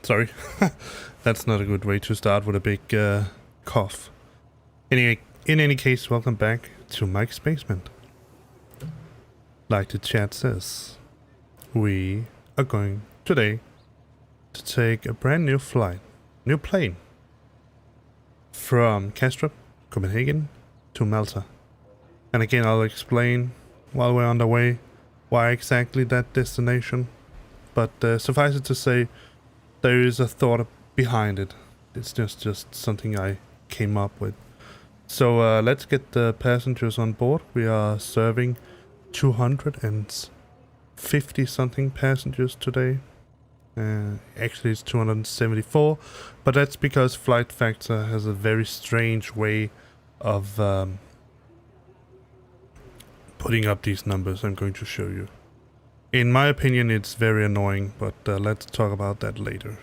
Sorry. That's not a good way to start with a big cough. Anyway, in any case, welcome back to Mike's Basement. Like the chat says, we are going today to take a brand new plane, from Kastrup, Copenhagen, to Malta. And again, I'll explain while we're on the way why exactly that destination. But suffice it to say, there is a thought behind it. It's just something I came up with. So let's get the passengers on board. We are serving 250 something passengers today. Actually it's 274, but that's because FlightFactor has a very strange way of putting up these numbers I'm going to show you. In my opinion, it's very annoying, but let's talk about that later.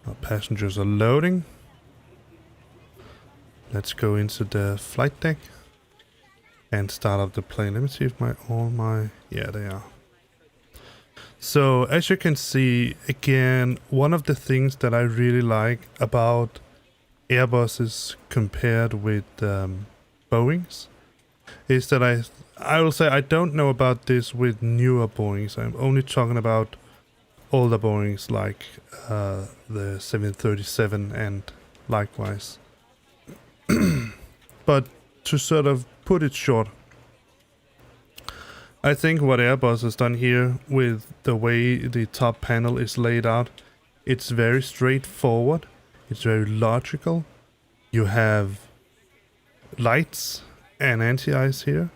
Our passengers are loading. Let's go into the flight deck and start up the plane. Let me see if yeah, they are. So as you can see, again, one of the things that I really like about Airbuses compared with Boeings is that I will say I don't know about this with newer Boeings. I'm only talking about older Boeings like the 737 and likewise. But to sort of put it short, I think what Airbus has done here with the way the top panel is laid out, it's very straightforward, it's very logical. You have lights and anti-ice here.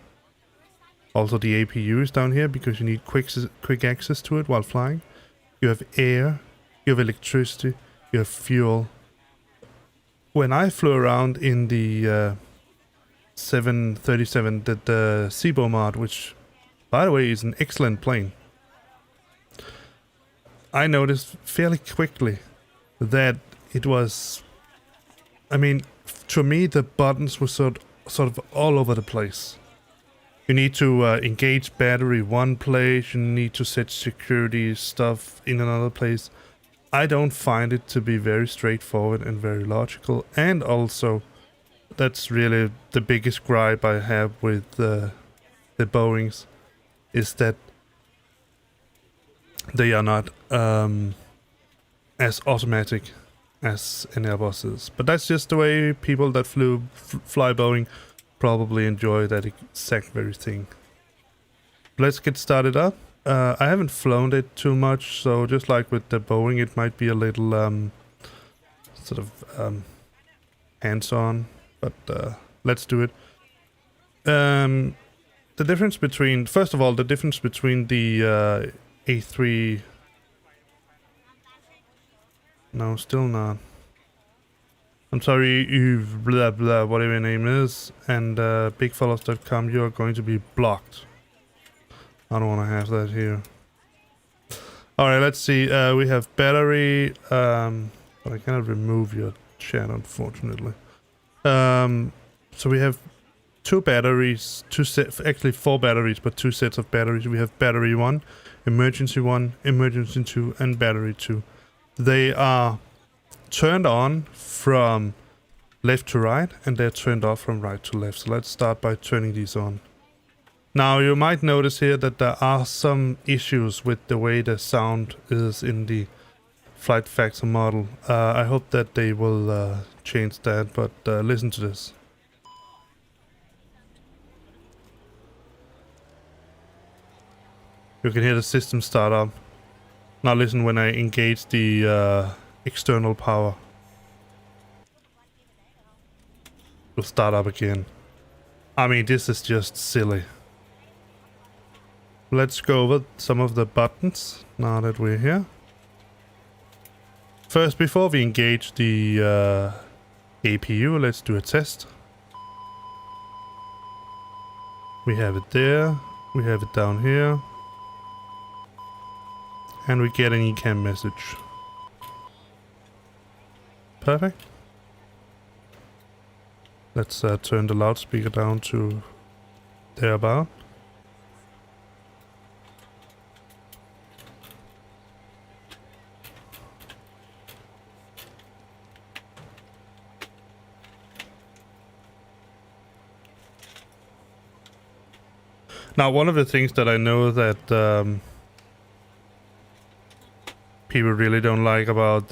Also the APU is down here because you need quick access to it while flying. You have air, you have electricity, you have fuel. When I flew around in the 737, the Seabow mod, which by the way is an excellent plane, I noticed fairly quickly that it was, I mean, to me the buttons were sort of all over the place. You need to engage battery one place, you need to set security stuff in another place. I don't find it to be very straightforward and very logical, and also that's really the biggest gripe I have with the Boeings, is that they are not as automatic as an Airbus is. But that's just the way people that fly Boeing probably enjoy that exact very thing. Let's get started up. I haven't flown it too much, so just like with the Boeing, it might be a little sort of hands-on, but let's do it. The difference between, first of all, the difference between the A3... No, still not. I'm sorry, you blah blah, whatever your name is, and bigfellows.com, you are going to be blocked. I don't want to have that here. Alright, let's see. We have battery, but I cannot remove your chat, unfortunately. So we have two batteries, actually 4 batteries, but 2 sets of batteries. We have battery 1, emergency 1, emergency 2, and battery 2. They are turned on from left to right, and they're turned off from right to left. So let's start by turning these on. Now you might notice here that there are some issues with the way the sound is in the FlightFactor model. I hope that they will change that, but listen to this. You can hear the system start up. Now listen when I engage the external power. It'll start up again. I mean, this is just silly. Let's go over some of the buttons now that we're here. First, before we engage the APU, let's do a test. We have it there, we have it down here, and we get an ECAM message. Perfect. Let's turn the loudspeaker down to thereabout. Now, one of the things that I know that people really don't like about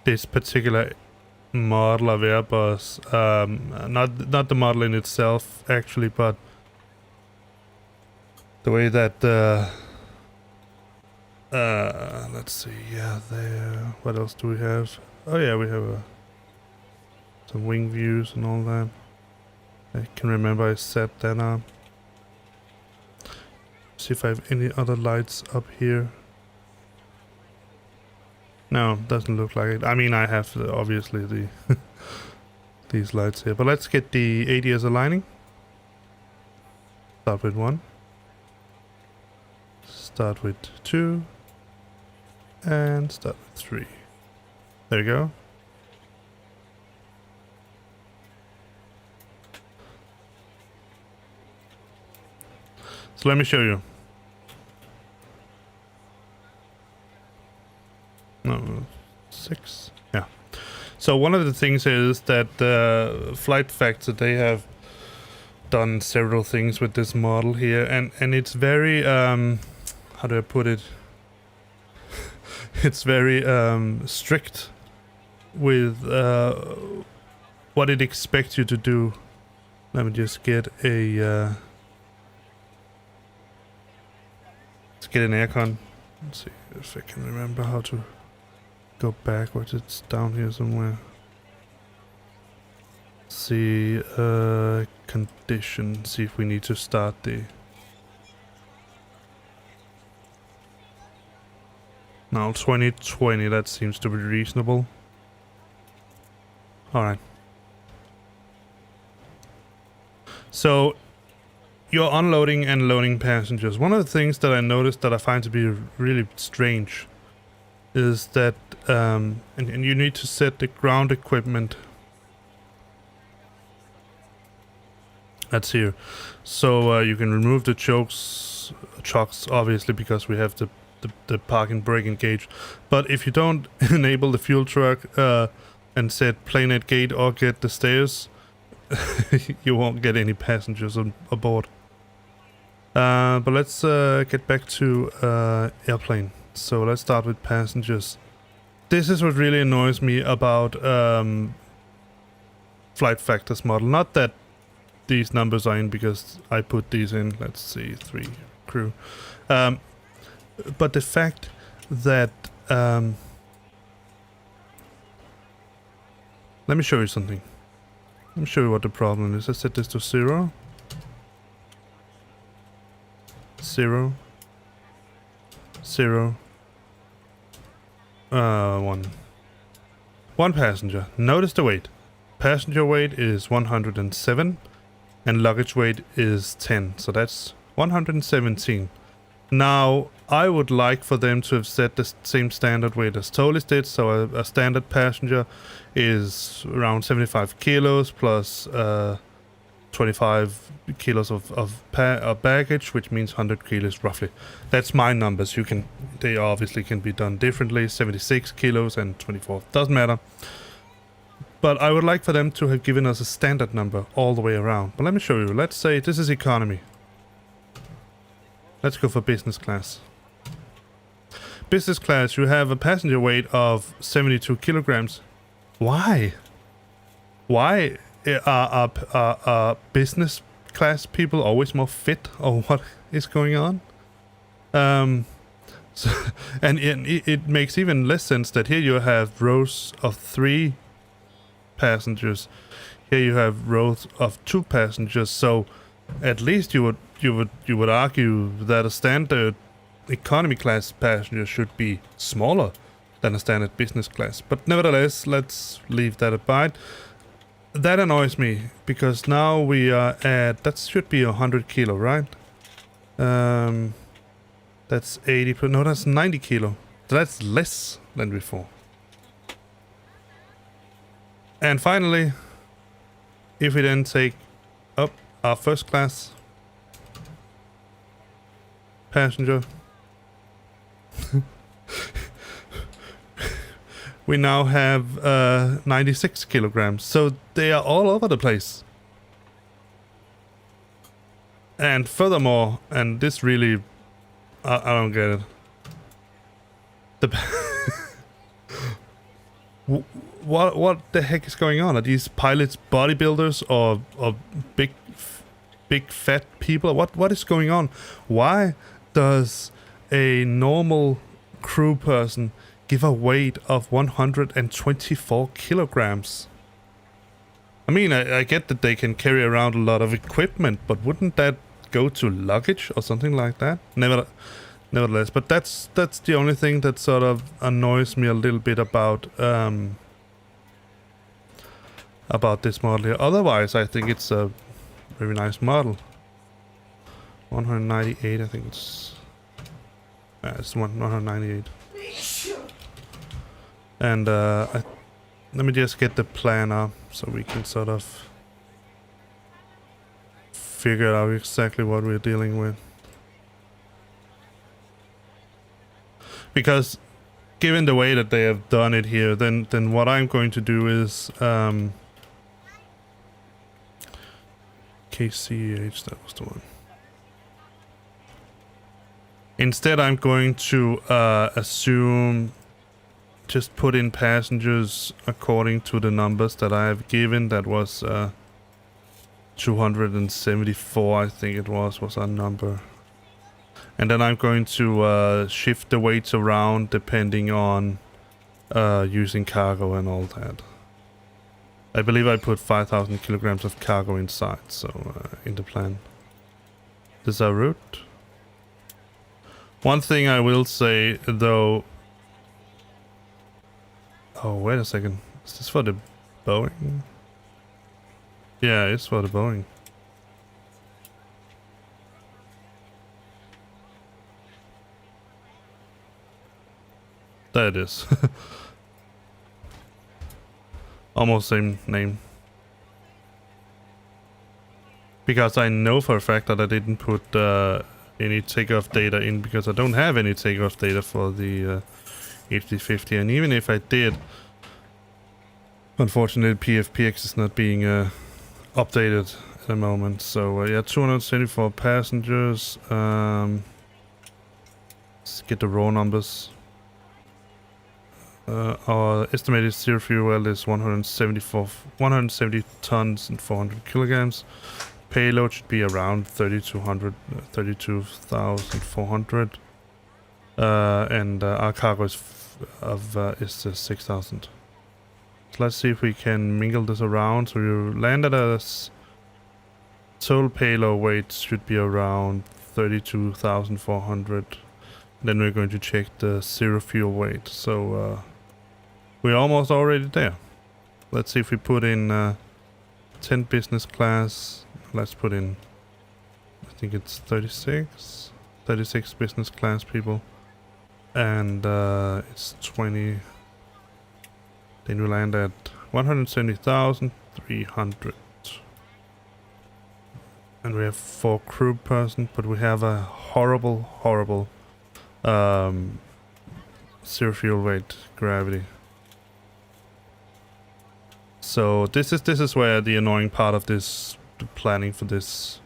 this particular model of Airbus, not the model in itself actually, but the way that let's see, yeah, there. What else do we have? Oh yeah, we have some wing views and all that. I can remember I set that up. See if I have any other lights up here. No, doesn't look like it. I mean, I have obviously the these lights here, but let's get the ADS aligning. Start with 1. Start with 2. And start with 3. There you go. So let me show you. No, 6. Yeah. So one of the things is that FlightFactor, they have done several things with this model here, and it's very how do I put it? It's very strict with what it expects you to do. Let me just get a let's get an aircon. Let's see if I can remember how to go backwards. It's down here somewhere. See condition. See if we need to start the. Now 2020. That seems to be reasonable. All right. So you're unloading and loading passengers. One of the things that I noticed that I find to be really strange is that, and you need to set the ground equipment. That's here. So you can remove the chocks obviously because we have the park and brake engage. But if you don't enable the fuel truck and set planet gate or get the stairs, you won't get any passengers aboard. But let's get back to airplane. So let's start with passengers. This is what really annoys me about FlightFactor's model. Not that these numbers are in because I put these in. Let's see, 3 crew. But the fact that let me show you something. Let me show you what the problem is. I set this to 0. 0. 0. 1. 1 passenger. Notice the weight. Passenger weight is 107 and luggage weight is 10. So that's 117. Now, I would like for them to have set the same standard weight as Tolis did. So a standard passenger is around 75 kilos plus 25 kilos of baggage, which means 100 kilos roughly. That's my numbers. They obviously can be done differently. 76 kilos and 24. Doesn't matter. But I would like for them to have given us a standard number all the way around. But let me show you. Let's say this is economy. Let's go for business class. Business class, you have a passenger weight of 72 kilograms. Why? Why are business class people always more fit, or what is going on? So, and it makes even less sense that here you have rows of 3 passengers. Here you have rows of 2 passengers. So at least you would argue that a standard economy class passenger should be smaller than a standard business class. But nevertheless, let's leave that aside. That annoys me because now we are at, that should be 100 kilo, right? That's 80, no, that's 90 kilo. That's less than before. And finally, if we then take up our first class passenger, we now have 96 kilograms. So they are all over the place. And furthermore, and this really, I don't get it. What the heck is going on? Are these pilots bodybuilders or big fat people? What is going on? Why does a normal crew person give a weight of 124 kilograms? I mean, I get that they can carry around a lot of equipment, but wouldn't that go to luggage or something like that? Nevertheless, but that's the only thing that sort of annoys me a little bit about this model here. Otherwise, I think it's a very nice model. 198, I think it's 198. And let me just get the plan up so we can sort of figure out exactly what we're dealing with. Because given the way that they have done it here, then what I'm going to do is EKCH, that was the one. Instead, I'm going to assume, just put in passengers according to the numbers that I have given. That was 274, I think it was our number. And then I'm going to shift the weights around depending on using cargo and all that. I believe I put 5,000 kilograms of cargo inside, so in the plan. This is our route. One thing I will say, though... Oh, wait a second. Is this for the Boeing? Yeah, it's for the Boeing. There it is. Almost same name. Because I know for a fact that I didn't put any takeoff data in, because I don't have any takeoff data for the A350, and even if I did, unfortunately PFPX is not being updated at the moment. So yeah, 274 passengers. Let's get the raw numbers. Our estimated zero fuel is 170 tons and 400 kilograms. Payload should be around 32,400. And our cargo is 6,000. So let's see if we can mingle this around. So you land at a total payload weight should be around 32,400. Then we're going to check the zero fuel weight. So we're almost already there. Let's see if we put in 10 business class. Let's put in, I think it's 36 business class people. And it's 20. Then we land at 170,300. And we have 4 crew person, but we have a horrible zero fuel weight gravity. So this is where the annoying part of this, the planning for this.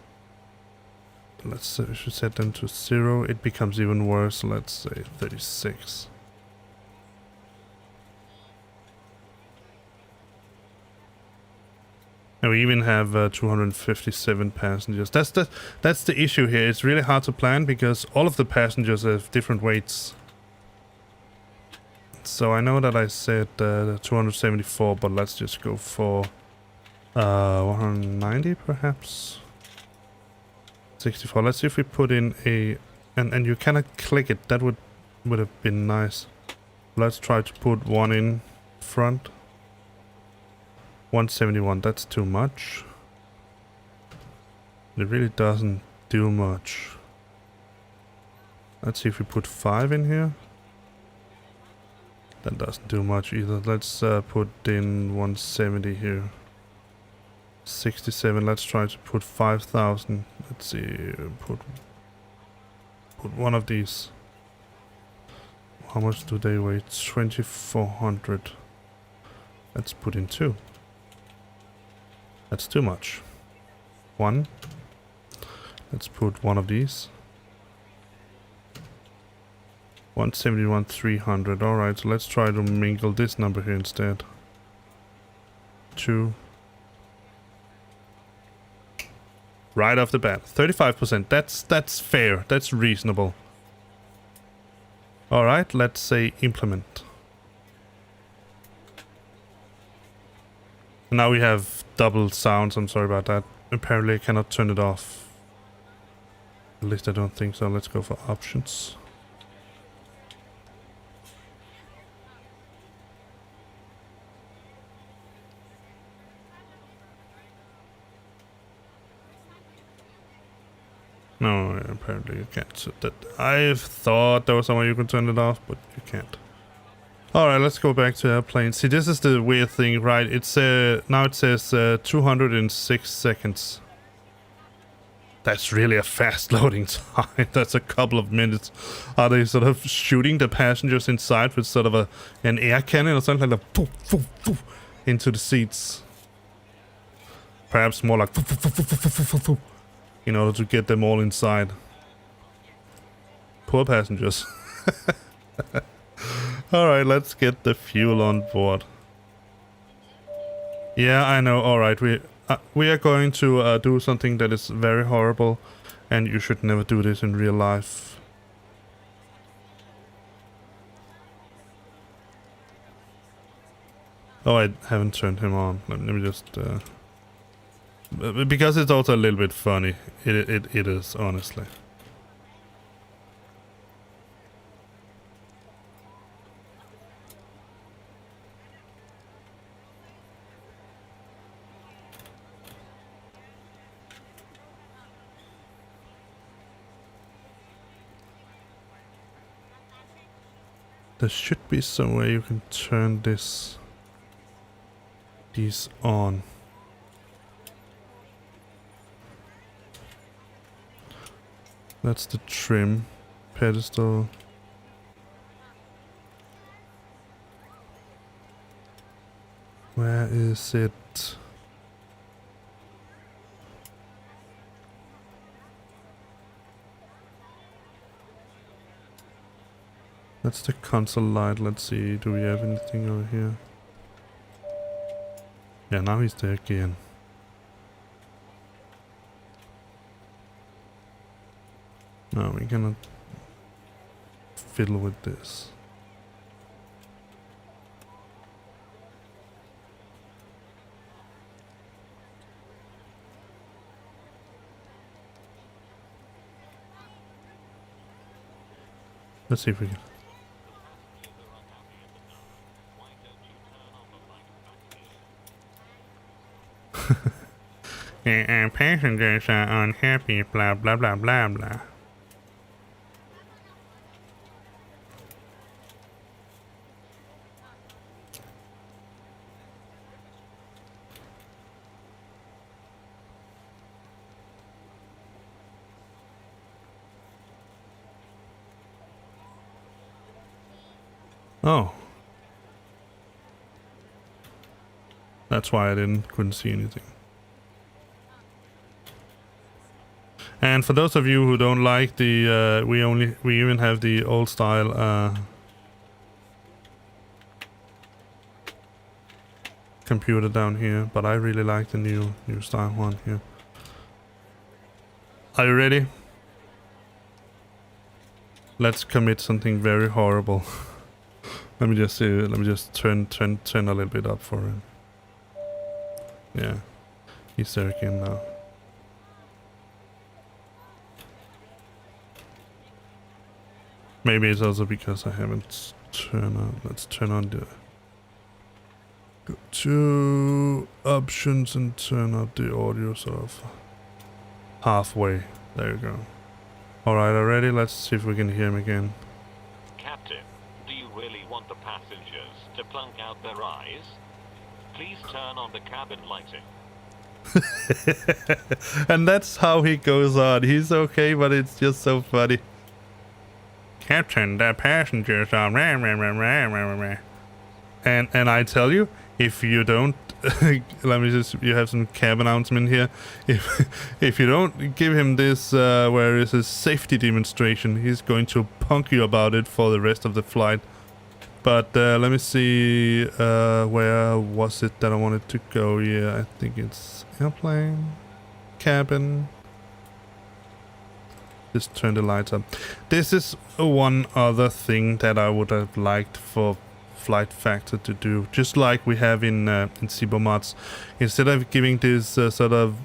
Let's we should set them to 0. It becomes even worse. Let's say 36. And we even have 257 passengers. That's the issue here. It's really hard to plan because all of the passengers have different weights. So I know that I said 274, but let's just go for 190 perhaps. 64. Let's see if we put in a and you cannot click it. That would have been nice. Let's try to put one in front. 171, that's too much. It really doesn't do much. Let's see if we put 5 in here. That doesn't do much either. Let's put in 170 here. 67, let's try to put 5,000. Let's see, put one of these. how much do they weigh? 2,400. Let's put in 2. That's too much. 1. Let's put one of these. 171, 300. Alright, so let's try to mingle this number here instead. 2. Right off the bat. 35%. That's fair. That's reasonable. Alright, let's say implement. Now we have double sounds. I'm sorry about that. Apparently I cannot turn it off. At least I don't think so. Let's go for options. No, apparently you can't. So that I've thought there was some way you could turn it off, but you can't. Alright, let's go back to airplane. See, this is the weird thing, right? It's now it says 206 seconds. That's really a fast loading time. That's a couple of minutes. Are they sort of shooting the passengers inside with sort of an air cannon or something like that? Poof, poof, poof, into the seats. Perhaps more like poof, poof, poof, poof, poof, poof, poof, in order to get them all inside. Poor passengers. Alright, let's get the fuel on board. Yeah, I know. Alright, we are going to do something that is very horrible, and you should never do this in real life. Oh, I haven't turned him on. Let me just... because it's also a little bit funny. It is, honestly. There should be some way you can turn these on. That's the trim pedestal. Where is it? That's the console light. Let's see, do we have anything over here? Yeah, now he's there again. No, we cannot fiddle with this. Let's see if we can. Our passengers are unhappy, blah blah blah blah blah. Oh. That's why I couldn't see anything. And for those of you who don't like the, we even have the old style computer down here, but I really like the new style one here. Are you ready? Let's commit something very horrible. Let me just see. Let me just turn a little bit up for him. Yeah, he's there again now. Maybe it's also because I haven't turned on. Let's turn on the... Go to options and turn up the audio sort of halfway. There you go. Alright, already. Let's see if we can hear him again. Captain, do you really want the passengers to plunk out their eyes? Please turn on the cabin lighting. And that's how he goes on. He's okay, but it's just so funny. Captain, the passengers are rah, rah, rah, rah, rah, rah, rah." And I tell you, if you don't, let me just, you have some cab announcement here. If you don't give him this, where is his safety demonstration, he's going to punk you about it for the rest of the flight. But let me see, where was it that I wanted to go? Yeah, I think it's airplane, cabin. Just turn the lights up. This is one other thing that I would have liked for FlightFactor to do, just like we have in Cibomods. Instead of giving this sort of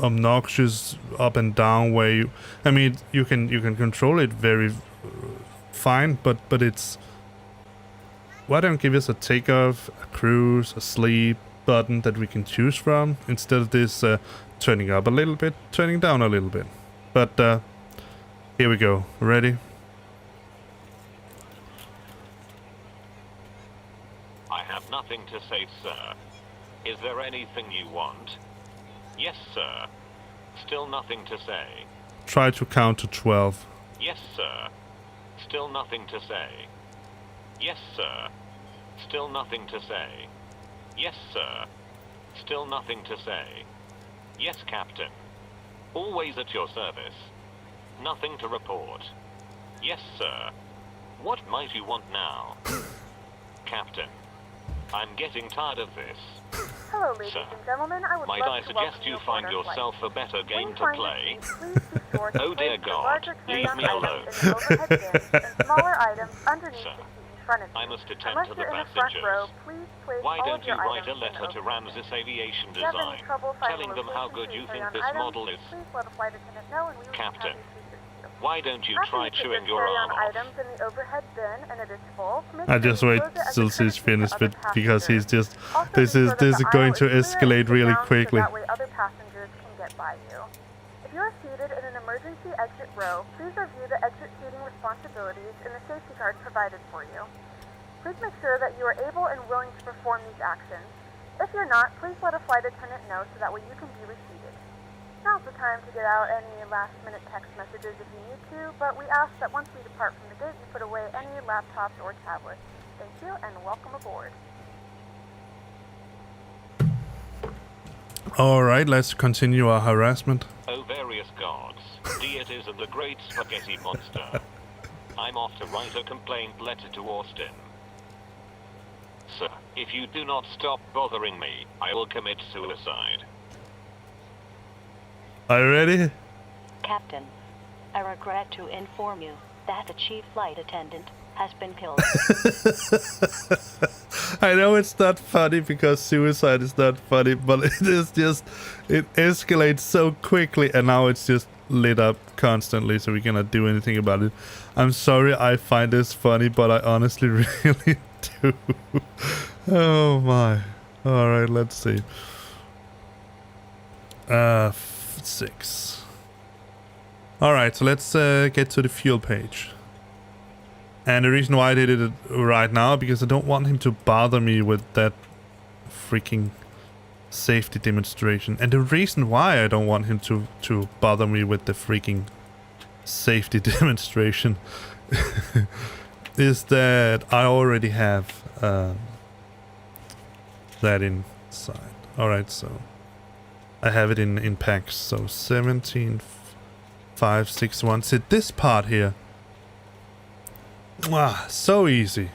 obnoxious up and down where you, I mean, you can control it very fine, but it's, why don't give us a takeoff, a cruise, a sleep button that we can choose from, instead of this turning up a little bit, turning down a little bit. But here we go. Ready? I have nothing to say, sir. Is there anything you want? Yes, sir. Still nothing to say. Try to count to 12. Yes, sir. Still nothing to say. Yes, sir. Still nothing to say. Yes, sir. Still nothing to say. Yes, Captain. Always at your service. Nothing to report. Yes, sir. What might you want now? Captain. I'm getting tired of this. Hello, ladies and gentlemen. I would Might love I to suggest welcome you aboard find our yourself a flight. better When game you to find play? your seat, please be sure to Oh dear place the God, larger leave carry-on me items alone. in the overhead bins and smaller items underneath Sir, the seat in front of you. I must attend Unless to the you're in the front passengers. row, please place Why all don't of you your write items a letter in to the overhead Ramses bin. Aviation If you have any Design, trouble finding telling them how locations good for you your think carry-on this items, model is? please let a flight attendant know and we would be Captain, happy to assist you. why don't you After try you put chewing your your carry-on arm off? items in the overhead bin and it is full, make I sure just you wait close it as a till she's courtesy to finished, other but because he's passengers. just, Also, this be is sure that the going aisle to is clear and escalate sit really down quickly. So that way other passengers can get by you. If you are seated in an emergency exit row, please review the exit seating responsibilities in the safety card provided for you. Please make sure that you are able and willing to perform these actions. If you're not, please let a flight attendant know so that way you can be reseated. Now's the time to get out any last-minute text messages if you need to, but we ask that once we depart from the gate, you put away any laptops or tablets. Thank you, and welcome aboard. Alright, let's continue our harassment. Oh various gods, deities and the great spaghetti monster. I'm off to write a complaint letter to Austin. Sir, if you do not stop bothering me, I will commit suicide. Are you ready? Captain, I regret to inform you that the chief flight attendant has been killed. I know it's not funny because suicide is not funny, but it is just, it escalates so quickly and now it's just lit up constantly, so we cannot do anything about it. I'm sorry I find this funny, but I honestly really do. Oh my. Alright, let's see. 6. Alright, so let's get to the fuel page. And the reason why I did it right now, because I don't want him to bother me with that freaking safety demonstration. And the reason why I don't want him to bother me with the freaking safety demonstration is that I already have that inside. Alright, so I have it in packs. So 17.561. See this part here. Mwah, so easy.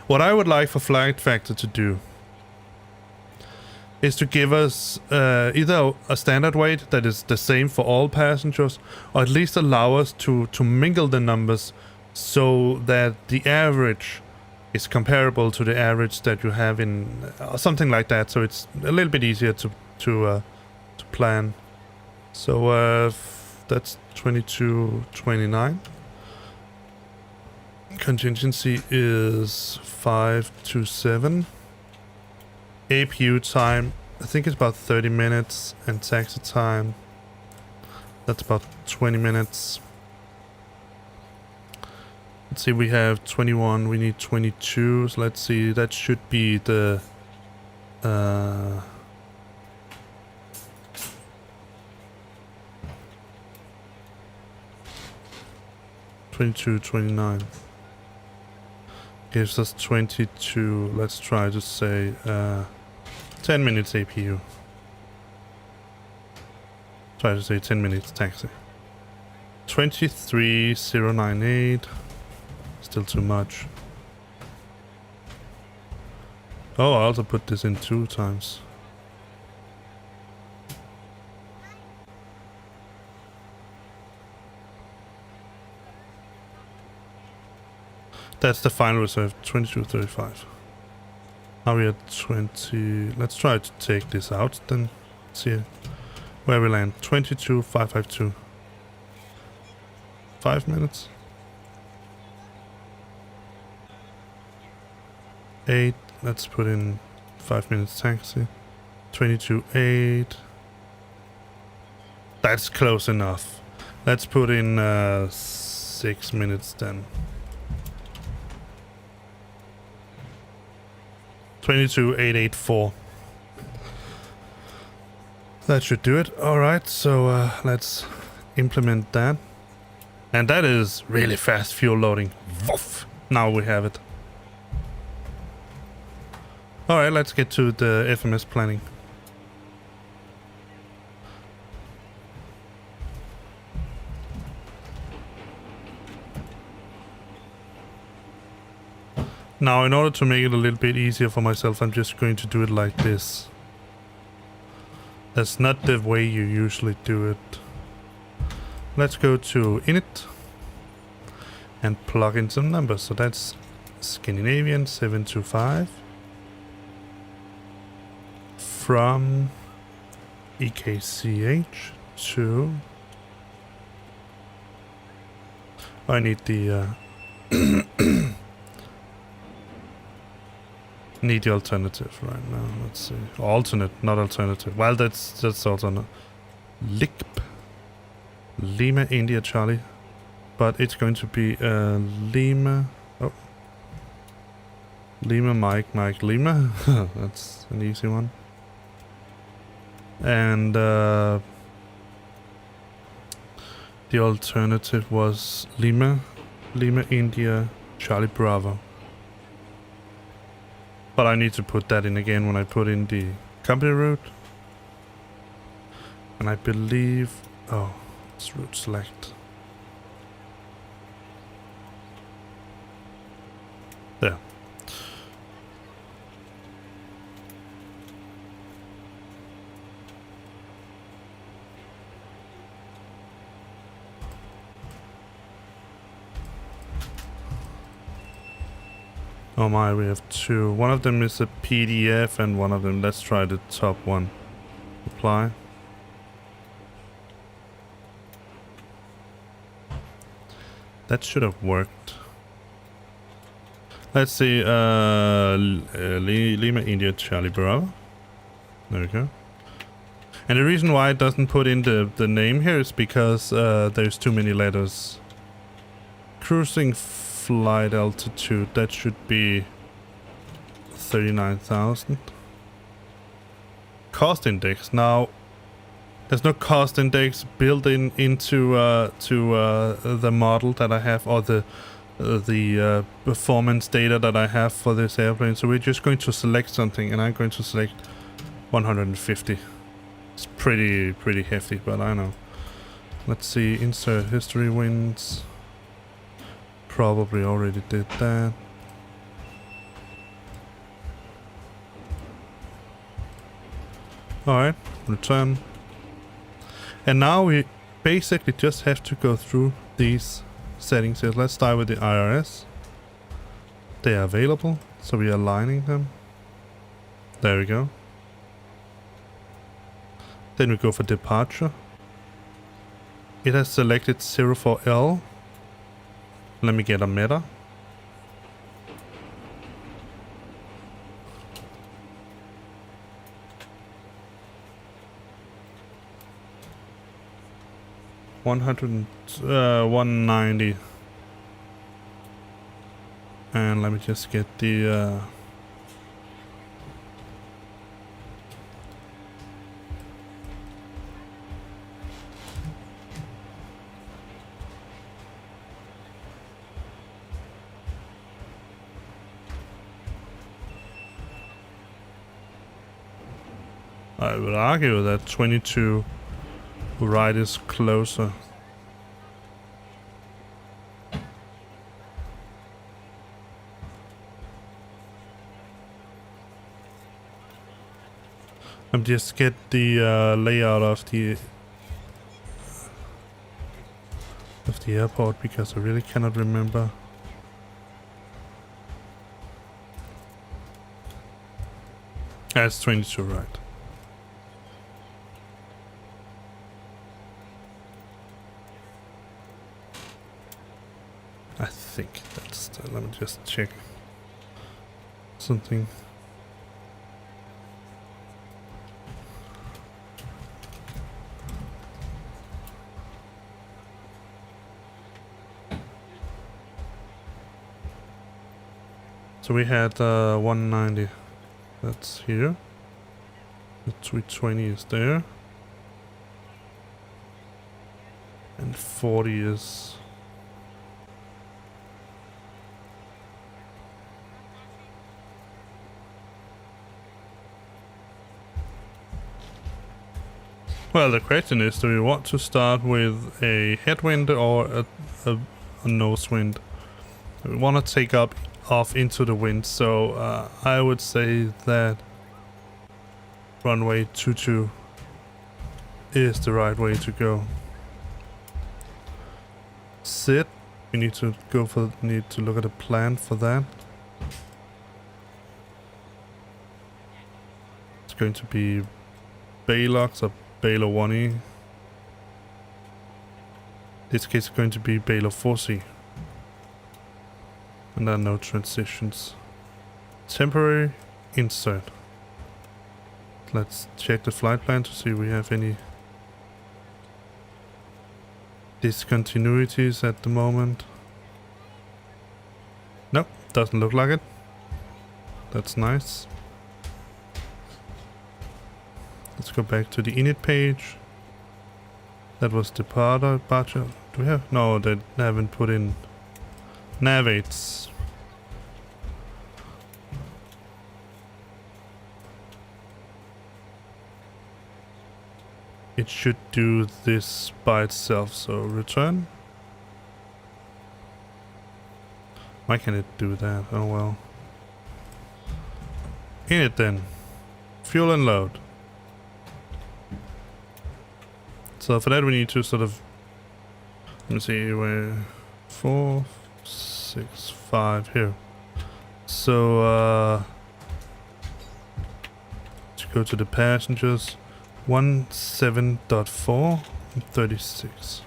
What I would like for FlightFactor to do is to give us either a standard weight that is the same for all passengers, or at least allow us to mingle the numbers so that the average is comparable to the average that you have in something like that, so it's a little bit easier to plan. So that's 2229. Contingency is 527. APU time, I think it's about 30 minutes, and taxi time, that's about 20 minutes. Let's see, we have 21, we need 22, so let's see, that should be the 22:29 gives us 22. Let's try to say 10 minutes APU. Try to say 10 minutes taxi. 23,098. Still too much. Oh, I also put this in 2 times. That's the final reserve, 22.35. Now we are 20. Let's try to take this out, then see where we land. 22.552. 5 minutes. 8. Let's put in 5 minutes taxi. 22.8. That's close enough. Let's put in 6 minutes then. 22.884. That should do it. Alright, so let's implement that. And that is really fast fuel loading. Woof! Now we have it. Alright, let's get to the FMS planning. Now, in order to make it a little bit easier for myself, I'm just going to do it like this. That's not the way you usually do it. Let's go to init and plug in some numbers. So that's Scandinavian 725 from EKCH to... I need the need the alternative right now. Let's see. Alternate, not alternative. Well, that's also not. LICP. Lima India Charlie. But it's going to be Lima. Oh. Lima Mike Lima. That's an easy one. And the alternative was Lima India Charlie Bravo. But I need to put that in again when I put in the company route. And I believe... Oh, it's route select. There. Oh my, we have 2. One of them is a PDF and one of them, let's try the top one. Apply. That should have worked. Let's see, Lima India Charlie Bravo. There we go. And the reason why it doesn't put in the name here is because there's too many letters. Cruising flight altitude, that should be 39,000. Cost index. Now, there's no cost index built into the model that I have, or the performance data that I have for this airplane. So we're just going to select something, and I'm going to select 150. It's pretty hefty, but I know. Let's see, insert history wins. Probably already did that. Alright, return. And now we basically just have to go through these settings here. Let's start with the IRS. They are available, so we are aligning them. There we go. Then we go for departure. It has selected 04L. Let me get a meta. $190. And let me just get the I would argue that 22 right is closer. I'm just get the layout of the airport because I really cannot remember. That's 22 right. I think that's let me just check something. So we had 190. That's here. The 320 is there. And 40 is... Well, the question is, do we want to start with a headwind or a nose wind? We want to take off into the wind, so I would say that runway 22 is the right way to go. Sit. We need to look at a plan for that. It's going to be Baylox or Baylor 1E. This case is going to be Baylor 4C. And there are no transitions. Temporary insert. Let's check the flight plan to see if we have any discontinuities at the moment. Nope, doesn't look like it. That's nice. Let's go back to the init page. That was departure. Do we have? No, they haven't put in navigates. It should do this by itself, so return. Why can't it do that? Oh well. In it then. Fuel and load. So for that we need to sort of... Let me see, where... 4, 6, 5 here. So to go to the passengers, 17.4 and 36.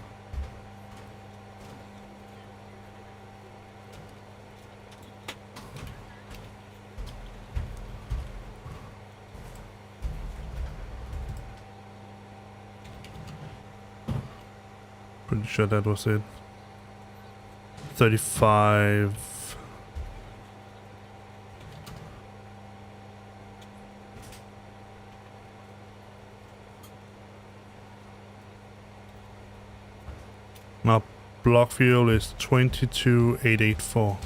Pretty sure that was it. 35. Now block fuel is 22,884.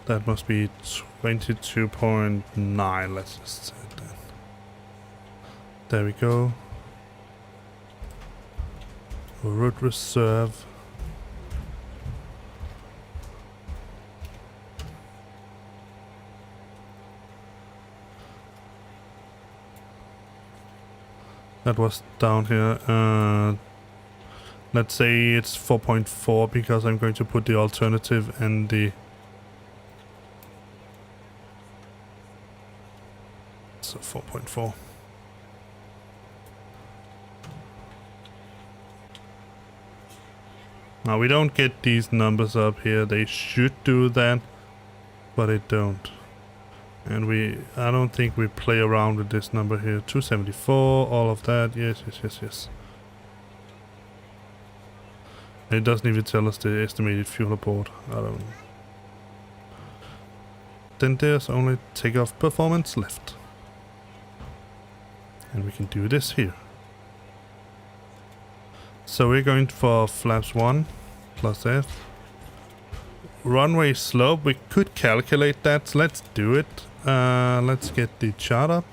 That must be 22.9. Let's just say that. There we go. Route reserve. That was down here. Let's say it's 4.4 because I'm going to put the alternative and the... So 4.4. Now we don't get these numbers up here. They should do that, but they don't. And I don't think we play around with this number here. 274, all of that. Yes. And it doesn't even tell us the estimated fuel aboard. I don't know. Then there's only takeoff performance left. And we can do this here. So we're going for flaps 1 plus F. runway slope, we could calculate that, so let's do it. Let's get the chart up.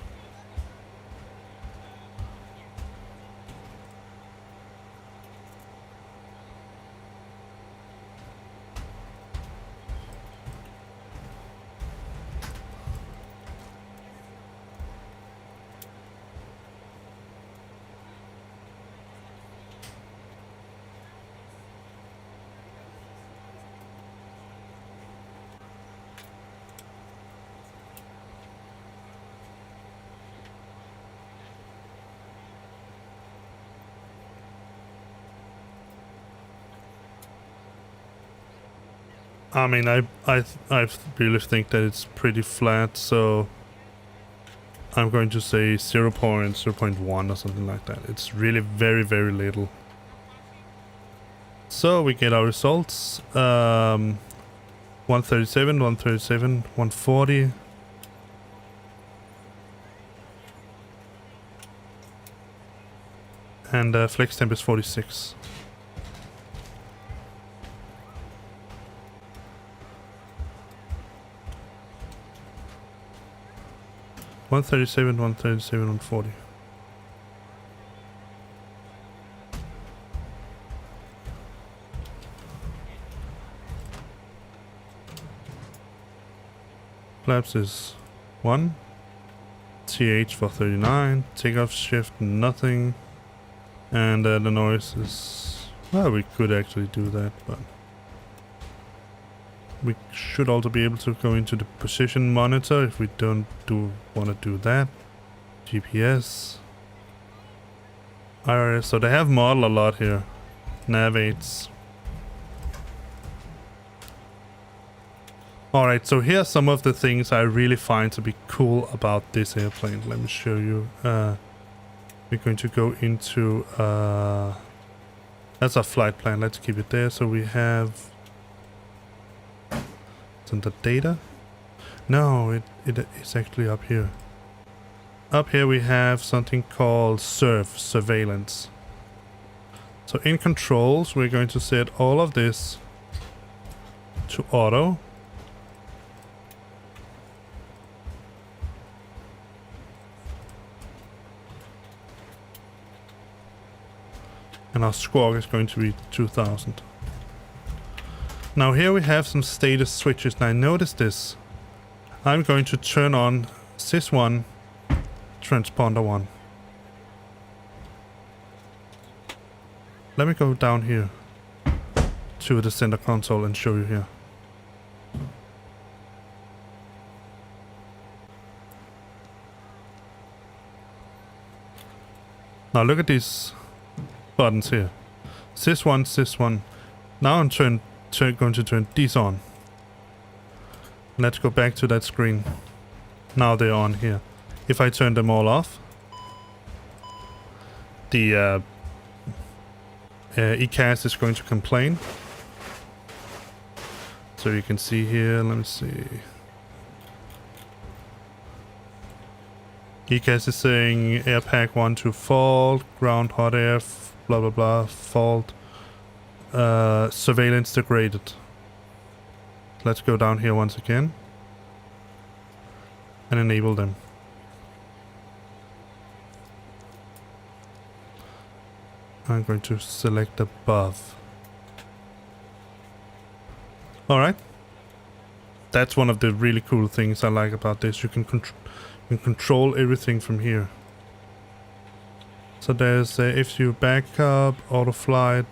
I mean, I really think that it's pretty flat, so I'm going to say 0.1 or something like that. It's really very, very little. So we get our results. 137, 137, 140. And flex temp is 46. One 140. Flaps is 1. TH for 39. Takeoff shift, nothing. And the noise is... Well, we could actually do that, but... We should also be able to go into the position monitor if we don't want to do that. GPS. IRS. So they have model a lot here. Nav 8s. Alright, so here's some of the things I really find to be cool about this airplane. Let me show you. We're going to go into... that's our flight plan. Let's keep it there. So we have... The data? No, it's actually up here. Up here we have something called surveillance. So in controls, we're going to set all of this to auto. And our squawk is going to be 2000. Now here we have some status switches. Now notice this. I'm going to turn on sys1, transponder 1. Let me go down here to the center console and show you here. Now look at these buttons here. Sys1, sys1. Now I'm going to turn these on. Let's go back to that screen. Now they're on here. If I turn them all off, the EKCH is going to complain. So you can see here, let me see. EKCH is saying air pack 1 to fault, ground hot air, blah blah blah, fault. Surveillance degraded. Let's go down here once again and enable them. I'm going to select above. Alright. That's one of the really cool things I like about this. You can control everything from here. So there's a FCU backup, auto flight.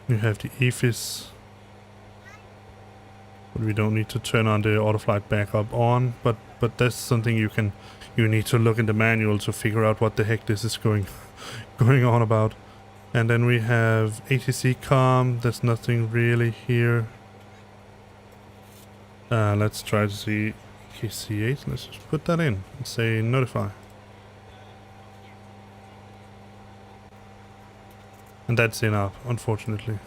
You have the EFIS, but we don't need to turn on the autoflight backup on, but that's something you need to look in the manual to figure out what the heck this is going on about. And then we have ATC comm. There's nothing really here. Let's try to see EKCH. Let's just put that in and say notify. And that's in up, unfortunately.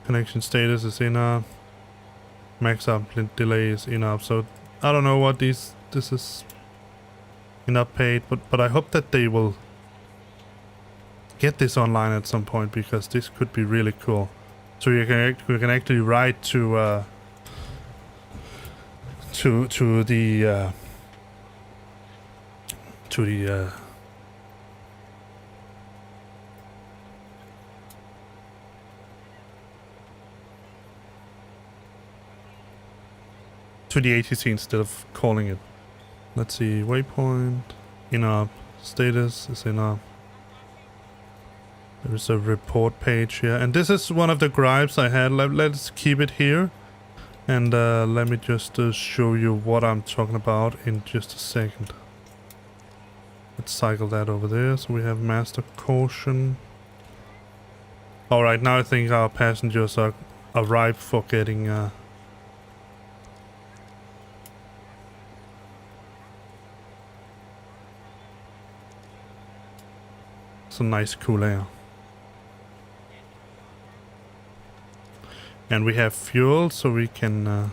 Connection status is in up. max uplink delay is enough. So I don't know what this is enough paid, but I hope that they will get this online at some point, because this could be really cool. So you can actually write to the ATC instead of calling it. Let's see, waypoint, in-up, status is in-up. There's a report page here, and this is one of the gripes I had. Let's keep it here, and let me just show you what I'm talking about in just a second. Let's cycle that over there, so we have master caution. Alright, now I think our passengers are ripe for getting some nice cool air. And we have fuel, so we can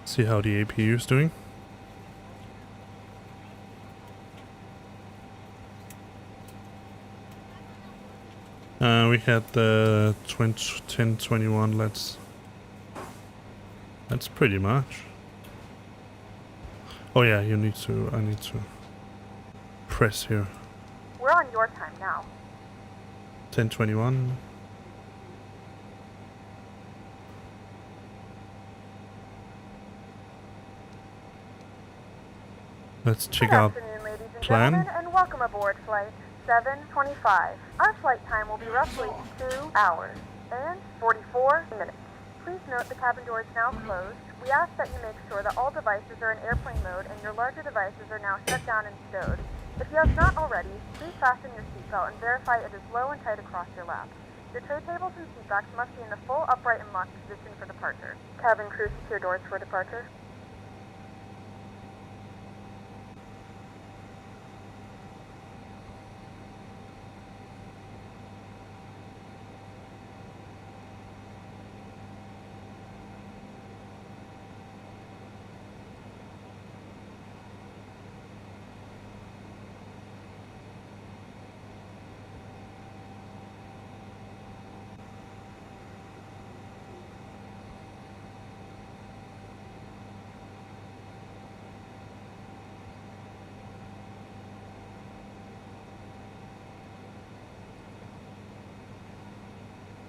see how the APU is doing. We had the 1021. That's pretty much. Oh yeah, I need to press here. We're on your time now. 1021. Let's check out Good afternoon, ladies and plan. gentlemen, and welcome aboard Flight 725. Our flight time will be roughly 2 hours and 44 minutes. Please note the cabin door is now closed. We ask that you make sure that all devices are in airplane mode and your larger devices are now shut down and stowed. If you have not already, please fasten your seatbelt and verify it is low and tight across your lap. Your tray tables and seatbacks must be in the full upright and locked position for departure. Cabin crew, secure doors for departure.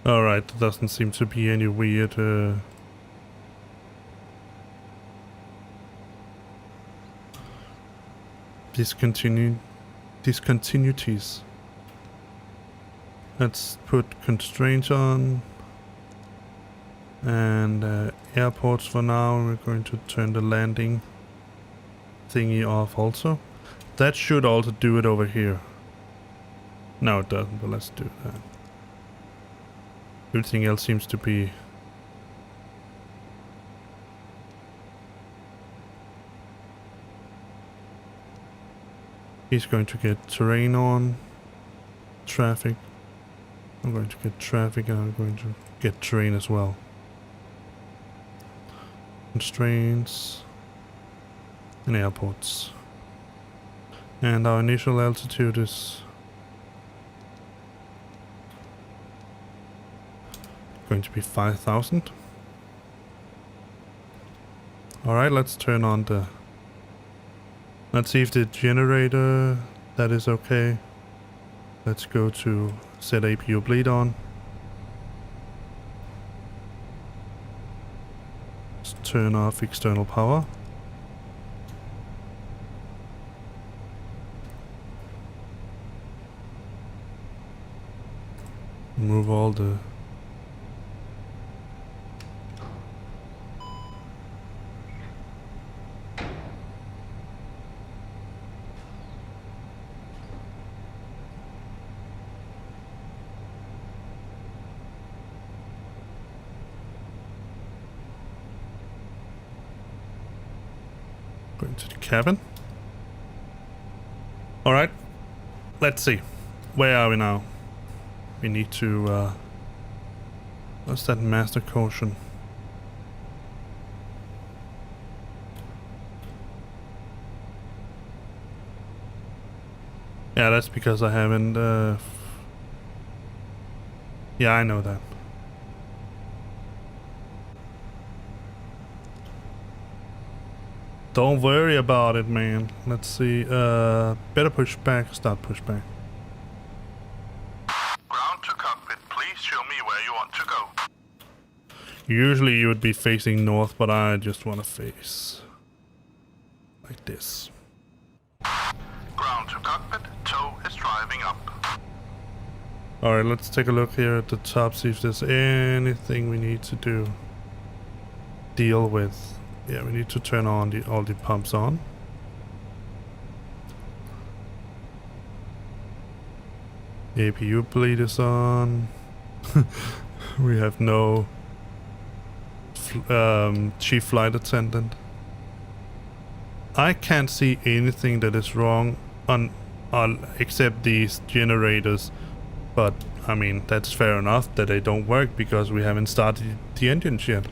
Alright, there doesn't seem to be any weird discontinuities. Let's put constraints on, and airports for now. We're going to turn the landing thingy off also. That should also do it over here. No, it doesn't, but let's do that. Everything else seems to be he's going to get terrain on, traffic. I'm going to get traffic, and I'm going to get terrain as well. Constraints and airports. And our initial altitude is going to be 5,000. Alright, let's turn on the... Let's see if the generator, that is okay. Let's go to set APU bleed on. Let's turn off external power. Move all the Going to the cabin. Alright. Let's see. Where are we now? We need to... what's that master caution? Yeah, that's because I haven't... yeah, I know that. Don't worry about it, man. Let's see. Better push back. Start push back. Ground to cockpit. Please show me where you want to go. Usually you would be facing north, but I just want to face like this. Ground to cockpit. Tow is driving up. Alright, let's take a look here at the top, see if there's anything we need to deal with. Yeah, we need to turn on all the pumps on. The APU bleed is on. We have no chief flight attendant. I can't see anything that is wrong on except these generators, but I mean that's fair enough that they don't work because we haven't started the engines yet.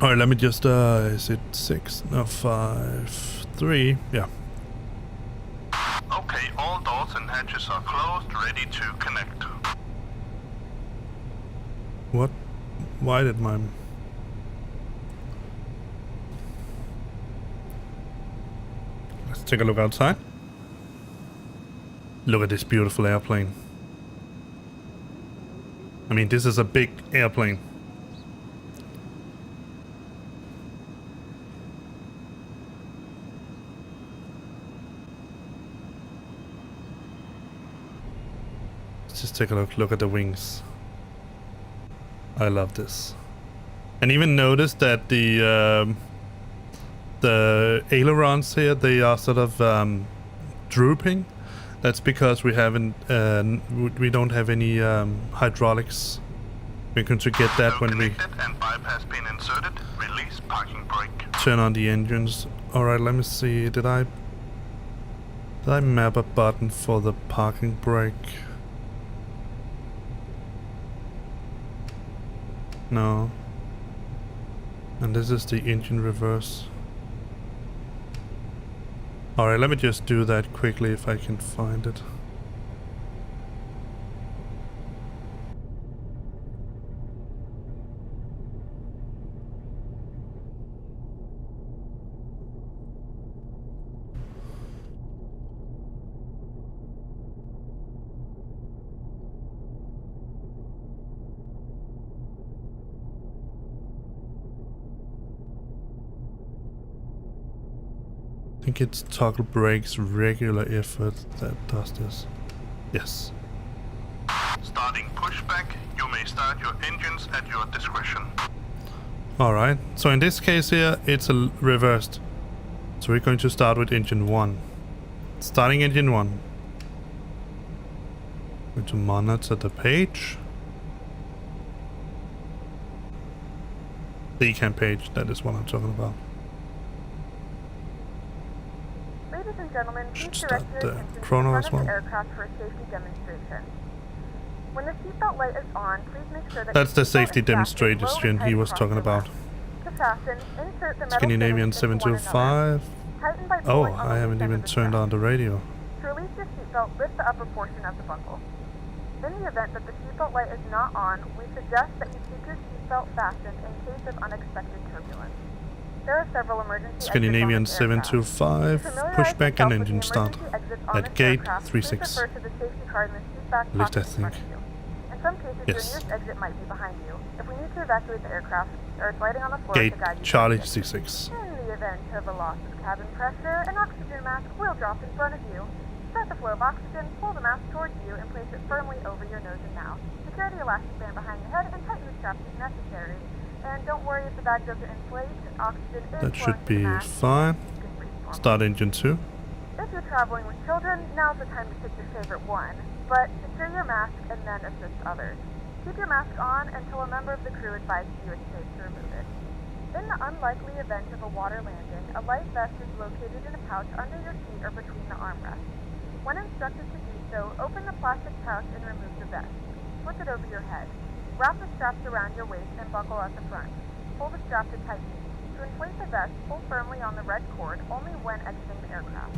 Alright, let me just, is it 6? No, 5, 3, yeah. Okay, all doors and hatches are closed, ready to connect. What? Why did my... Let's take a look outside. Look at this beautiful airplane. I mean, this is a big airplane. Just take a look at the wings. I love this. And even notice that the ailerons here, they are sort of drooping. That's because we haven't we don't have any hydraulics. We're going to get that when we and bypass pin inserted. Release parking brake. turn on the engines. Alright, let me see. Did I map a button for the parking brake? No. And this is the engine reverse. Alright, let me just do that quickly if I can find it. I think it's toggle brakes regular effort that does this. Yes. Starting pushback. You may start your engines at your discretion. Alright, so in this case here, it's reversed. So we're going to start with engine 1. Starting engine 1. Going to monitor the page. The ECAM page, that is what I'm talking about. Ladies and gentlemen, please Should direct start your the attention to the chrono front as of well. the aircraft for a safety demonstration. When the seatbelt light is on, please make sure that That's the your seatbelt safety is fastened demonstration low and he tight was across talking the about. left. To fasten, insert the metal Scandinavian fittings into one another. 725. Tighten by Oh, pulling on I the haven't loose end even of the turned strap. on the radio. To release your seatbelt, lift the upper portion of the buckle. In the event that the seatbelt light is not on, we suggest that you keep your seatbelt fastened in case of unexpected turbulence. There are several emergency Scandinavian exits on this aircraft. 725. To familiarize Pushback and yourself with engine the start. emergency exits on At this gate aircraft, 36. Please refer to the safety card in the seat back At least I pocket in front think. of you. In some cases, Yes. your nearest exit might be behind you. If we need to evacuate the aircraft, there is lighting on the floor Gate to guide you. Charlie to the exit. C6. In the event of a loss of cabin pressure, an oxygen mask will drop in front of you. Start the flow of oxygen, pull the mask towards you, and place it firmly over your nose and mouth. Secure the elastic band behind your head and tighten the straps if necessary. And don't worry if the bag doesn't inflate, oxygen is That should flowing through the be mask. fine. You can breathe normally. Start engine 2. If you're traveling with children, now's the time to pick your favorite one. But secure your mask and then assist others. Keep your mask on until a member of the crew advises you it's safe to remove it. In the unlikely event of a water landing, a life vest is located in a pouch under your seat or between the armrests. When instructed to do so, open the plastic pouch and remove the vest. Flip it over your head. Wrap the straps around your waist and buckle at the front. Pull the strap to tighten. To inflate the vest, pull firmly on the red cord only when exiting the aircraft.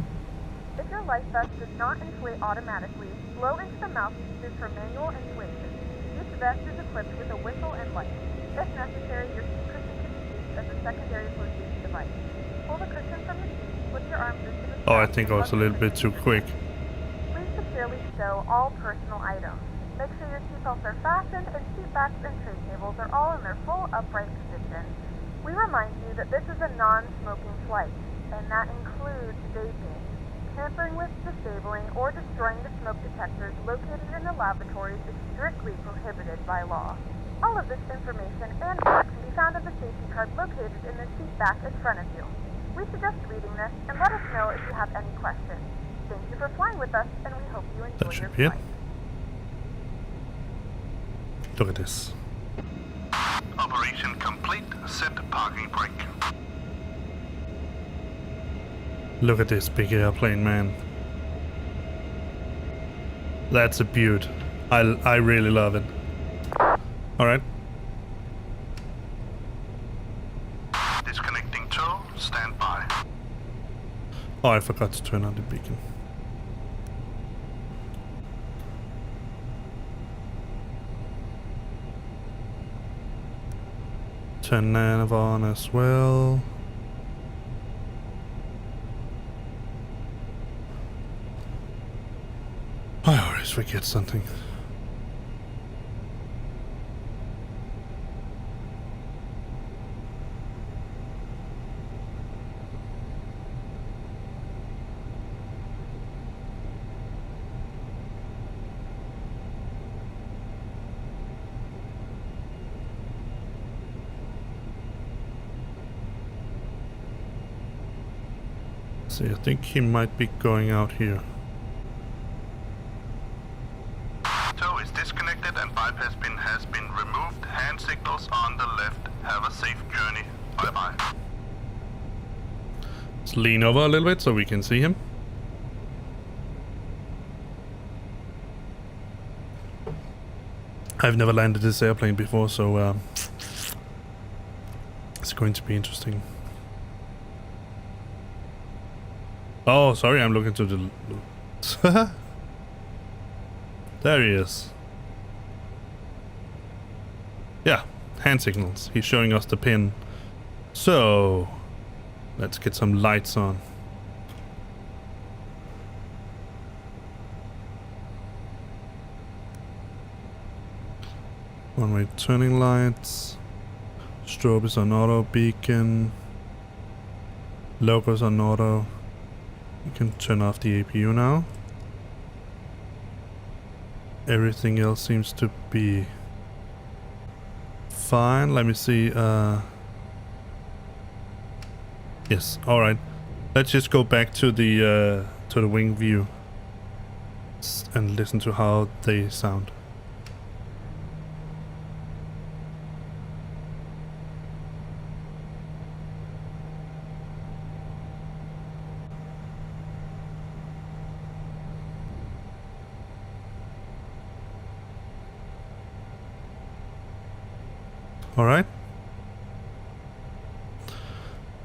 If your life vest does not inflate automatically, blow into the mouthpieces for manual inflation. Each vest is equipped with a whistle and light. If necessary, your seat cushion can be used as a secondary flotation device. Pull the cushion from the seat, put your arms into the Oh, I strap, think I and was a plug little the bit too cushion. quick. Please securely stow all personal items. Make sure your seatbelts are fastened and seat backs and tray tables are all in their full upright position. We remind you that this is a non-smoking flight, and that includes vaping. Tampering with, disabling, or destroying the smoke detectors located in the lavatories is strictly prohibited by law. All of this information and more can be found in the safety card located in the seat back in front of you. We suggest reading this and let us know if you have any questions. Thank you for flying with us, and we hope you enjoy That your should be it. flight. Look at this. Operation complete. Set parking brake. Look at this big airplane, man. That's a beaut. I really love it. Alright. Disconnecting tow. Stand by. Oh, I forgot to turn on the beacon. Turn nav on as well. I always forget something. See, I think he might be going out here. Tow is disconnected and bypass pin has been removed. Hand signals on the left. Have a safe journey. Bye bye. Let's lean over a little bit so we can see him. I've never landed this airplane before, so it's going to be interesting. Oh, sorry, I'm looking to the... There he is. Yeah, hand signals. He's showing us the pin. So, let's get some lights on. One-way turning lights. Strobe is on auto. Beacon. Logos on auto. You can turn off the APU now. Everything else seems to be fine. Let me see. Yes. All right. Let's just go back to the wing view and listen to how they sound. All right.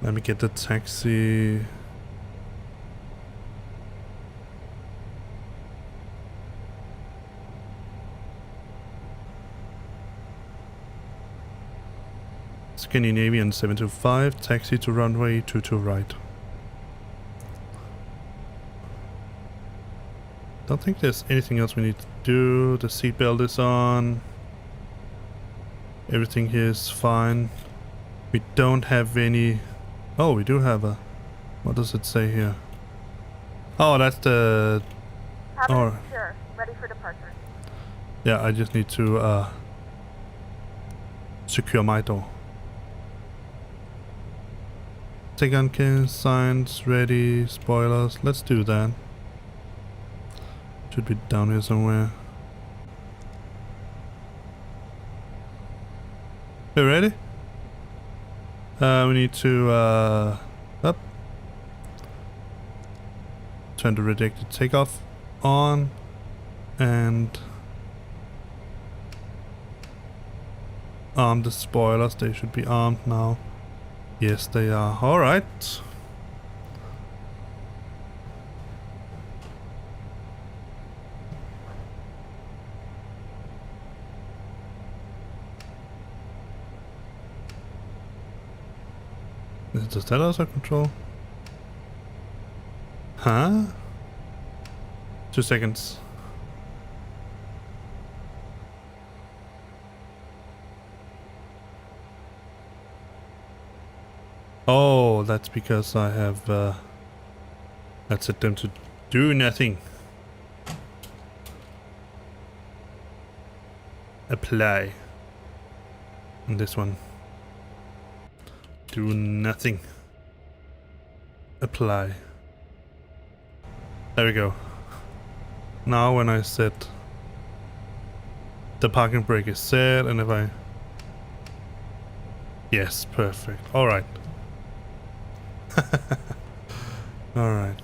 Let me get the taxi. Scandinavian 725, taxi to runway 22 right. Don't think there's anything else we need to do. The seatbelt is on. Everything here is fine. We don't have any... Oh, we do have a... What does it say here? Oh, that's the... Cabin Oh. is secure, ready for departure. Yeah, I just need to secure my door. Take-on case, signs, ready, spoilers. Let's do that. Should be down here somewhere. We ready? We need to up. Turn the rejected takeoff on and arm the spoilers. They should be armed now. Yes, they are. Alright. Does that also control? Huh? 2 seconds. Oh, that's because I have I set them to do nothing. Apply. And this one. Do nothing. Apply. There we go. Now when I set the parking brake is set, and if I... Yes, perfect. Alright. Alright.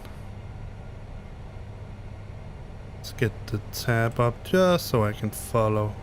Let's get the tab up just so I can follow.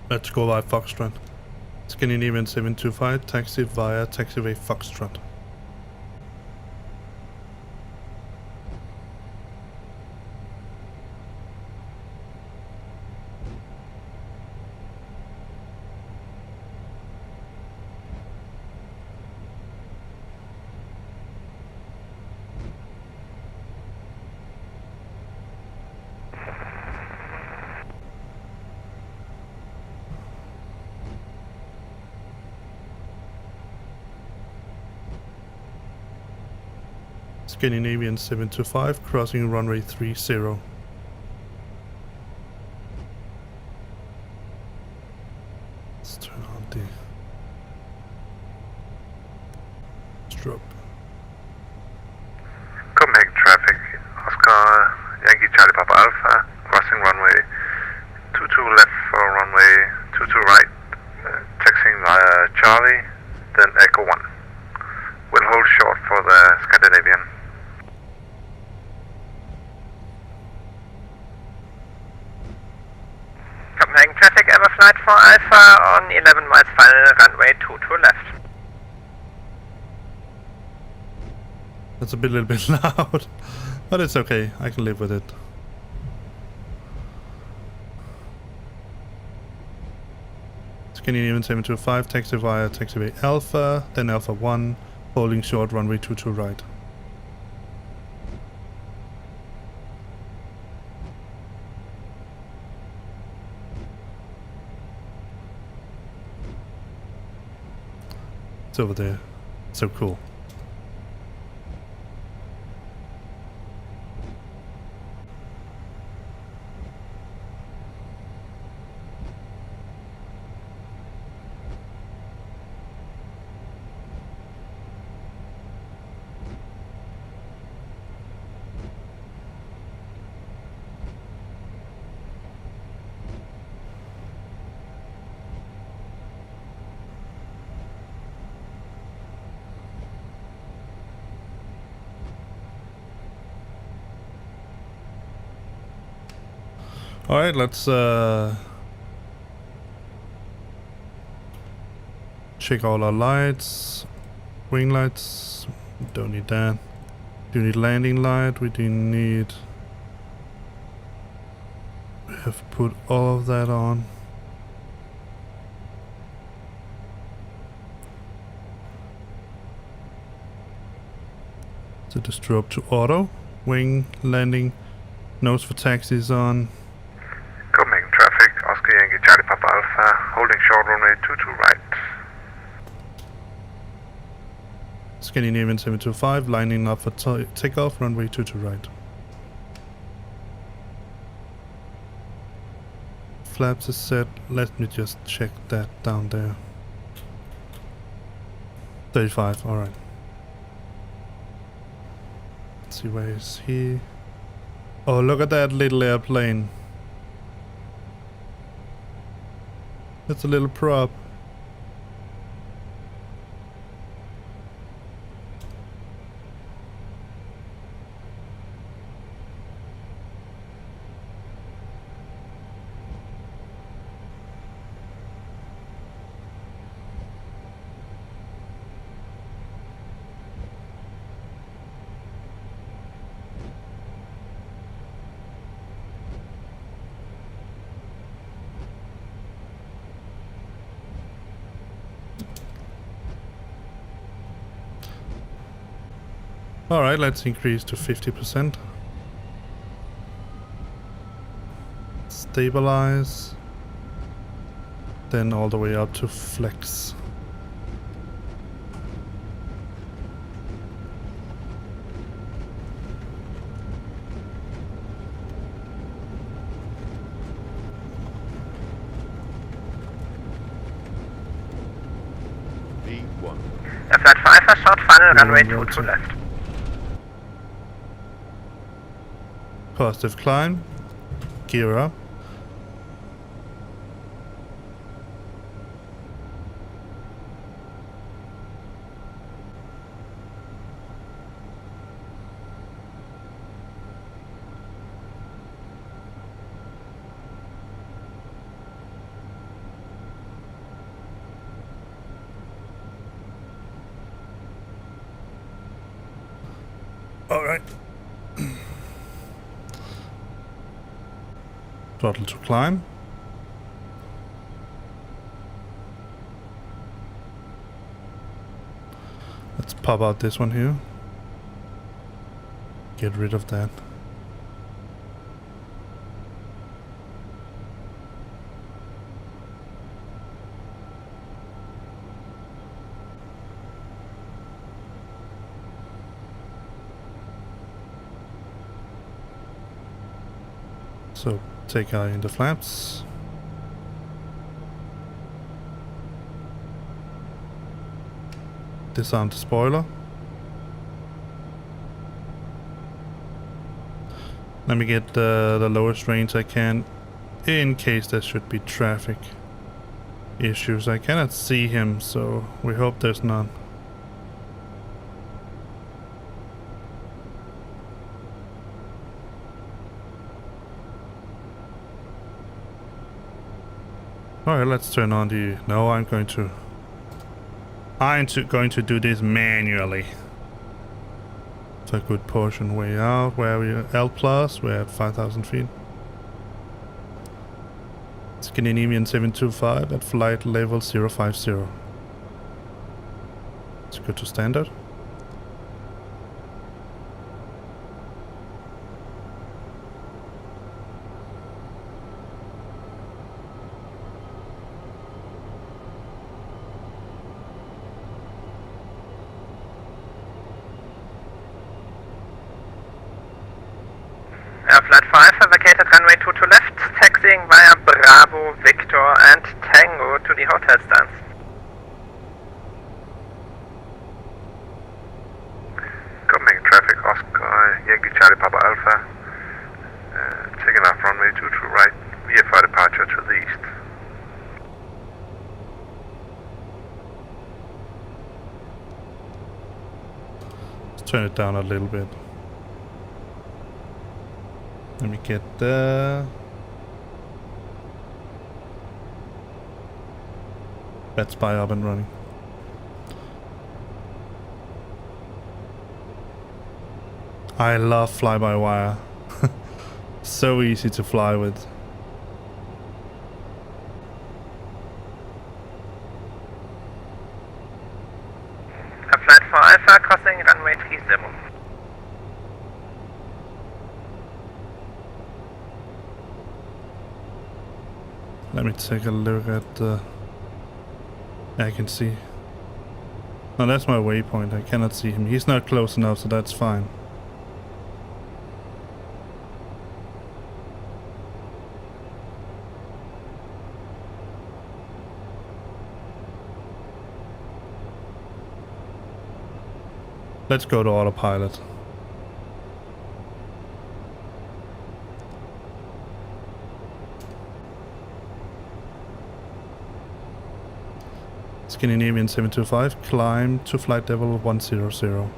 Let's go by Foxtrot. Scandinavian 725, taxi via taxiway Foxtrot. Scandinavian 725, crossing runway 30. Let's turn on the strobe. Copenhagen traffic, Oscar Yankee Charlie Papa Alpha, crossing runway 22 left for runway 22 right, taxiing via Charlie, then Echo 1. We'll hold short for the Scandinavian. Copenhagen traffic, ever flight for Alpha on 11 miles final runway 22 left. That's a little bit loud, but it's okay. I can live with it. Scandinavian 725, taxi via taxiway Alpha, then Alpha 1, holding short runway 22 right. It's over there. So cool. Alright, let's check all our lights. Wing lights, don't need that. Do need landing light, we do need... We have put all of that on. Set the strobe to auto. wing landing. Nose for taxis on. Copenhagen traffic, Oscar Yankee Charlie Papa Alpha, holding short runway 22 right. Scandinavian 725, lining up for takeoff, runway 22 right. Flaps is set. Let me just check that down there. 35, alright. Let's see, where is he? Oh, look at that little airplane. That's a little prop. Alright, let's increase to 50%. Stabilize. Then all the way up to flex. V1. Flight 5 has short final runway 22 left. Positive climb. Gear up. All right. Throttle to climb. Let's pop out this one here. Get rid of that. So take eye in the flaps. Disarm the spoiler. Let me get the lowest range I can in case there should be traffic issues. I cannot see him, so we hope there's none. Alright, let's turn on the... No, I'm going to do this manually. It's a good portion way out. Where are we? L+, we're at 5,000 feet. Scandinavian 725 at flight level 050. Let's go to standard. Flight 5 have vacated runway 22 left, taxiing via Bravo, Victor and Tango to the hotel stands. Copenhagen traffic, Oscar Yankee Charlie Papa Alpha, taking off runway 22 right, VFR departure to the east. Let's turn it down a little bit. Let me get the Bed Spy up and running. I love fly-by-wire. So easy to fly with. Flight 5 crossing runway 30. Let me take a look at the... I can see. No, that's my waypoint. I cannot see him. He's not close enough, so that's fine. Let's go to autopilot. Scandinavian 725, climb to flight level 100.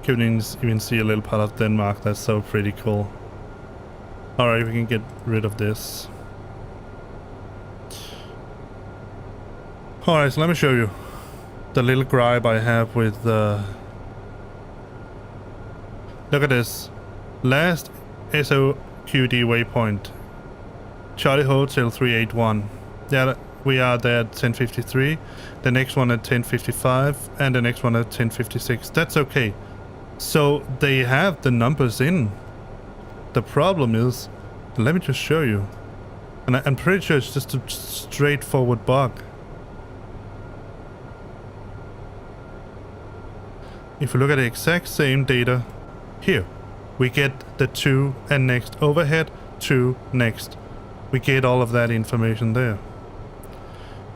You can even see a little part of Denmark. That's so pretty cool. Alright, we can get rid of this. Alright, so let me show you the little gripe I have with look at this. Last SOQD waypoint. Charlie Hotel 381. Yeah, we are there at 10:53. The next one at 10:55 and the next one at 10:56. That's okay. So they have the numbers in. The problem is, let me just show you. And I'm pretty sure it's just a straightforward bug. If you look at the exact same data, here, we get the 2 and next overhead, 2 next. We get all of that information there.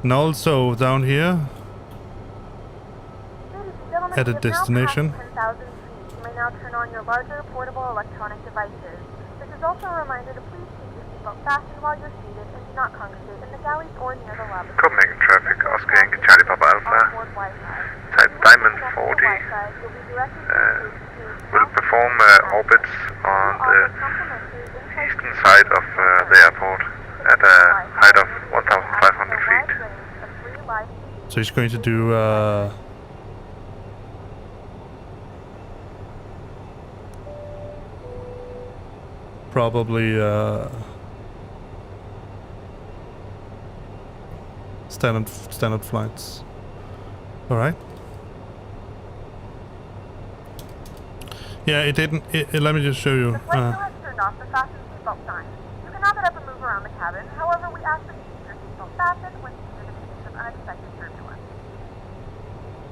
And also down here, at a destination, you may now turn on your larger portable electronic devices. This is also a reminder to please keep your seatbelt fastened while you're seated and do not congregate in the galleys or near the lobby. Copenhagen traffic, Oscar Yankee Charlie Papa Alpha. Type Diamond 40 will perform orbits on the eastern side of the airport at a height of 1,500 feet. So he's going to do probably standard flights. All right. Yeah, it didn't. Let me just show you. The flight crew has turned off the fasten seatbelt sign. You can now get up and move around the cabin. However, we ask that you keep your seatbelt fastened when seated in case of unexpected turbulence.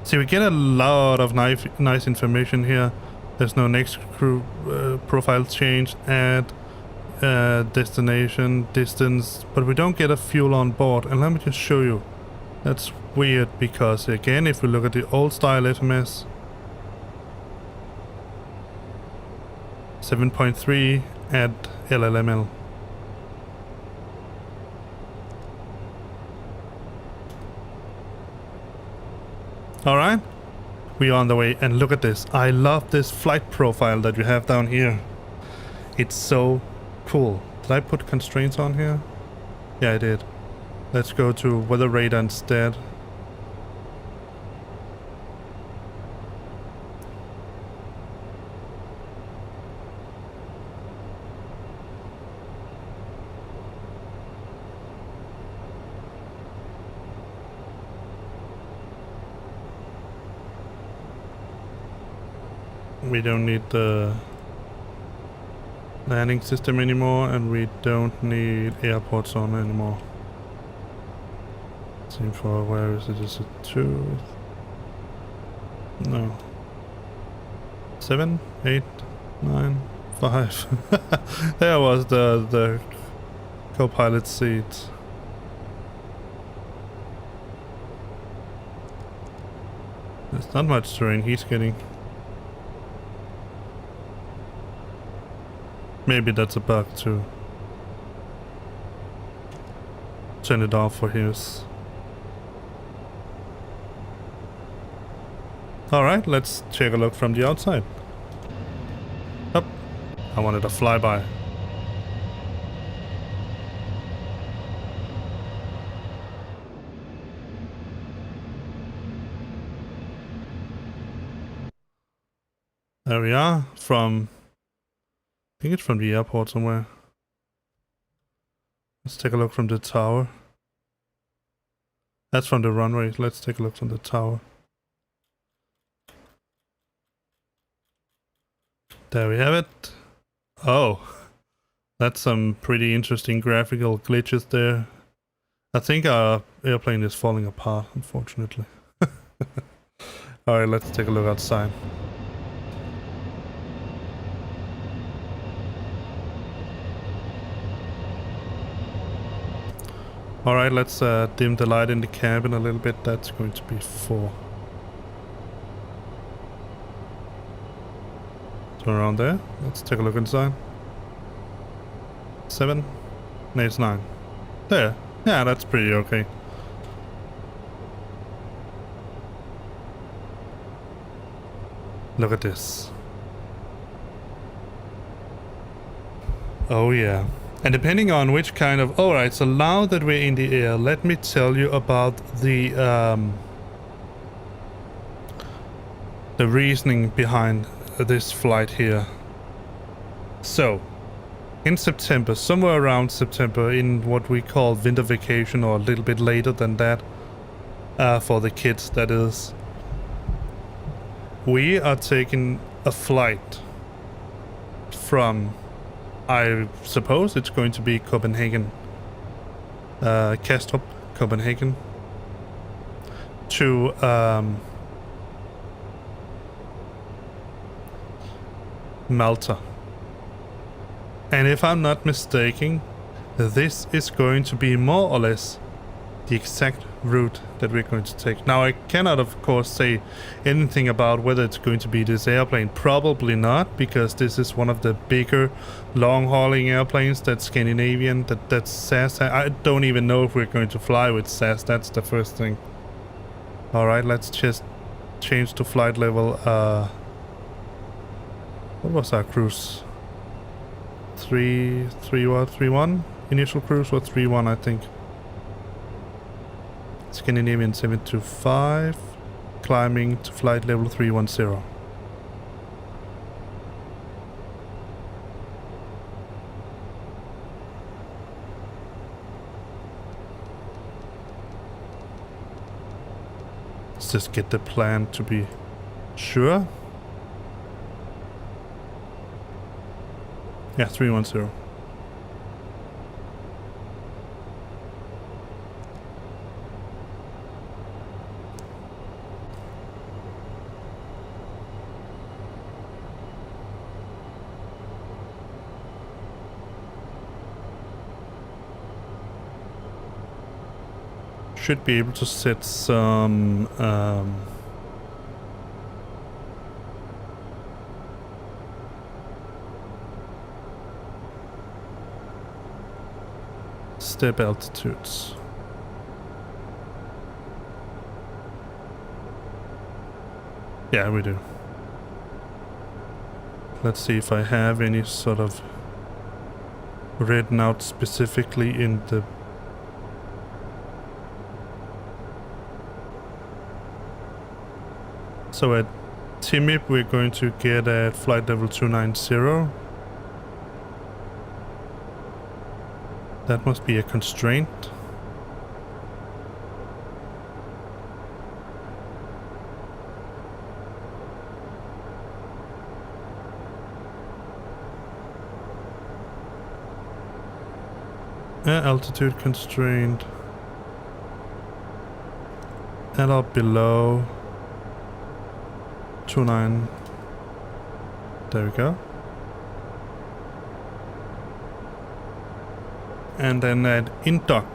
See, we get a lot of nice information here. There's no next crew profile change, add destination, distance, but we don't get a fuel on board. And let me just show you. That's weird because, again, if we look at the old style FMS, 7.3 at LMML. Alright, we are on the way, and look at this. I love this flight profile that you have down here. It's so cool. Did I put constraints on here? Yeah, I did. Let's go to weather radar instead. We don't need the landing system anymore, and we don't need airports on anymore. Same for where is it? Is it 2? No. 7, 8, 9, 5. There was the co-pilot seat. There's not much terrain he's getting. Maybe that's a bug too. Turn it off for his. Alright, let's take a look from the outside. Up. I wanted a flyby. There we are, from... I think it's from the airport somewhere. Let's take a look from the tower. That's from the runway. Let's take a look from the tower. There we have it. Oh, that's some pretty interesting graphical glitches there. I think our airplane is falling apart, unfortunately. Alright, let's take a look outside. Alright, let's dim the light in the cabin a little bit. That's going to be 4. Turn around there. Let's take a look inside. 7. No, it's 9. There. Yeah, that's pretty okay. Look at this. Oh yeah. And depending on which kind of... Alright, so now that we're in the air, let me tell you about the reasoning behind this flight here. So, in September, somewhere around September, in what we call winter vacation, or a little bit later than that, for the kids, that is, we are taking a flight from... I suppose it's going to be Copenhagen, Kastrup, Copenhagen, to Malta. And if I'm not mistaken, this is going to be more or less the exact route that we're going to take. Now, I cannot, of course, say anything about whether it's going to be this airplane. Probably not, because this is one of the bigger long-hauling airplanes that's Scandinavian, that's SAS. I don't even know if we're going to fly with SAS. That's the first thing. Alright, let's just change to flight level. What was our cruise? 3-1? Initial cruise was 3-1, I think. Scandinavian 725, climbing to flight level 310. Let's just get the plan to be sure. Yeah, 310. Should be able to set some step altitudes. Yeah, we do. Let's see if I have any sort of written out specifically in the... So at TMIP we're going to get at flight level 290. That must be a constraint. Altitude constraint. And up below 29. There we go. And then at in-dock.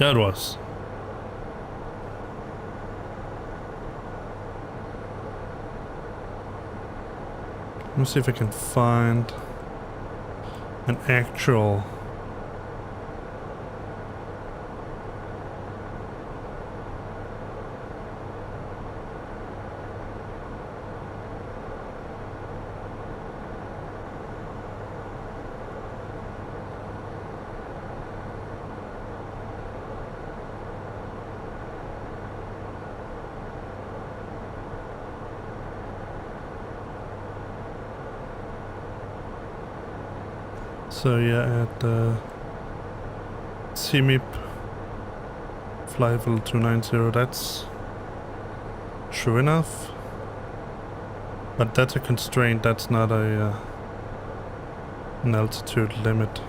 That was. Let me see if I can find an actual. So yeah, at CMIP flight level 290, that's true enough. But that's a constraint, that's not a an altitude limit.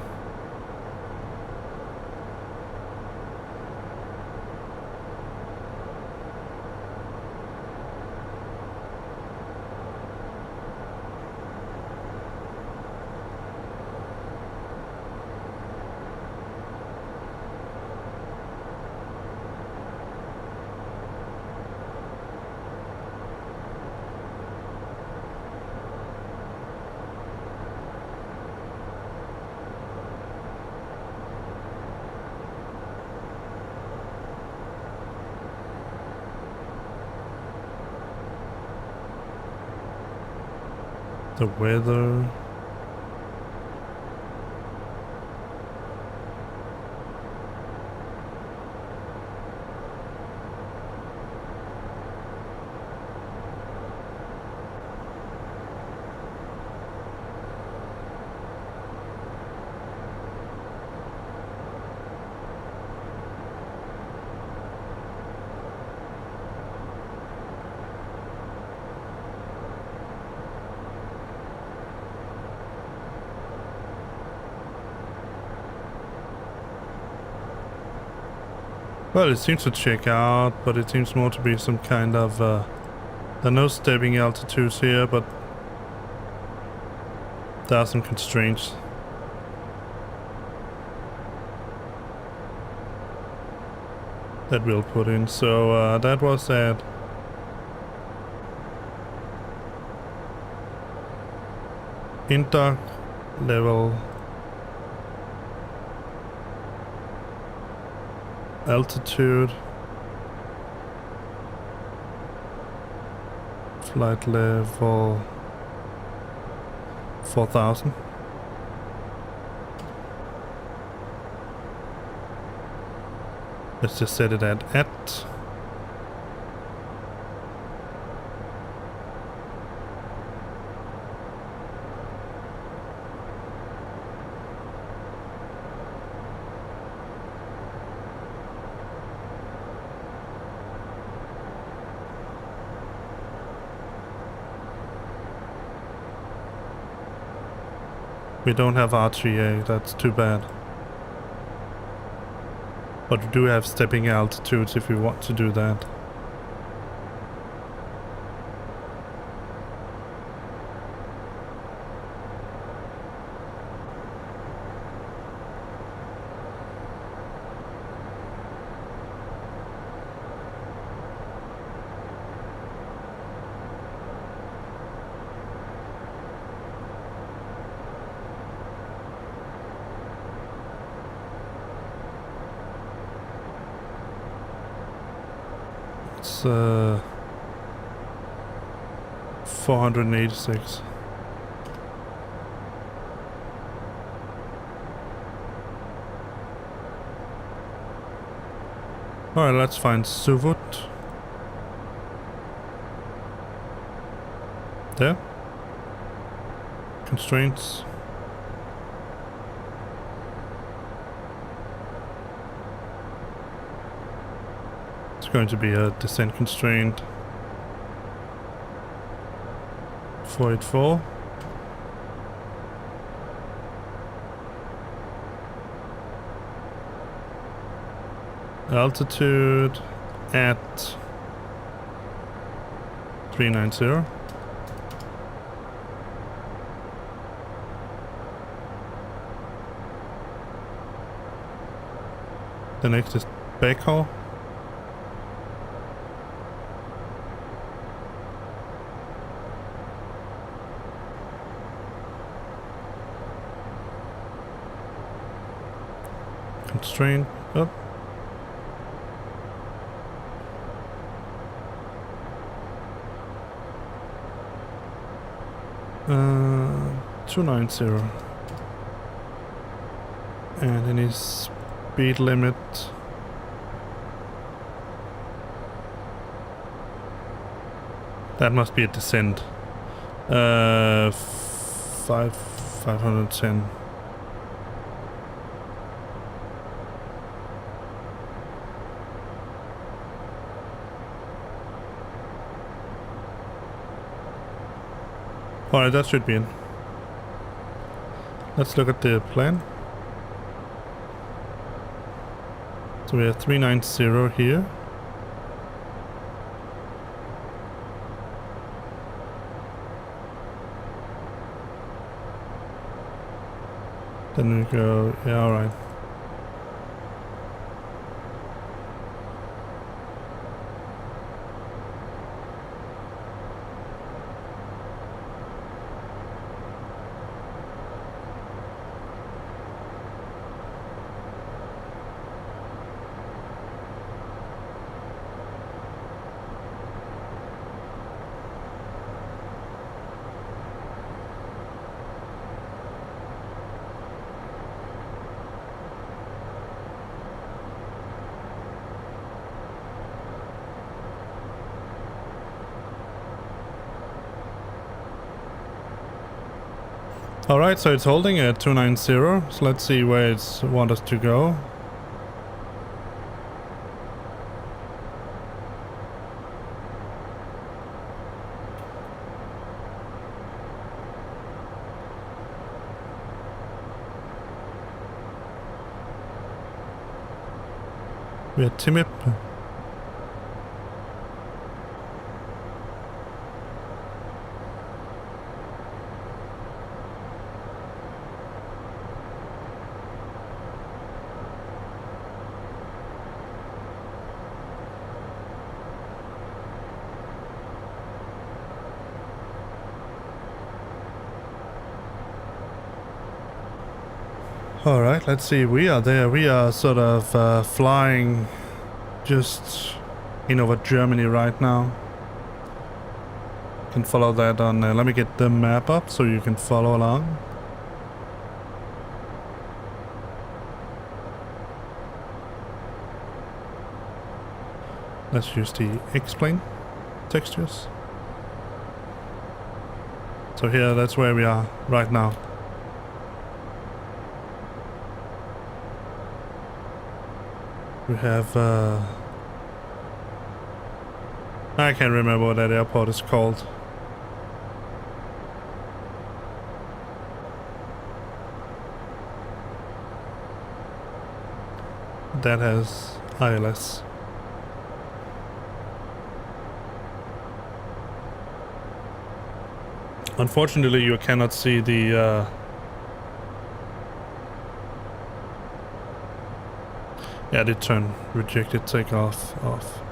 The weather. Well, it seems to check out, but it seems more to be some kind of, there are no stepping altitudes here, but there are some constraints. That we'll put in. So that was at in-dock level altitude, flight level 4000. Let's just set it at. We don't have R3A, that's too bad. But we do have stepping altitudes if we want to do that. It's 486. Alright, let's find Suvut. There. Constraints. Going to be a descent constraint 484. Altitude at 390. The next is backhaul. Constraint up. Uh, 290. And any speed limit. That must be a descent. 510. Alright, that should be in. Let's look at the plan. So we have 390 here. Then we go, yeah, alright. Alright, so it's holding at 290, so let's see where it's want us to go. We're at Timip. Alright, let's see, we are there. We are sort of flying just in over Germany right now. You can follow that on, let me get the map up so you can follow along. Let's use the X-plane textures. So here, that's where we are right now. We have, I can't remember what that airport is called. That has ILS. Unfortunately, you cannot see the yeah, I did turn rejected takeoff off.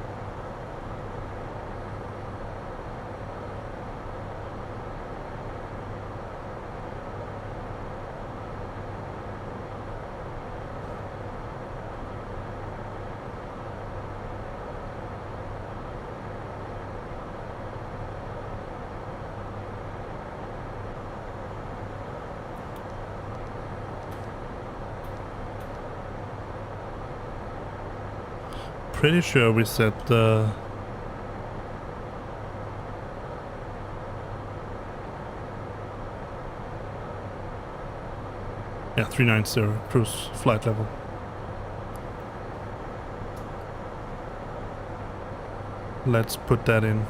Pretty sure we set the yeah 390 cruise flight level. Let's put that in.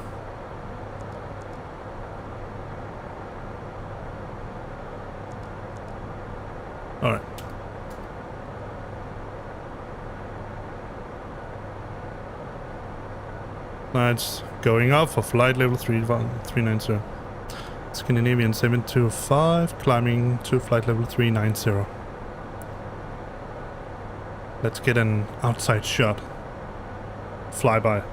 All right. Now it's going up for flight level 390. Scandinavian 725, climbing to flight level 390. Let's get an outside shot. Flyby.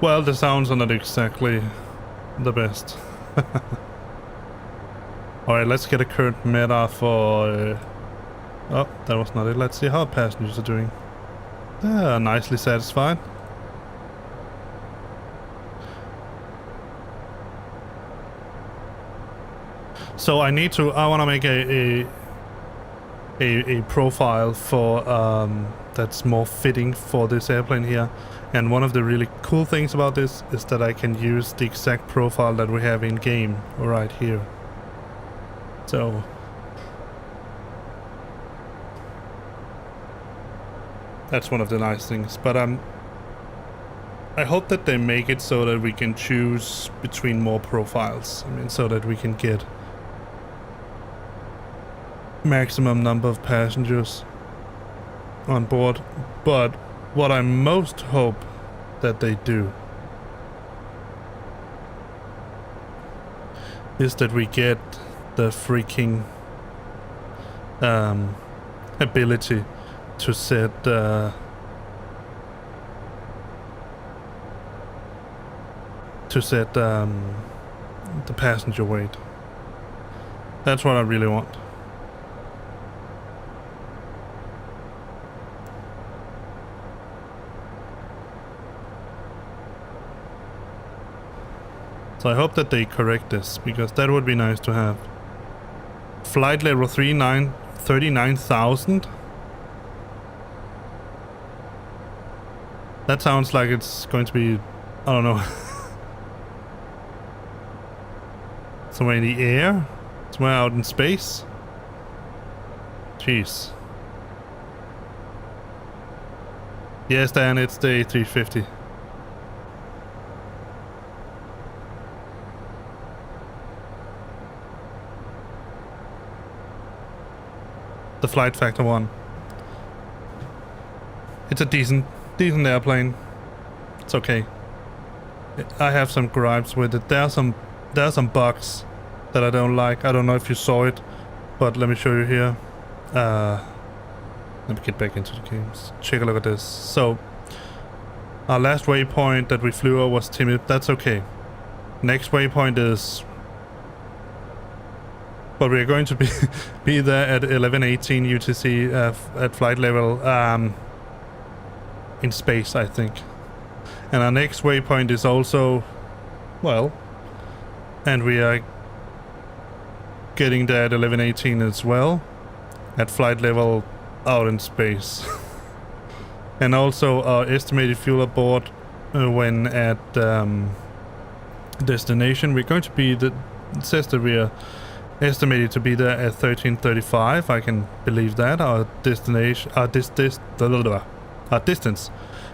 Well, the sounds are not exactly the best. Alright, let's get a current meta for... Oh, that was not it. Let's see how passengers are doing. Nicely satisfied. So I want to make a profile for that's more fitting for this airplane here. And one of the really cool things about this is that I can use the exact profile that we have in game right here. So that's one of the nice things. But I hope that they make it so that we can choose between more profiles. I mean, so that we can get maximum number of passengers on board. But what I most hope that they do is that we get the freaking ability to set the passenger weight. That's what I really want. So I hope that they correct this, because that would be nice to have. Flight level 39,000. That sounds like it's going to be, I don't know, somewhere in the air, somewhere out in space. Jeez. Yes, Dan, it's the A350. The FlightFactor one. It's a decent airplane. It's okay. I have some gripes with it. There are some bugs that I don't like. I don't know if you saw it, but let me show you here. Let me get back into the games. Check a look at this. So our last waypoint that we flew over was Timid. That's okay. Next waypoint is, but we're going to be there at 11:18 UTC at flight level in space, I think. And our next waypoint is also, well, and we are getting there at 11:18 as well, at flight level out in space. And also our estimated fuel aboard when at destination, we're going to be it says that we are estimated to be there at 13:35. I can believe that. Our destination, our distance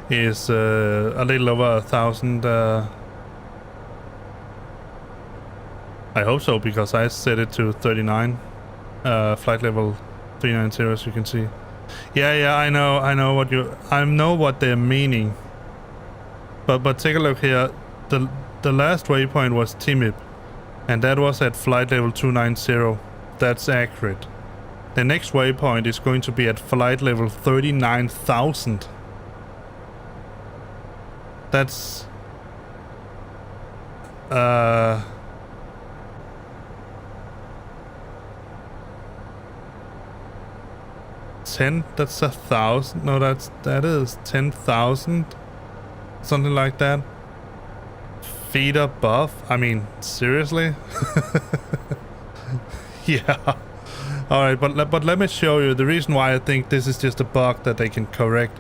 is a little over 1,000. I hope so, because I set it to 39. Flight level 390, as you can see. Yeah, I know what they're meaning. But take a look here. The last waypoint was Timid, and that was at flight level 290. That's accurate. The next waypoint is going to be at flight level 39,000. That's 10. That's 1,000. No, that is 10,000. Something like that. Feet above. I mean, seriously? Yeah. Alright, but let me show you the reason why I think this is just a bug that they can correct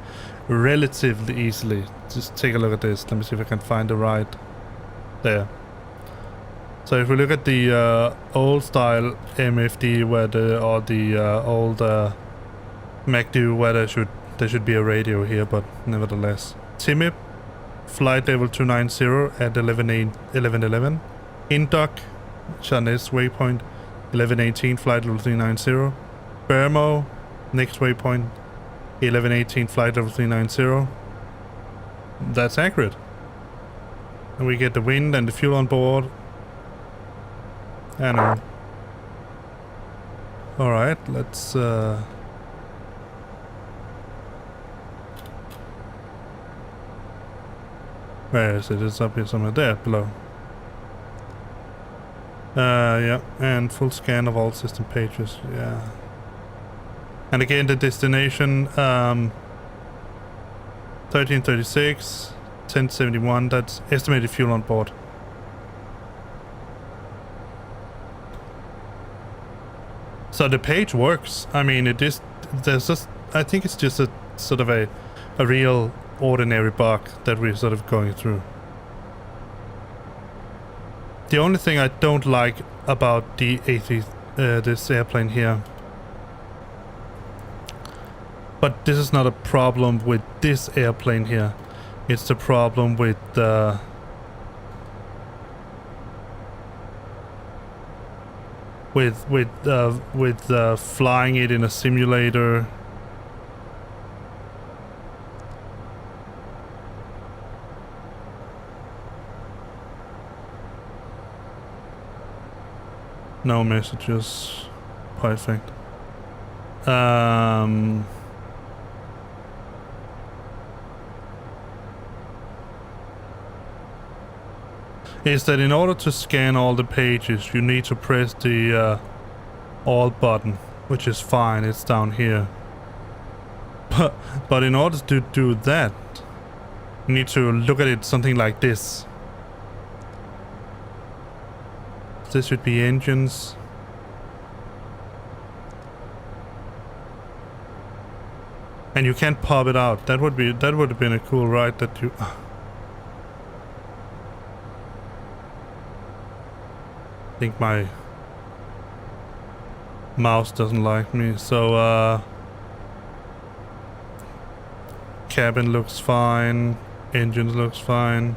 relatively easily. Just take a look at this. Let me see if I can find the right there. So if we look at the old style MFD where the old MacDo where there should be a radio here, but nevertheless. Timid, flight level 290 at 11:11. In dock Charnes waypoint 1118 flight level 390. Bermo, next waypoint 1118 flight level 390. That's accurate. And we get the wind and the fuel on board. I know. Alright, let's where is it? It's up here somewhere. There, below. Yeah, and full scan of all system pages, yeah. And again, the destination, 1336, 1071, that's estimated fuel on board. So the page works. I mean, it is, there's just, I think it's just a sort of a real ordinary bug that we're sort of going through. The only thing I don't like about the this airplane here, but this is not a problem with this airplane here. It's the problem with flying it in a simulator. No messages. Perfect. Is that in order to scan all the pages, you need to press the all button, which is fine, it's down here. But in order to do that, you need to look at it something like this. This should be engines. And you can't pop it out. That would have been a cool ride that you I think my mouse doesn't like me, so cabin looks fine, engines looks fine,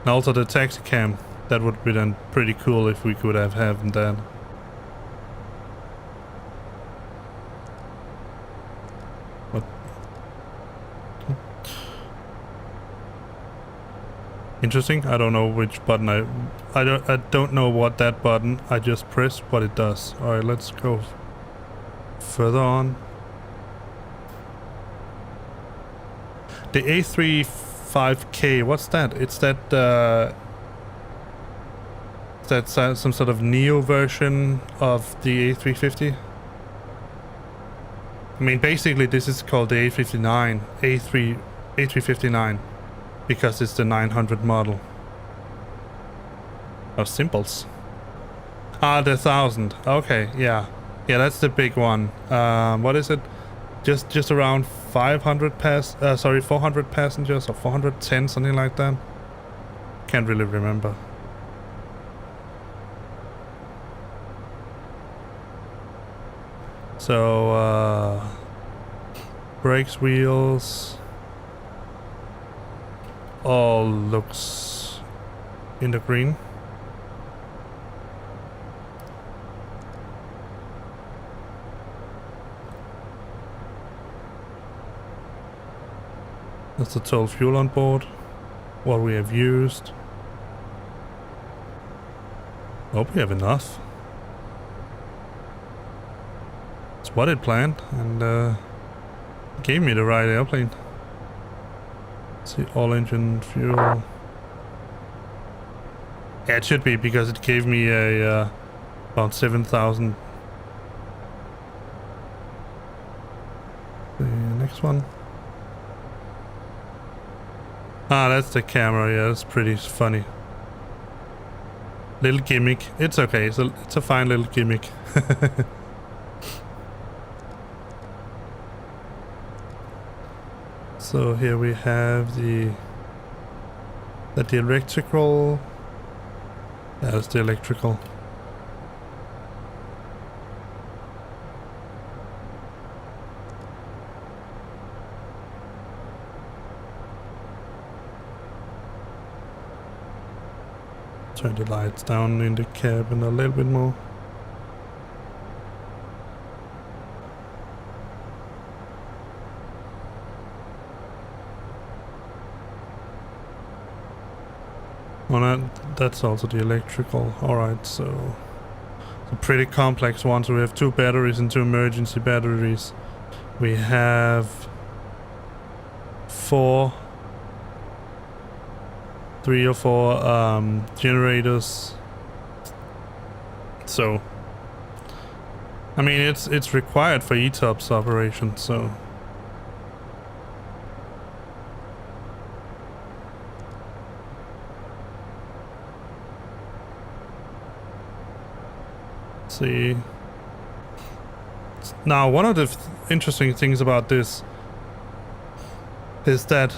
and also the taxi cam. That would be then pretty cool if we could have that. What? Interesting. I don't know which button I don't know what that button I just pressed, what it does. All right, let's go further on. The A350K. What's that? It's that. That's some sort of neo version of the A350. I mean, basically this is called the A59, A359, because it's the 900 model. Oh, simples. Ah, the 1000. Okay, yeah, that's the big one. What is it? Just around 400 passengers or 410, something like that. Can't really remember. So, brakes, wheels, all looks in the green. That's the total fuel on board, what we have used. Hope we have enough. What it planned, and gave me the right airplane. Let's see, all engine fuel. Yeah, it should be, because it gave me a about 7,000. The next one. Ah, that's the camera. Yeah, that's pretty funny. Little gimmick. It's okay. It's a fine little gimmick. So here we have the electrical. Yeah, that's the electrical. turn the lights down in the cabin a little bit more. Well, that's also the electrical. Alright, so it's a pretty complex one. So we have 2 batteries and 2 emergency batteries. We have 3 or 4 generators. So I mean it's required for ETOPS operation, so see. Now, one of the interesting things about this is that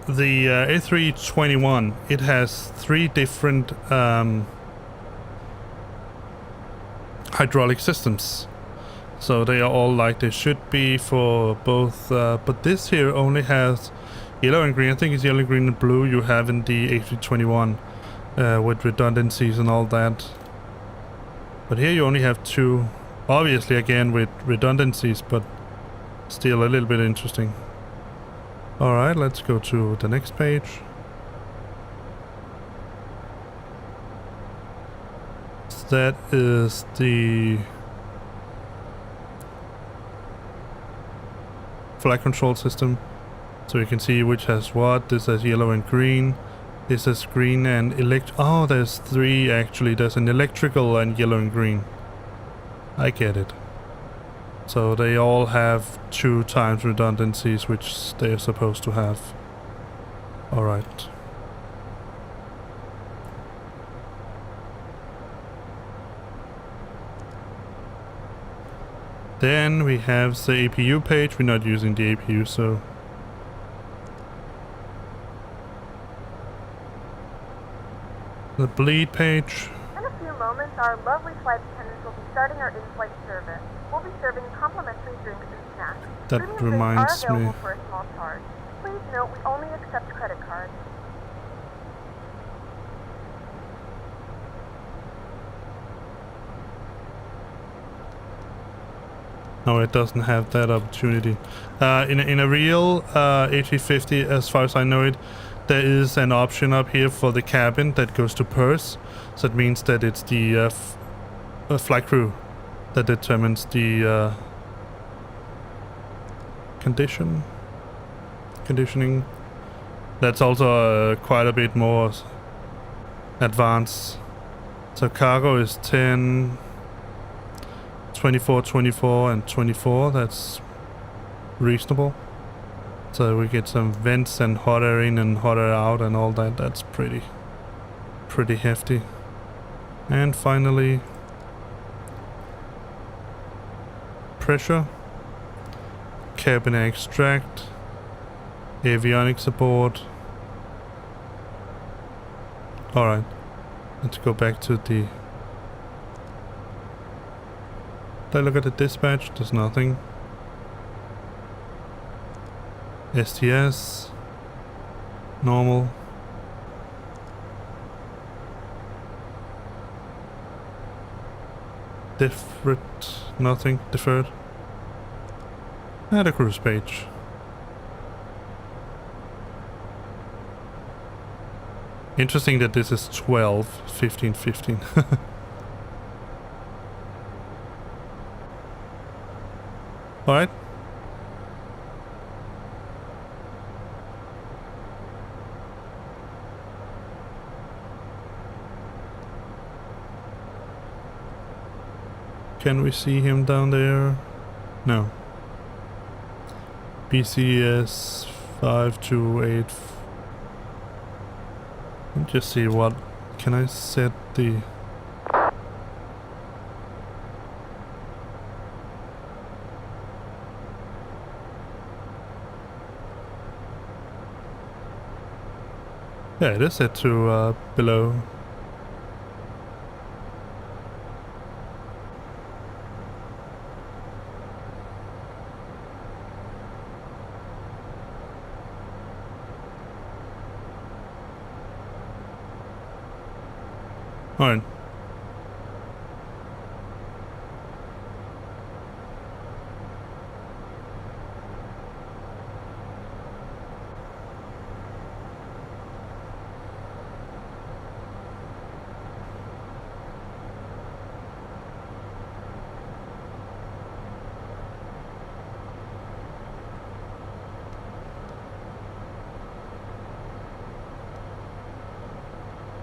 the A321, it has 3 different hydraulic systems. So they are all like they should be for both, but this here only has yellow and green. I think it's yellow, green and blue you have in the A321 with redundancies and all that. But here you only have 2, obviously again with redundancies, but still a little bit interesting. Alright, let's go to the next page. So that is the flight control system. So you can see which has what. This has yellow and green. This is green and oh, there's 3 actually. There's an electrical and yellow and green. I get it. So they all have 2 times redundancies, which they're supposed to have. Alright. Then we have the APU page. We're not using the APU, so the bleed page. In a few moments, our lovely flight attendants will be starting our in-flight service. We'll be serving complimentary drinks and snacks. That Premium reminds drinks are available me. for a small charge. Please note we only accept credit cards. No, it doesn't have that opportunity. In a real A350, as far as I know it, there is an option up here for the cabin that goes to purse. So it means that it's the flight crew that determines the conditioning. That's also quite a bit more advanced. So cargo is 10, 24, 24 and 24. That's reasonable. So we get some vents and hot air in and hot air out and all that. That's pretty hefty. And finally, pressure, cabin extract, avionics support. Alright, let's go back to the... Did I look at the dispatch? There's nothing. STS, normal. Different, nothing, deferred. And a cruise page. Interesting that this is 12, 15, 15. Alright. Can we see him down there? No. BCS 528. Let me just see what... Can I set the... Yeah, it is set to below. Alright.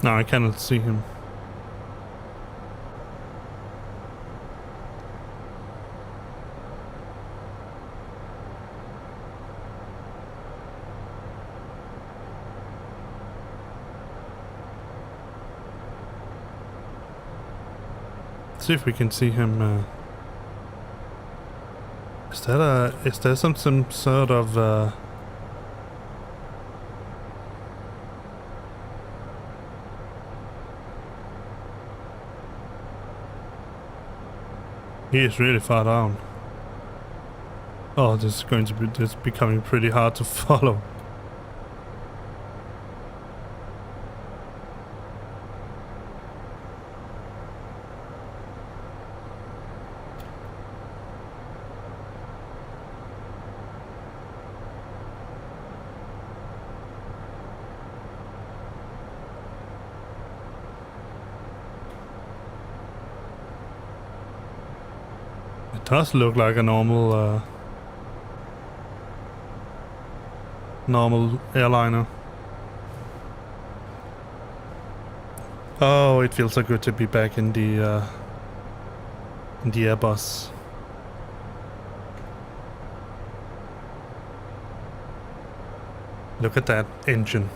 No, I cannot see him. Let's see if we can see him. Is there some sort of he is really far down. Oh, this is going to be becoming pretty hard to follow. It does look like a normal airliner. Oh, it feels so good to be back in the Airbus. Look at that engine.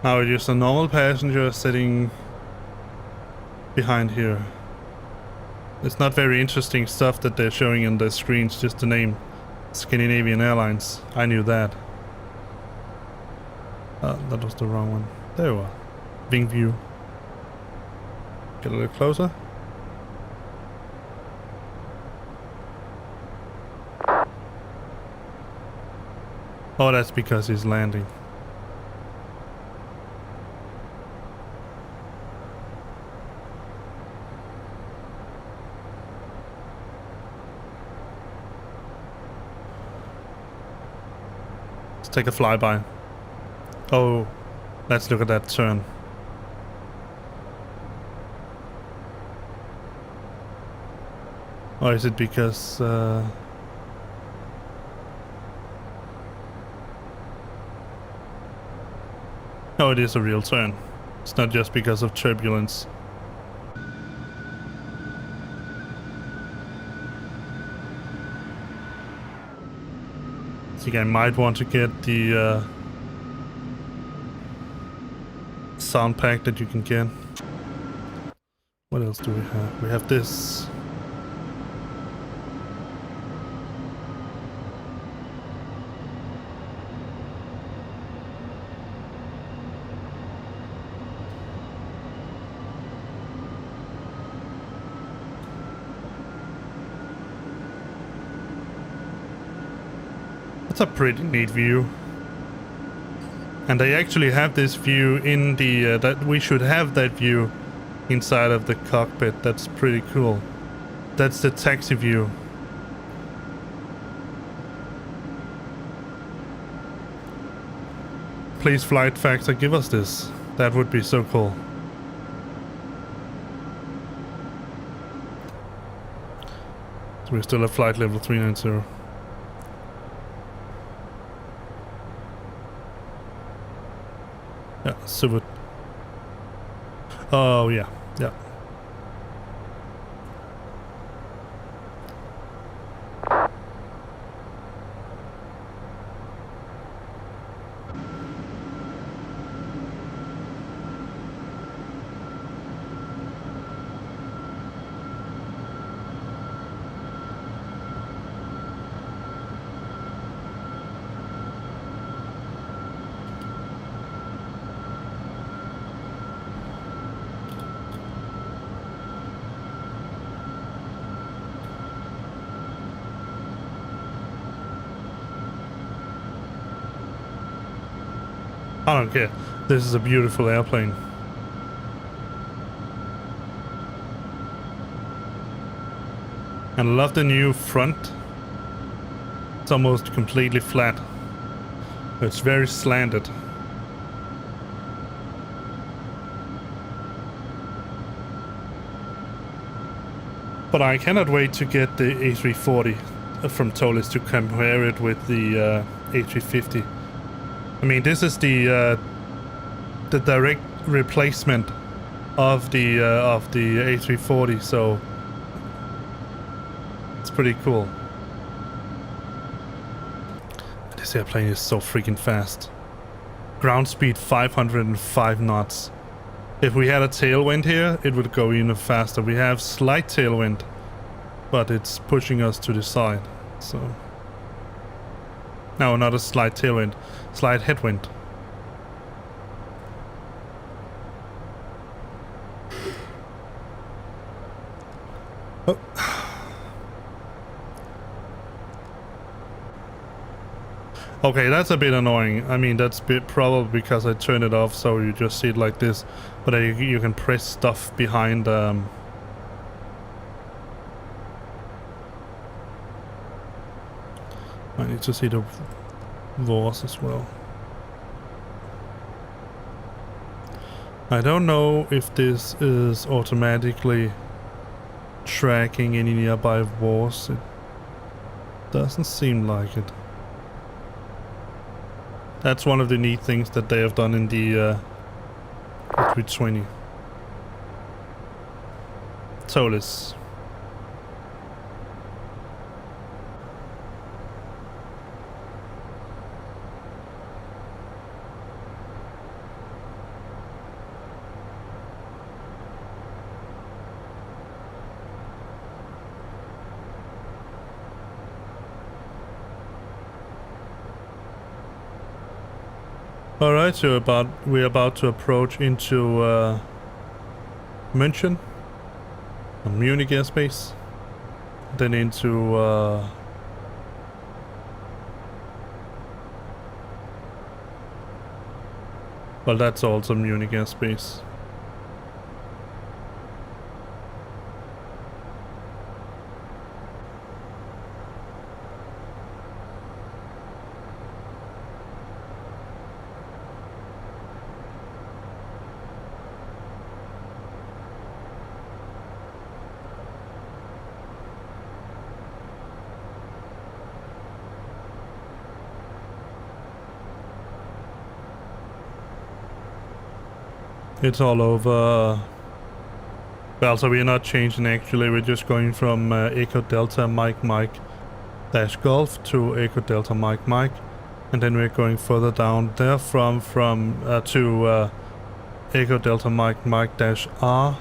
Now it is a normal passenger sitting behind here. It's not very interesting stuff that they're showing in the screens, just the name Scandinavian Airlines. I knew that. That was the wrong one. There we are. Wing view. Get a little closer. Oh, that's because he's landing. Let's take a flyby. Oh, let's look at that turn. Or is it because no, it is a real turn. It's not just because of turbulence. I think I might want to get the sound pack that you can get. What else do we have? We have this. That's a pretty neat view. And they actually have this view in the that we should have that view inside of the cockpit. That's pretty cool. That's the taxi view. Please, FlightFactor, give us this. That would be so cool. So we're still at flight level 390. Yeah, super. Oh, yeah, yeah. I don't care. This is a beautiful airplane. And I love the new front. It's almost completely flat. It's very slanted. But I cannot wait to get the A340 from Tolis to compare it with the A350. I mean, this is the direct replacement of the A340, so it's pretty cool. This airplane is so freaking fast. Ground speed 505 knots. If we had a tailwind here, it would go even faster. We have slight tailwind, but it's pushing us to the side. So no, not a slight tailwind, slight headwind. Oh. Okay, that's a bit annoying. I mean, that's probably because I turned it off, so you just see it like this. But you can press stuff behind. I need to see the VORs as well. I don't know if this is automatically tracking any nearby VORs. It doesn't seem like it. That's one of the neat things that they have done in the A320. Tolis. Alright, so we're about to approach into München, Munich airspace, then into well, that's also Munich airspace. It's all over. Well, so we're not changing actually, we're just going from Echo Delta Mike Mike dash Golf to Echo Delta Mike Mike, and then we're going further down there from to Echo Delta Mike Mike dash R.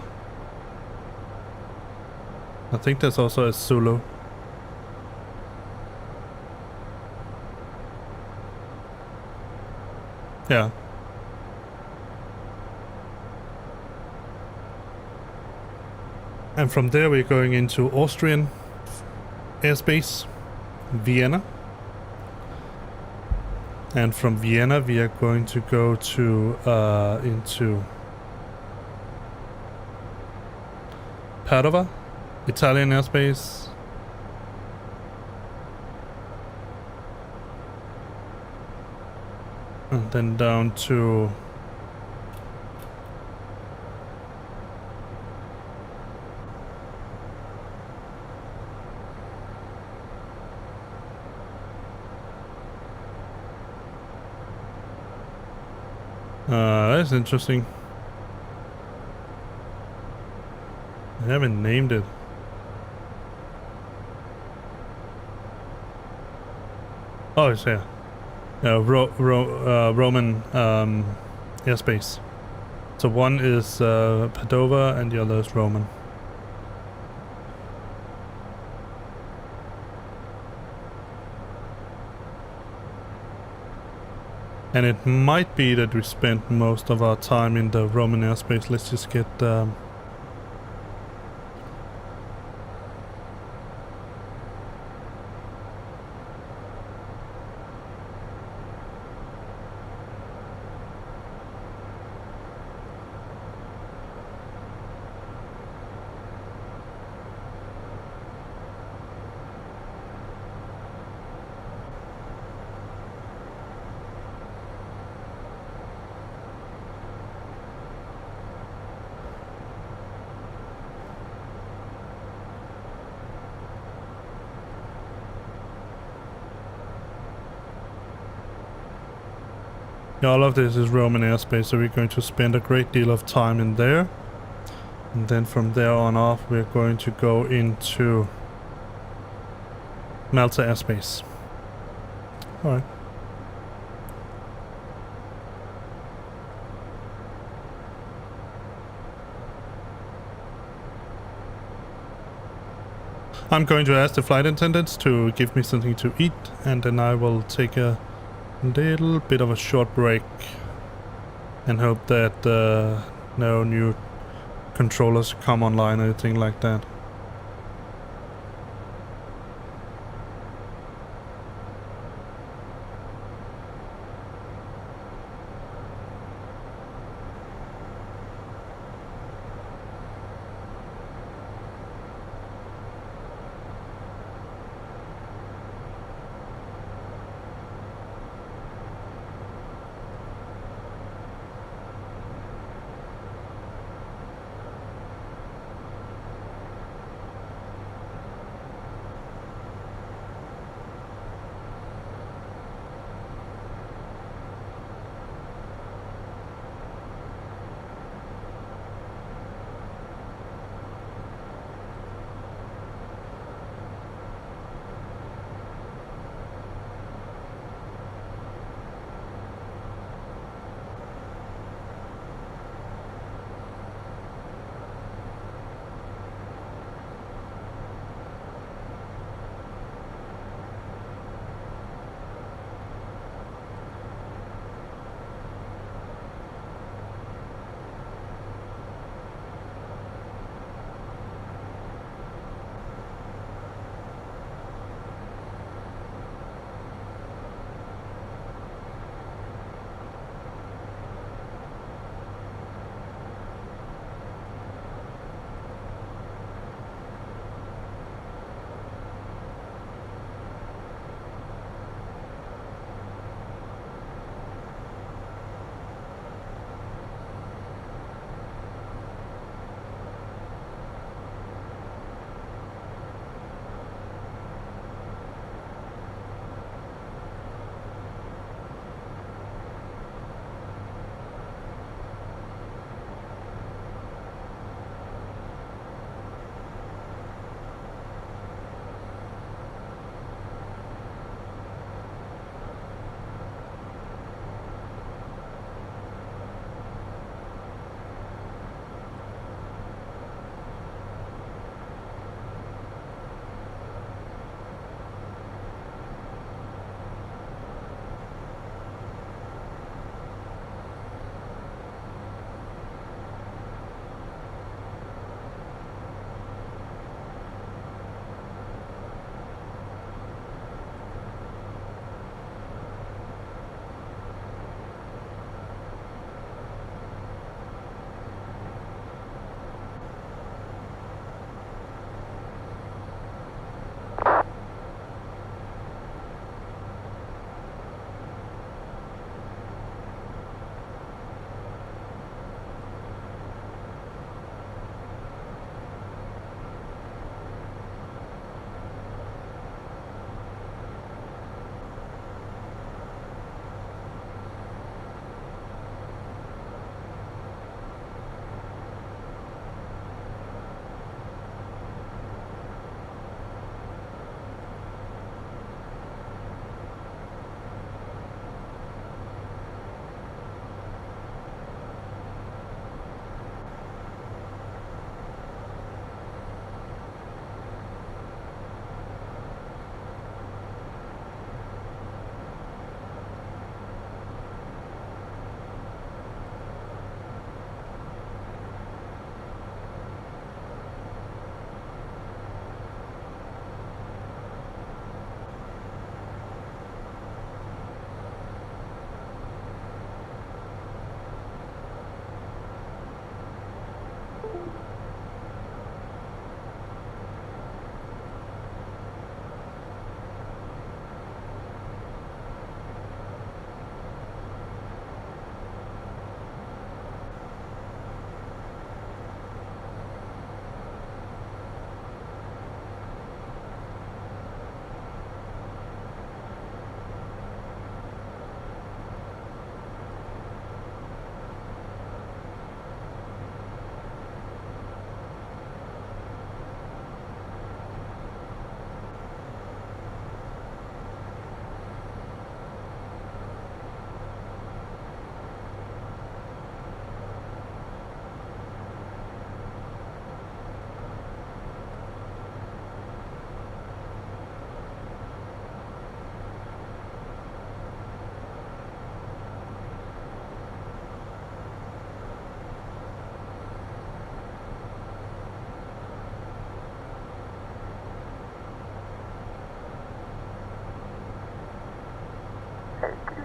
I think there's also a Zulu. Yeah. And from there we're going into Austrian airspace, Vienna. And from Vienna we are going to go to into Padova, Italian airspace. And then down to that's interesting. I haven't named it. Oh, it's here. Roman airspace. So one is Padova and the other is Roman. And it might be that we spent most of our time in the Roman airspace. Let's just get Yeah, all of this is Roman airspace, so we're going to spend a great deal of time in there. And then from there on off, we're going to go into Malta airspace. Alright. I'm going to ask the flight attendants to give me something to eat, and then I will take a little bit of a short break and hope that no new controllers come online or anything like that.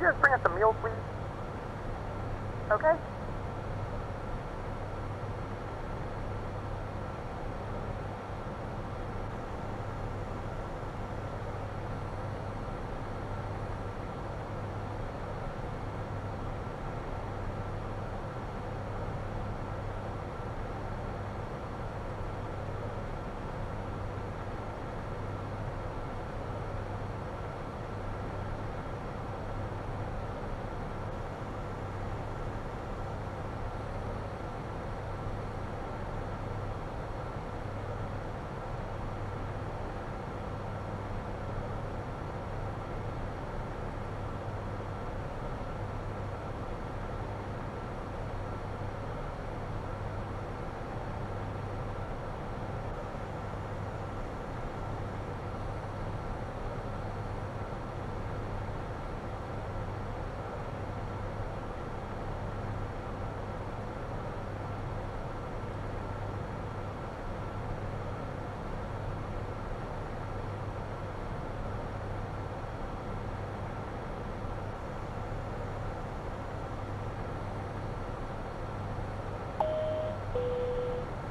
you guys bring us a meal, please? Okay.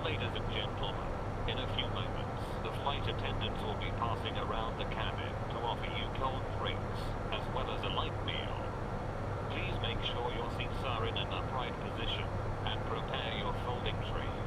Ladies and gentlemen, in a few moments, the flight attendants will be passing around the cabin to offer you cold drinks, as well as a light meal. Please make sure your seats are in an upright position, and prepare your folding trays.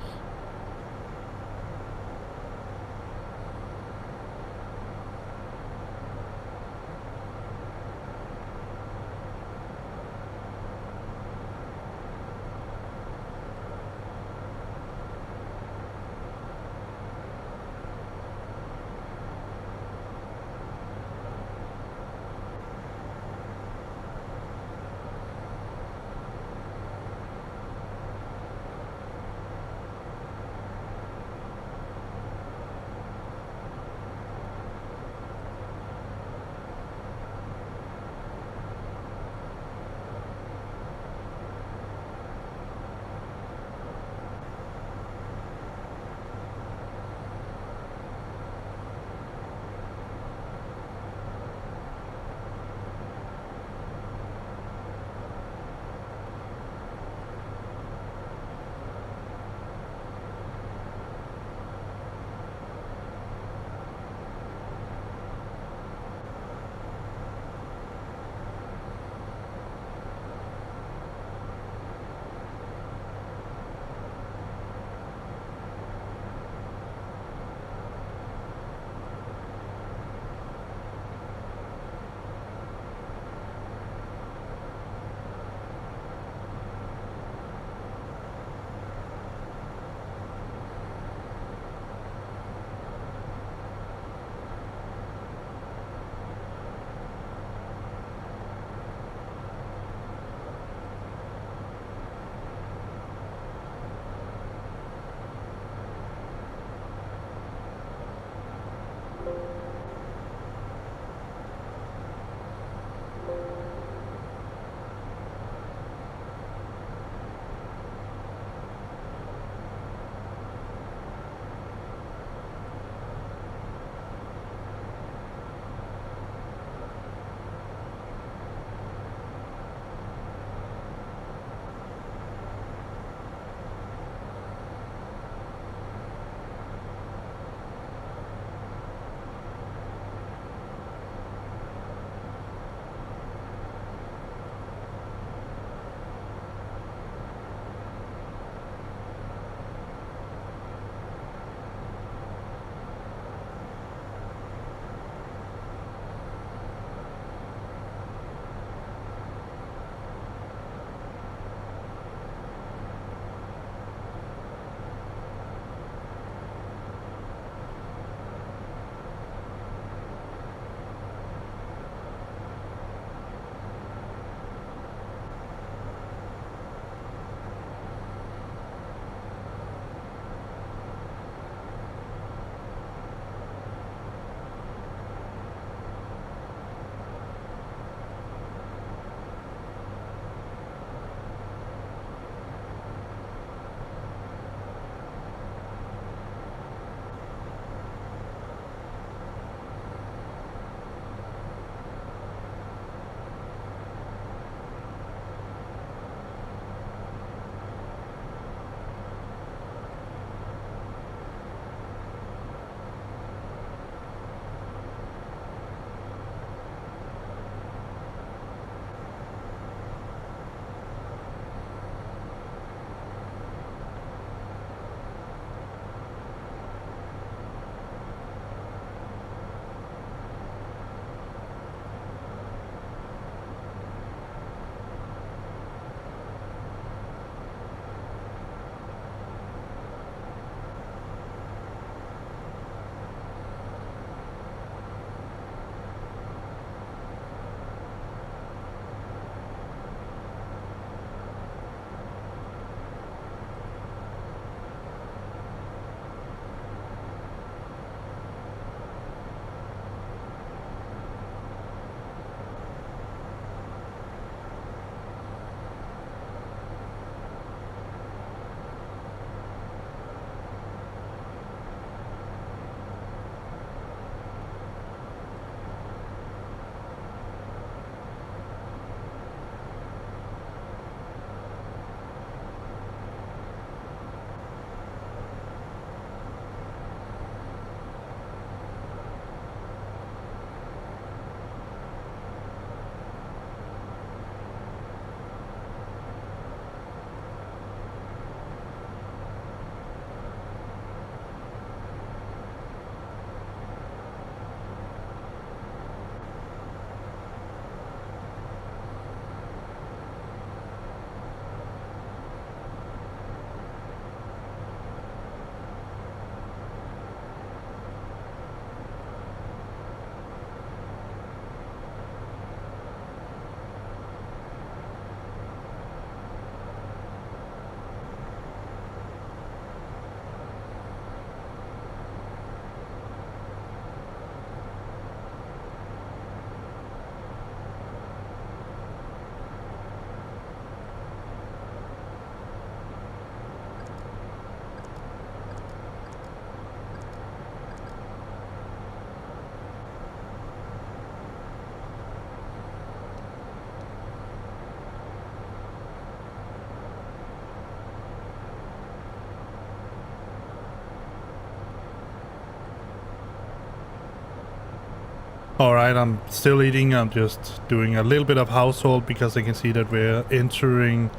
Alright, I'm still eating. I'm just doing a little bit of household because I can see that we're entering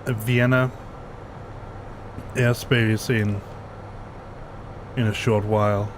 Vienna airspace in a short while.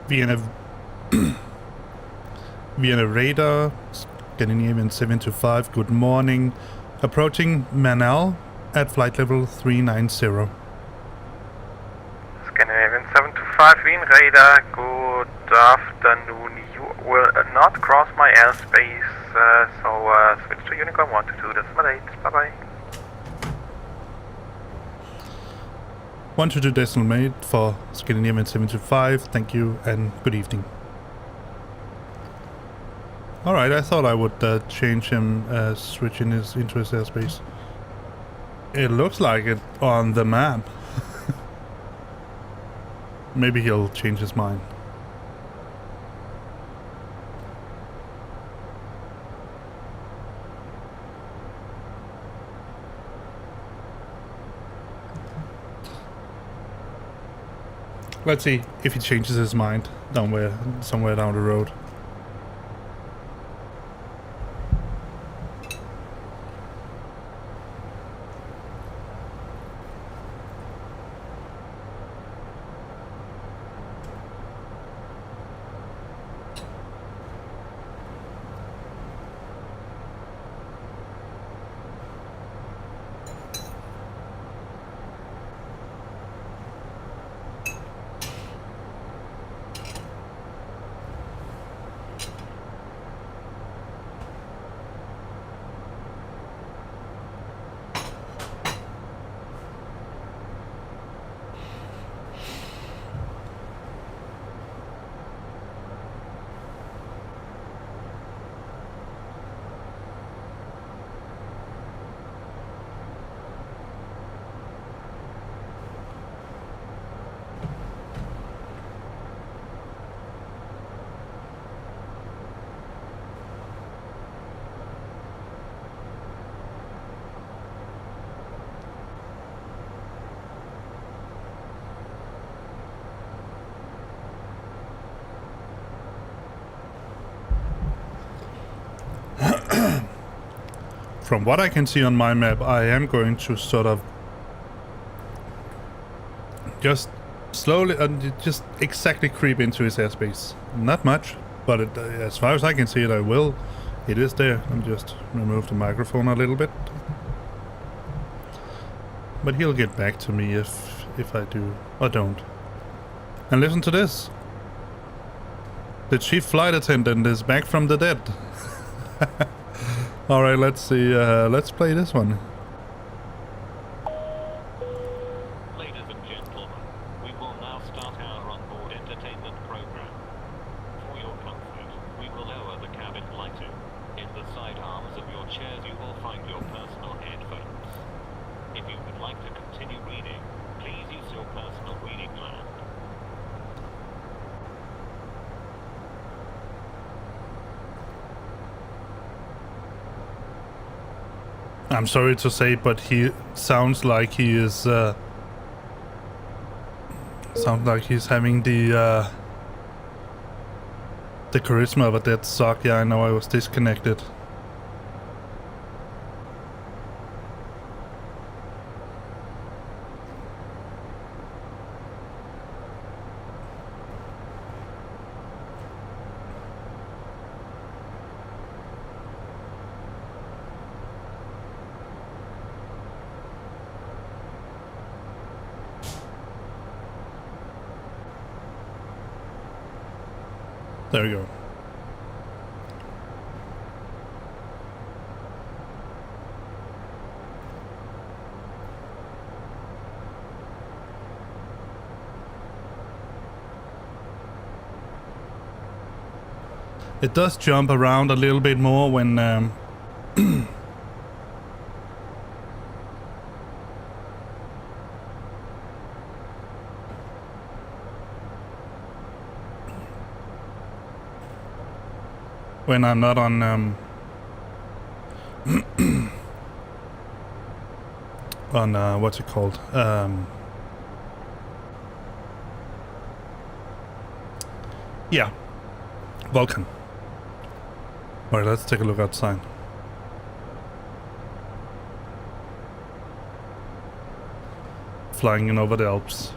Vienna Vienna radar, Scandinavian 725, good morning. Approaching Manal at flight level 390. Scandinavian 725, Wien radar, good afternoon. You will not cross my airspace, so switch to Unicorn 122, decimal 8. Bye bye. 122 decimal 8 for Scandinavian 725, thank you and good evening. Alright, I thought I would change him, switch in into his airspace. It looks like it on the map. Maybe he'll change his mind. Let's see if he changes his mind somewhere down the road. from what I can see on my map, I am going to sort of just slowly and just exactly creep into his airspace. Not much, but as far as I can see it, I will. It is there. I'll just remove the microphone a little bit. But he'll get back to me if I do or don't. And listen to this. The chief flight attendant is back from the dead. Alright, let's see. Let's play this one. Ladies and gentlemen, we will now start our onboard entertainment program. For your comfort, we will lower the cabin lighting. In the side arms of your chairs you will find your personal headphones. If you would like to continue reading, please use your personal reading gland. I'm sorry to say, but he sounds like he is sounds like he's having the charisma of a dead sock. Yeah, I know I was disconnected. There we go. It does jump around a little bit more when when I'm not on on what's it called? Yeah, Vulcan. Alright, let's take a look outside. Flying in over the Alps.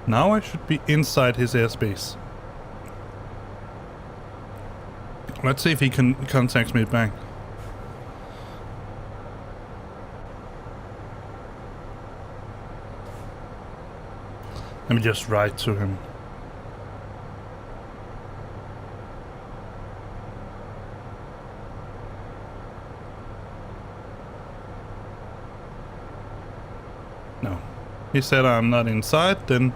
Now I should be inside his airspace. Let's see if he can contact me back. Let me just write to him. No. He said I'm not inside, then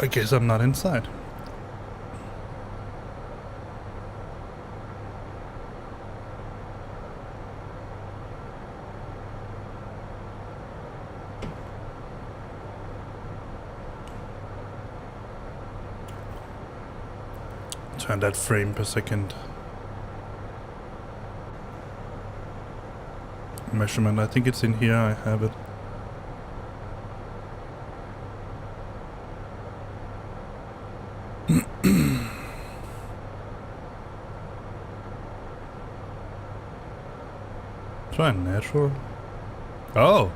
I guess I'm not inside. Turn that frame per second. Measurement, I think it's in here, I have it. Try natural. Oh!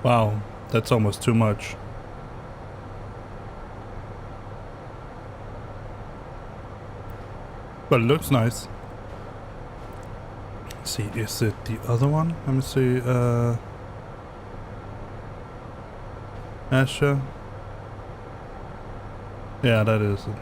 Wow, that's almost too much. But it looks nice. Let's see, is it the other one? Let me see. Asher. Yeah, that is it.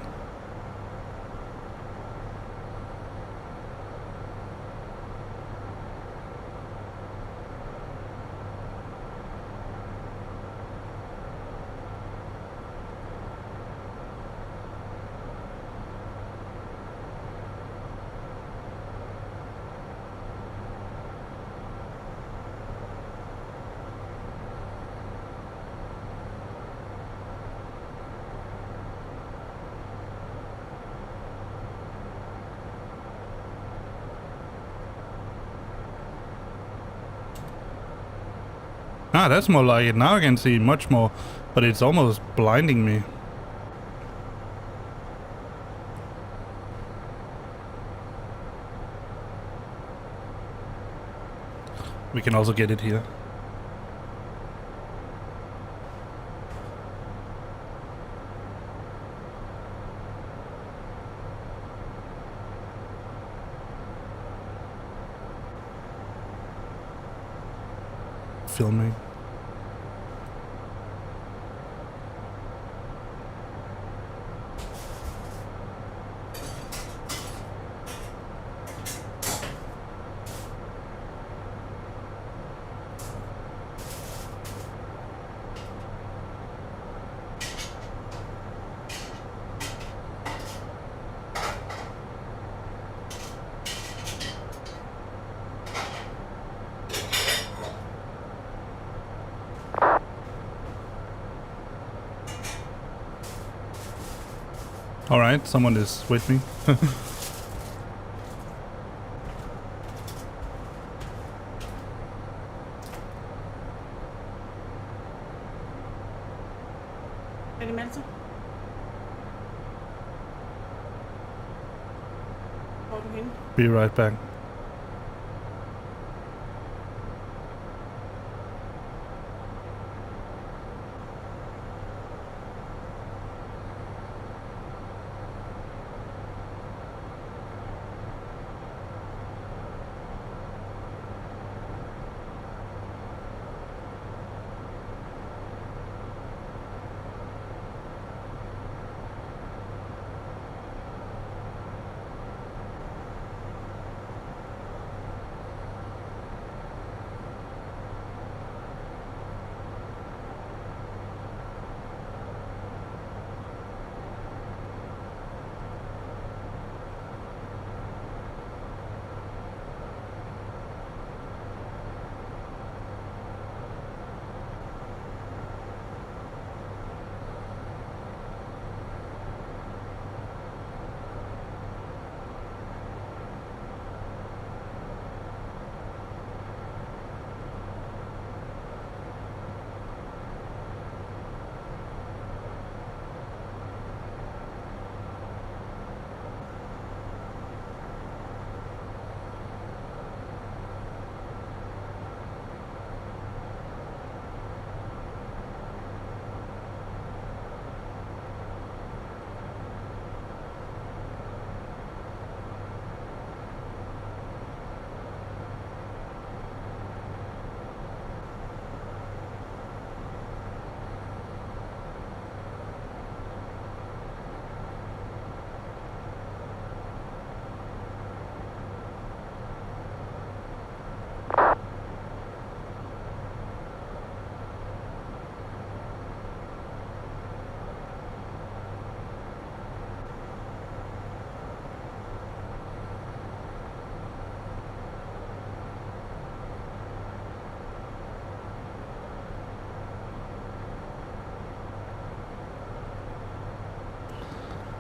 Ah, that's more like it. Now I can see much more, but it's almost blinding me. We can also get it here. Filming. Alright, someone is with me. Er det Malta? Hvor er du henne? Be right back.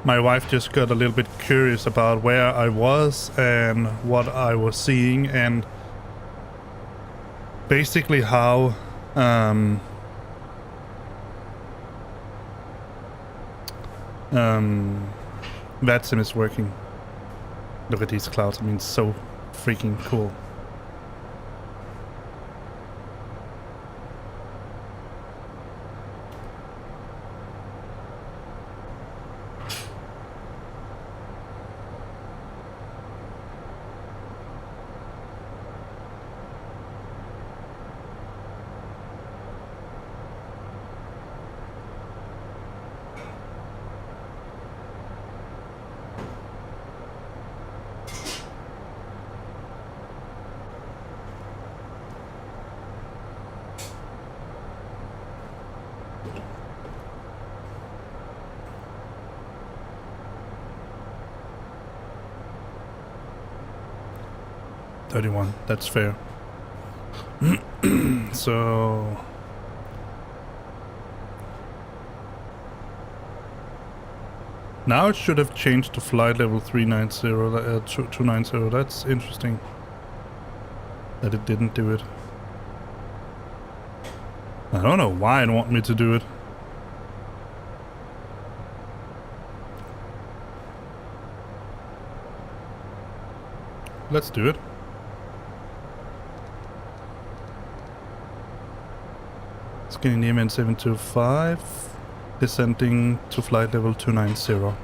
My wife just got a little bit curious about where I was and what I was seeing, and basically how VATSIM is working. Look at these clouds. I mean, so freaking cool. $31, that's fair. So now it should have changed to flight level 290. That's interesting that it didn't do it. I don't know why it want me to do it. Let's do it. Scandinavian 725, descending to flight level 290.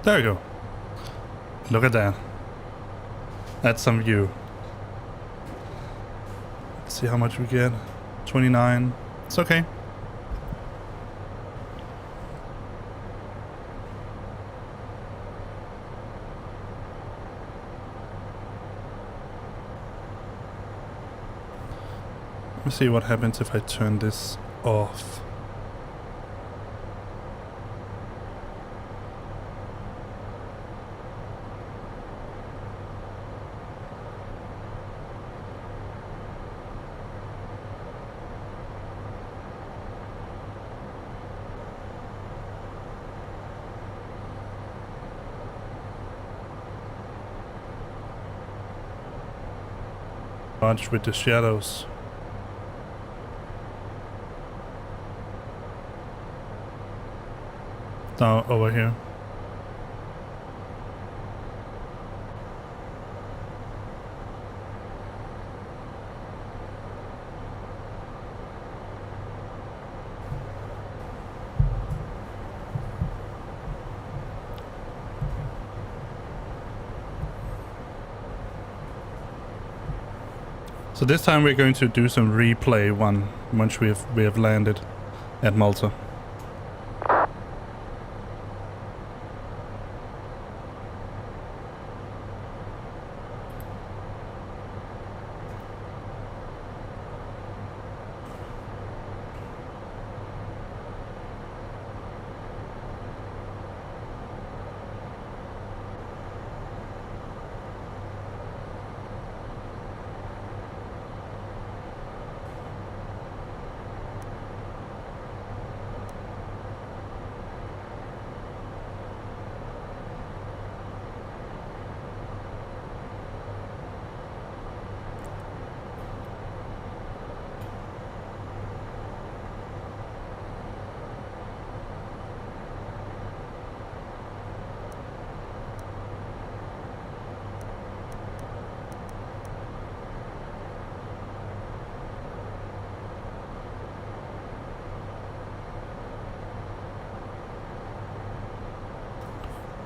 There we go. Look at that. That's some view. Let's see how much we get. 29. It's okay. Let me see what happens if I turn this off. Bunch with the shadows. Now over here. So this time we're going to do some replay once we have landed at Malta.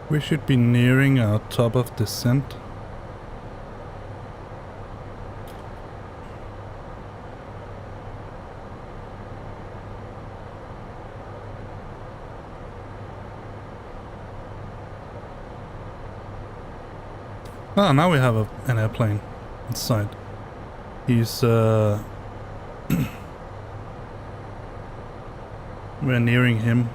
We should be nearing our top of descent. Ah, now we have an airplane inside. He's we're nearing him.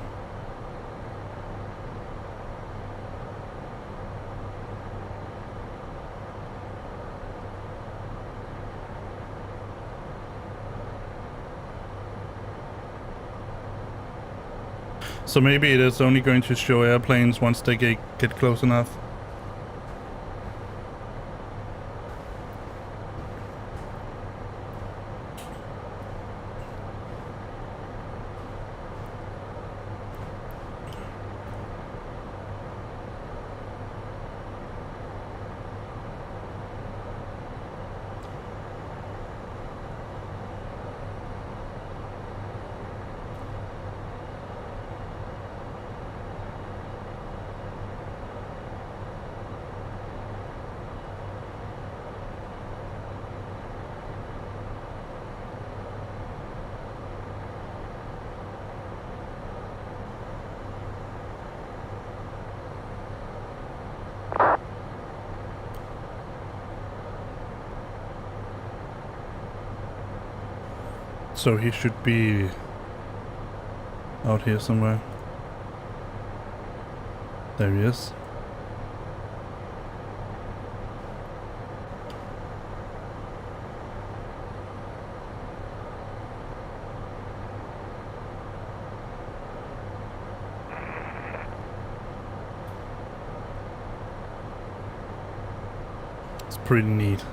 So maybe it is only going to show airplanes once they get close enough. So he should be out here somewhere. There he is. It's pretty neat.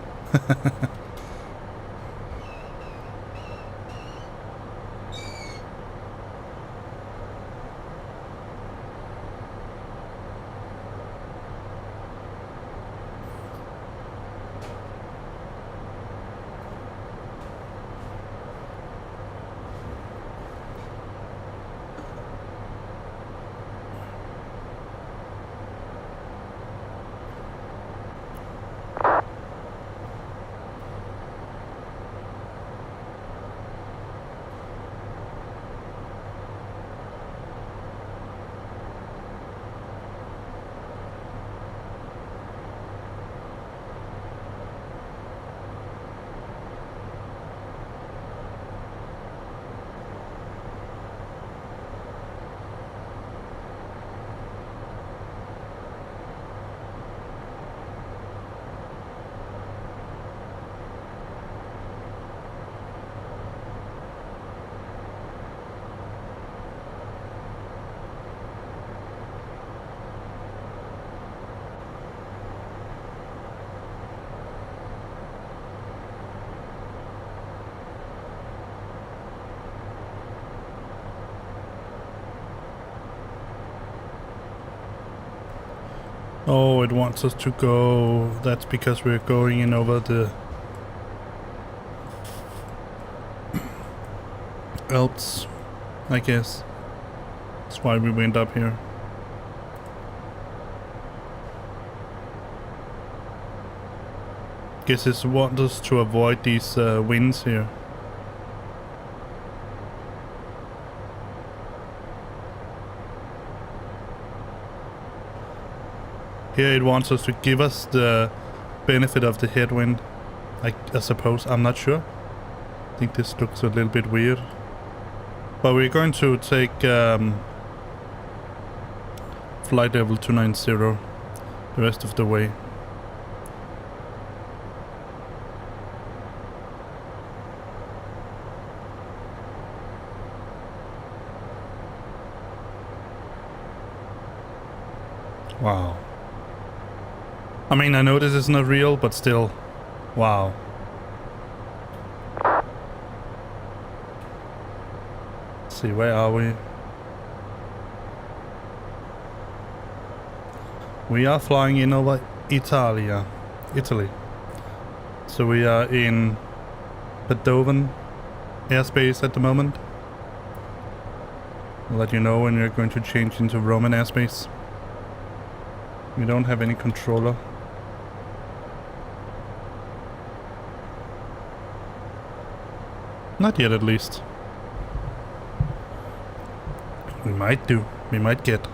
Oh, it wants us to go. That's because we're going in over the Alps, I guess. That's why we went up here. Guess it wants us to avoid these winds here. Here it wants us to give us the benefit of the headwind, I suppose. I'm not sure. I think this looks a little bit weird. But we're going to take flight level 290 the rest of the way. Wow. I mean, I know this is not real, but still, wow. Let's see, where are we? We are flying in over Italy. So we are in Padovan airspace at the moment. I'll let you know when we're going to change into Roman airspace. We don't have any controller. Not yet, at least. We might do. We might get.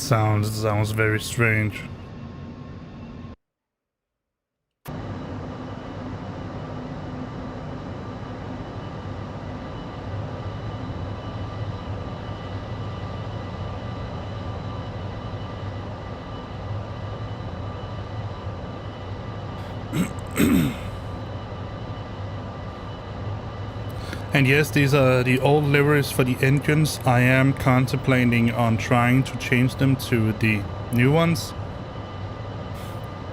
Sounds very strange. And yes, these are the old liveries for the engines. I am contemplating on trying to change them to the new ones.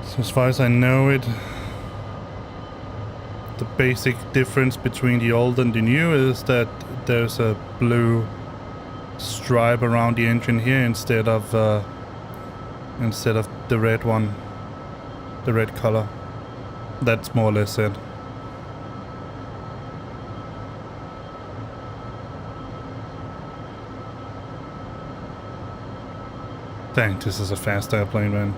So as far as I know it, the basic difference between the old and the new is that there's a blue stripe around the engine here instead of the red one, the red color. That's more or less it. Dang, this is a fast airplane, man.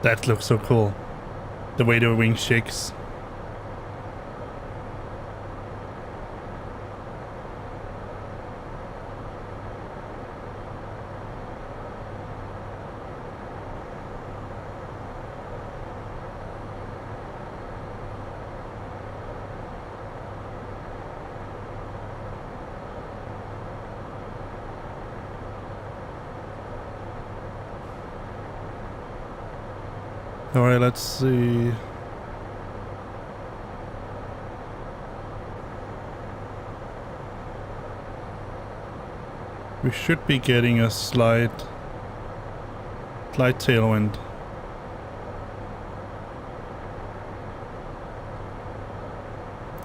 That looks so cool. The way the wing shakes. Alright, let's see. We should be getting a slight tailwind.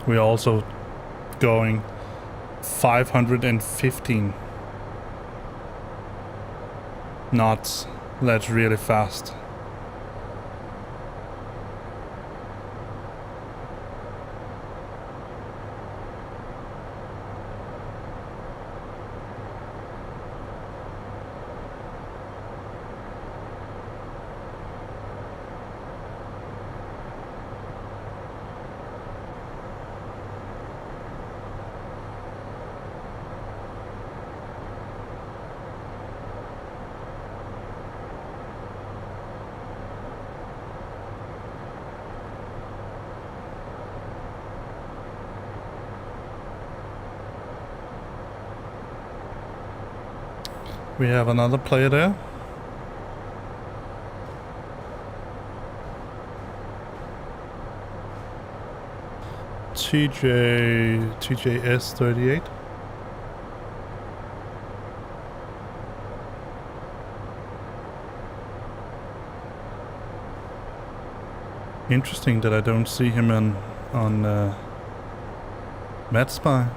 We're also going 515 knots. That's really fast. We have another player there. TJS 38. Interesting that I don't see him on Mad Spy.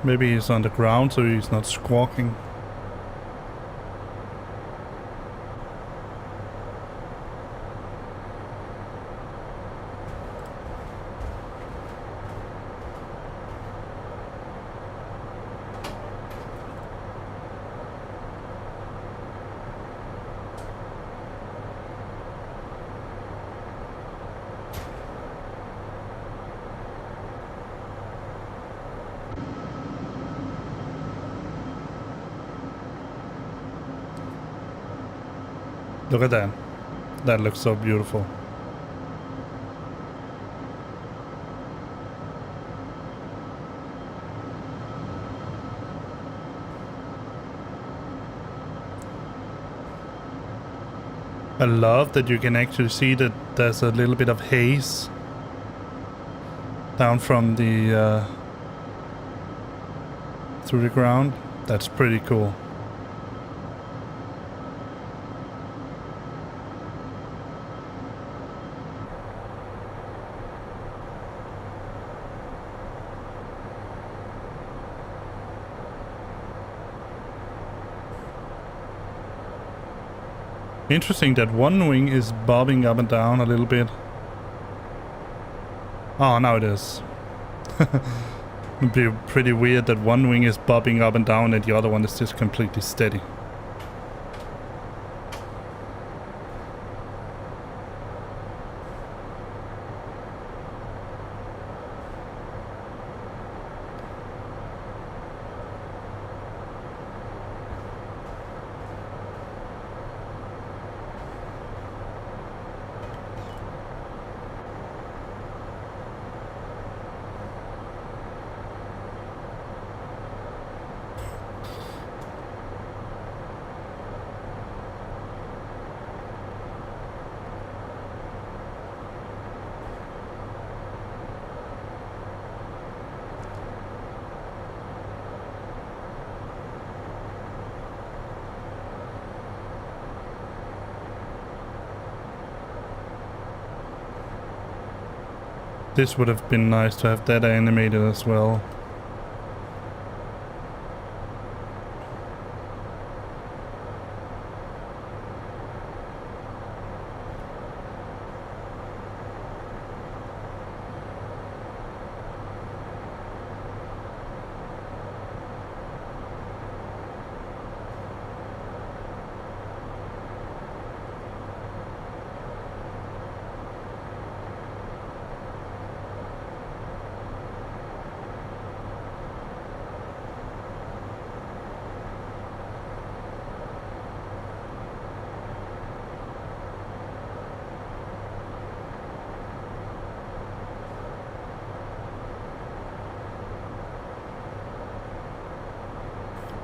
Maybe he's on the ground so he's not squawking. Look at that. That looks so beautiful. I love that you can actually see that there's a little bit of haze down from the through the ground. That's pretty cool. Interesting that one wing is bobbing up and down a little bit. Oh, now it is. It'd be pretty weird that one wing is bobbing up and down and the other one is just completely steady. This would have been nice to have that animated as well.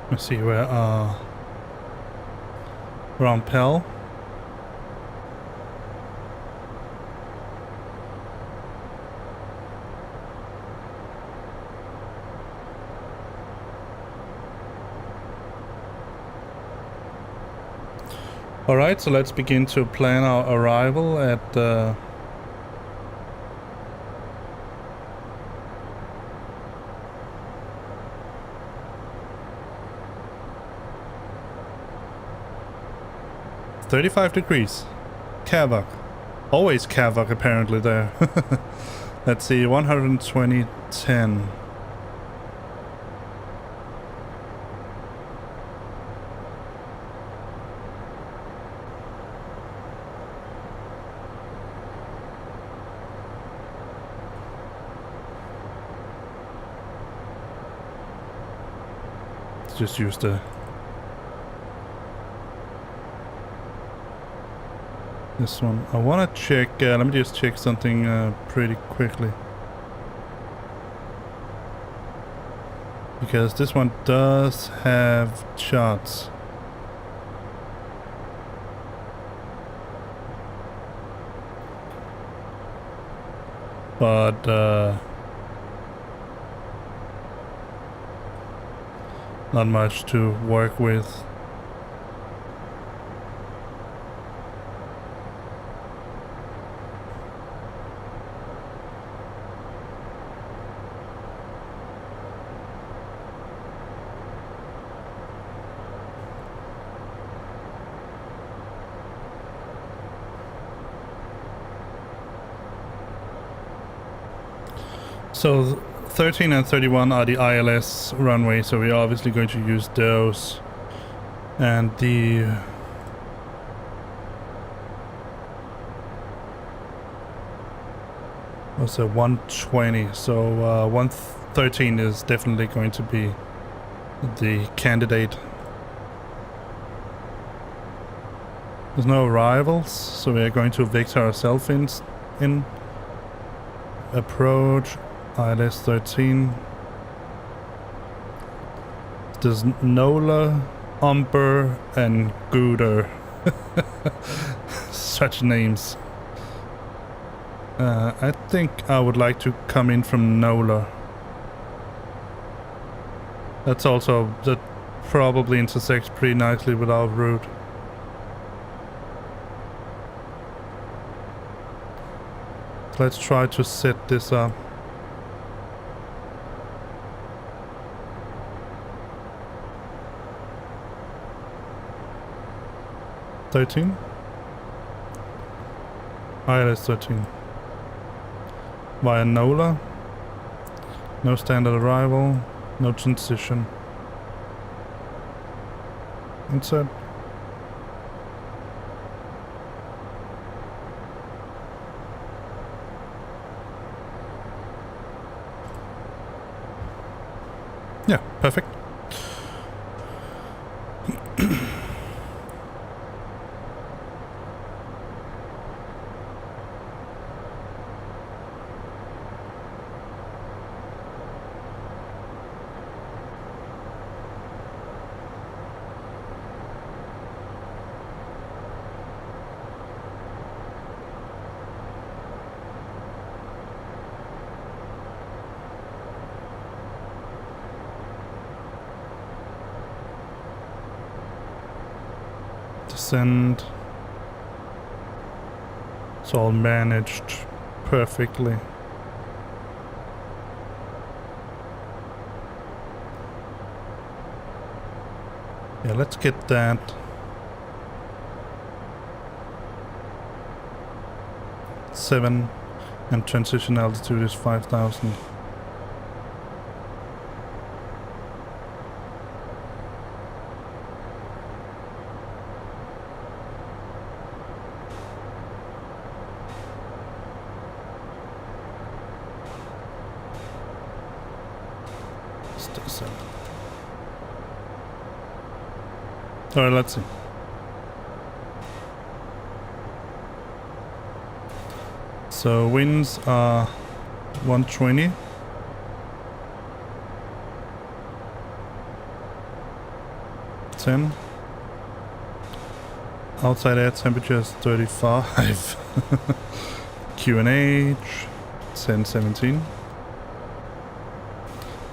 Let's see, where are Round Pell? Alright, so let's begin to plan our arrival at $35 degrees. Kavak. Always Kavak apparently there. Let's see, 120.10. Let's just use the this one. I want to check, let me just check something pretty quickly. Because this one does have charts. But not much to work with. So 13 and 31 are the ILS runway, so we're obviously going to use those. And the what's a 120? So 113 is definitely going to be the candidate. There's no arrivals, so we are going to vector ourselves in. Approach, ILS 13. There's Nola, Umber, and Gooder. Such names. I think I would like to come in from Nola. That probably intersects pretty nicely with our route. Let's try to set this up. ILS 13 via Nola. No standard arrival, no transition. Insert. Yeah, perfect. Descend. It's all managed perfectly. Yeah, let's get that. Seven, and transition altitude is 5,000. Alright, let's see. So winds are 120. Outside air temperature is 35. QNH 1017.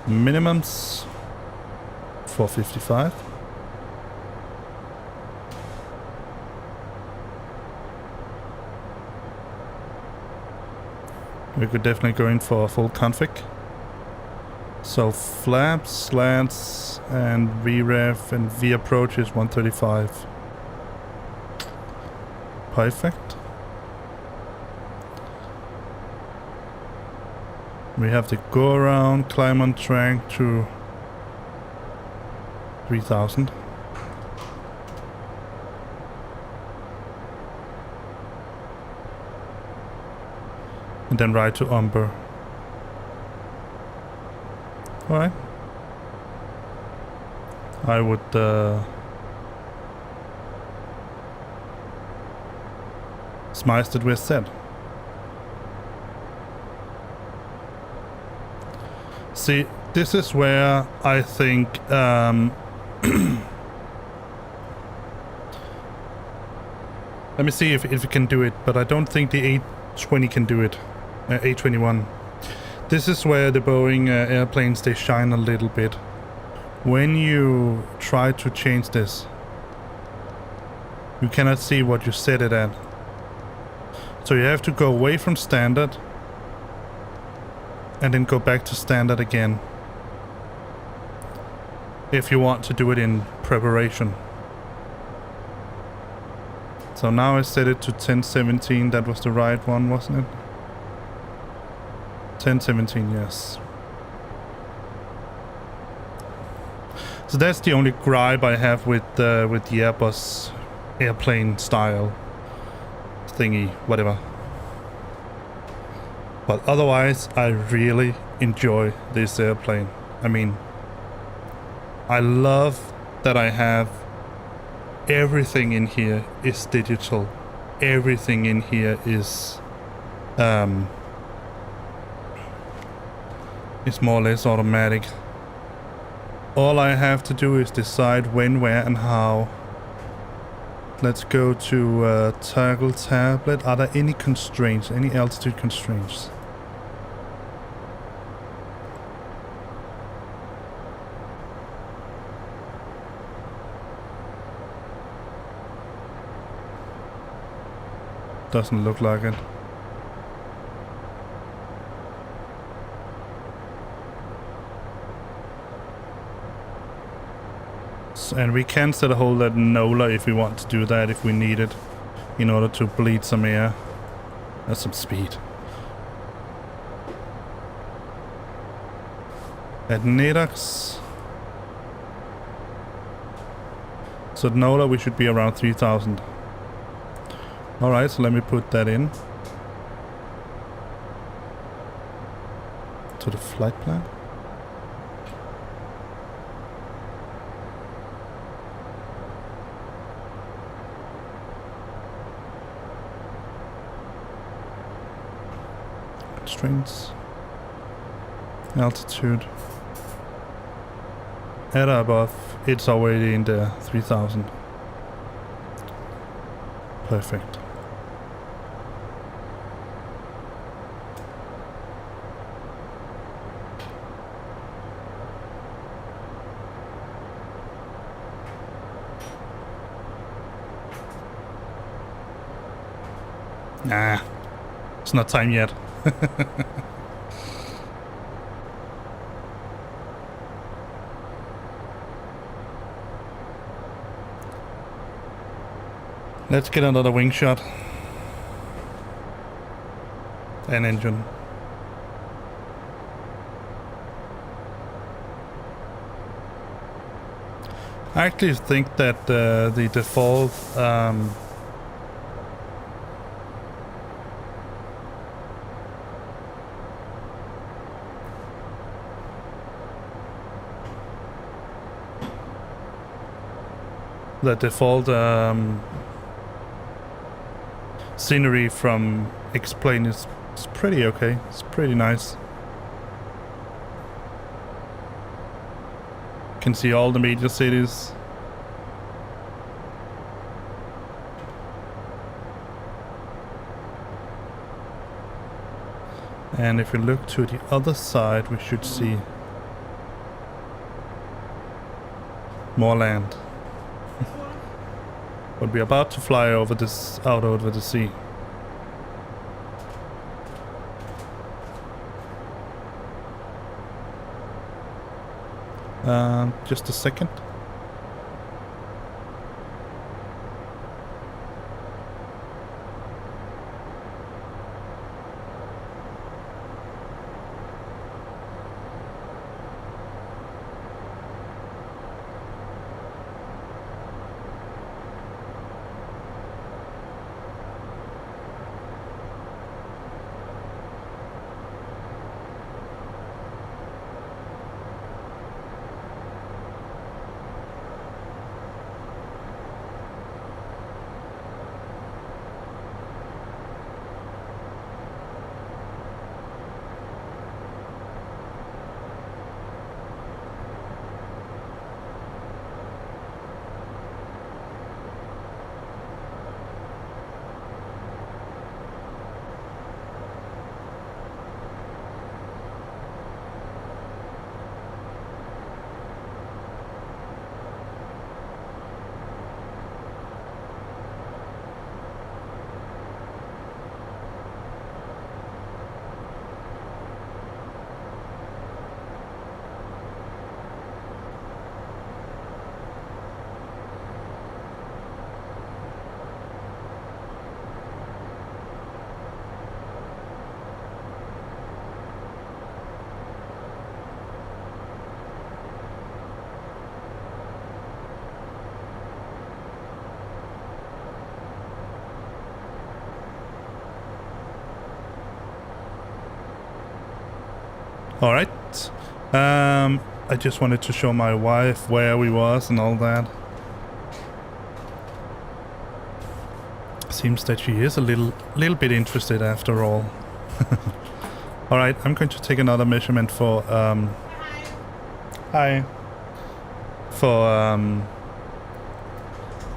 Minimums 455. We could definitely go in for a full config. So flaps, slants, and VREF and V approach is 135. Perfect. We have to go around, climb on track to 3000. And then ride to Umber. Alright. I would smice that we're set. See, this is where I think let me see if we can do it, but I don't think the A20 can do it. A21. This is where the Boeing airplanes, they shine a little bit. When you try to change this, you cannot see what you set it at. So you have to go away from standard and then go back to standard again if you want to do it in preparation. So now I set it to 1017. That was the right one, wasn't it? 1017, yes. So that's the only gripe I have with the Airbus airplane style thingy, whatever. But otherwise, I really enjoy this airplane. I mean, I love that I have everything in here is digital. Everything in here is more or less automatic. All I have to do is decide when, where, and how. Let's go to toggle tablet. Are there any constraints? Any altitude constraints? Doesn't look like it. And we can set a hold at NOLA if we want to do that, if we need it, in order to bleed some air. That's some speed. At Nedax. So at NOLA we should be around 3,000. Alright, so let me put that in. To the flight plan. Constraints. Altitude. At or above, it's already in the 3,000. Perfect. Nah, it's not time yet. Let's get another wing shot. And engine. I actually think that the default scenery from X-Plane is pretty okay. It's pretty nice. You can see all the major cities. And if we look to the other side, we should see more land. But we're about to fly over this, out over the sea. Just a second. Alright. I just wanted to show my wife where we was and all that. Seems that she is a little bit interested after all. Alright, I'm going to take another measurement for hi. For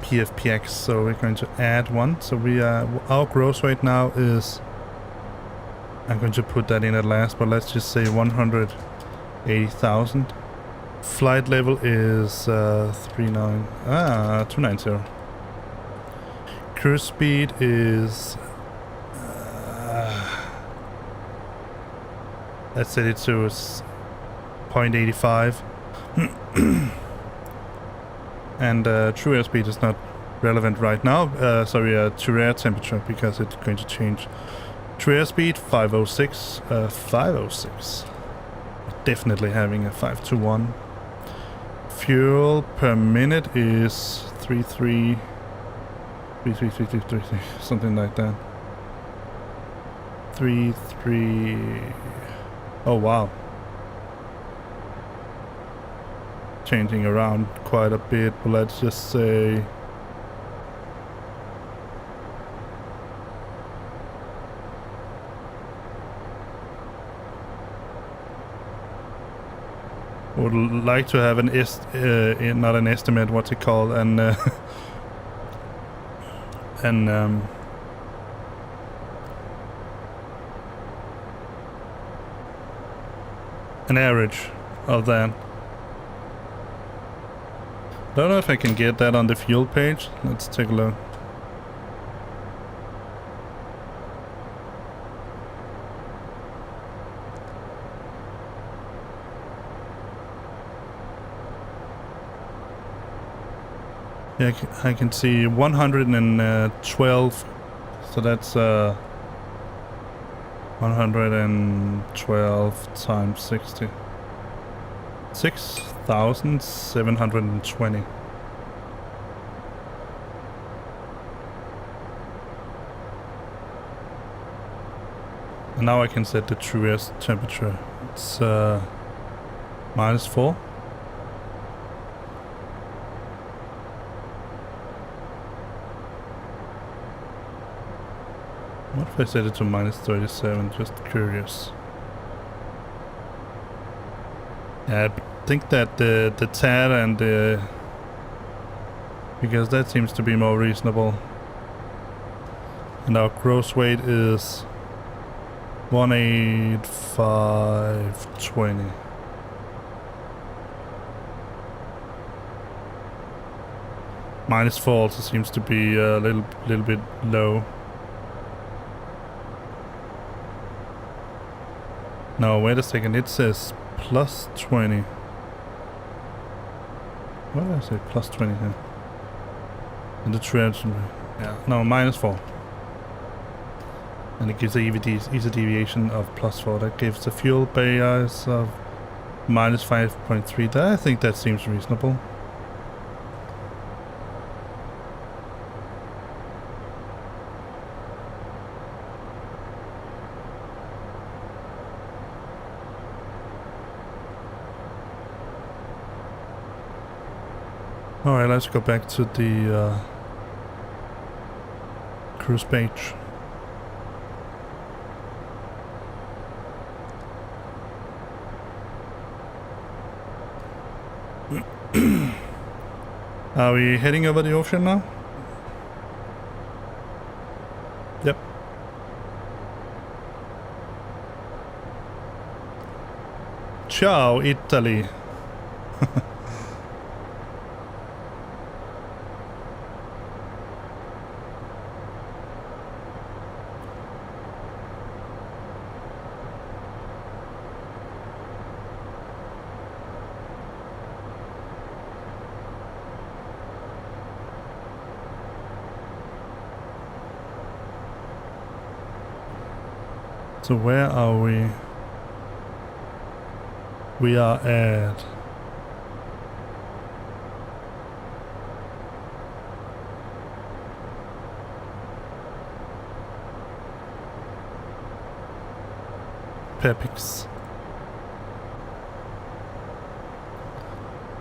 PFPX, so we're going to add one. So we our gross weight now is, I'm going to put that in at last, but let's just say 180,000. Flight level is 290. Cruise speed is let's set it to 0.85. And true airspeed is not relevant right now. True air temperature, because it's going to change. True airspeed 506. 506. Definitely having a 521. Fuel per minute is 33, something like that. 33. Oh wow. Changing around quite a bit, but let's just say would like to have an not an estimate, what's it called, an average of that. Don't know if I can get that on the fuel page. Let's take a look. Yeah, I can see 112. So that's 112 times 60. 6,720. And now I can set the true air temperature. It's -4. What if I set it to -37? Just curious. Yeah, I think that the TAD and the... because that seems to be more reasonable. And our gross weight is 18520. -4 also seems to be a little bit low. No, wait a second, it says +20. Why did I say +20 here? And the trend, yeah, no, -4. And it gives a easy deviation of +4. That gives the fuel bias of -5.3. I think that seems reasonable. Alright, let's go back to the cruise page. Are we heading over the ocean now? Yep. Ciao, Italy. So where are we? We are at Pepix.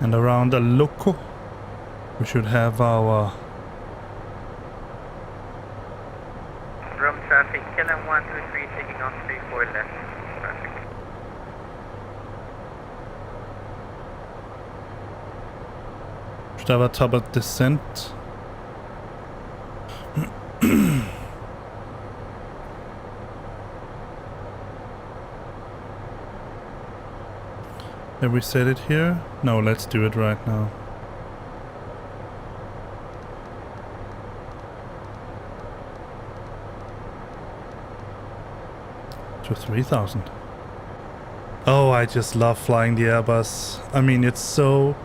And around the Loco we should have our Should have a top of descent. Have we set it here? No, let's do it right now. To 3,000. Oh, I just love flying the Airbus. I mean, it's so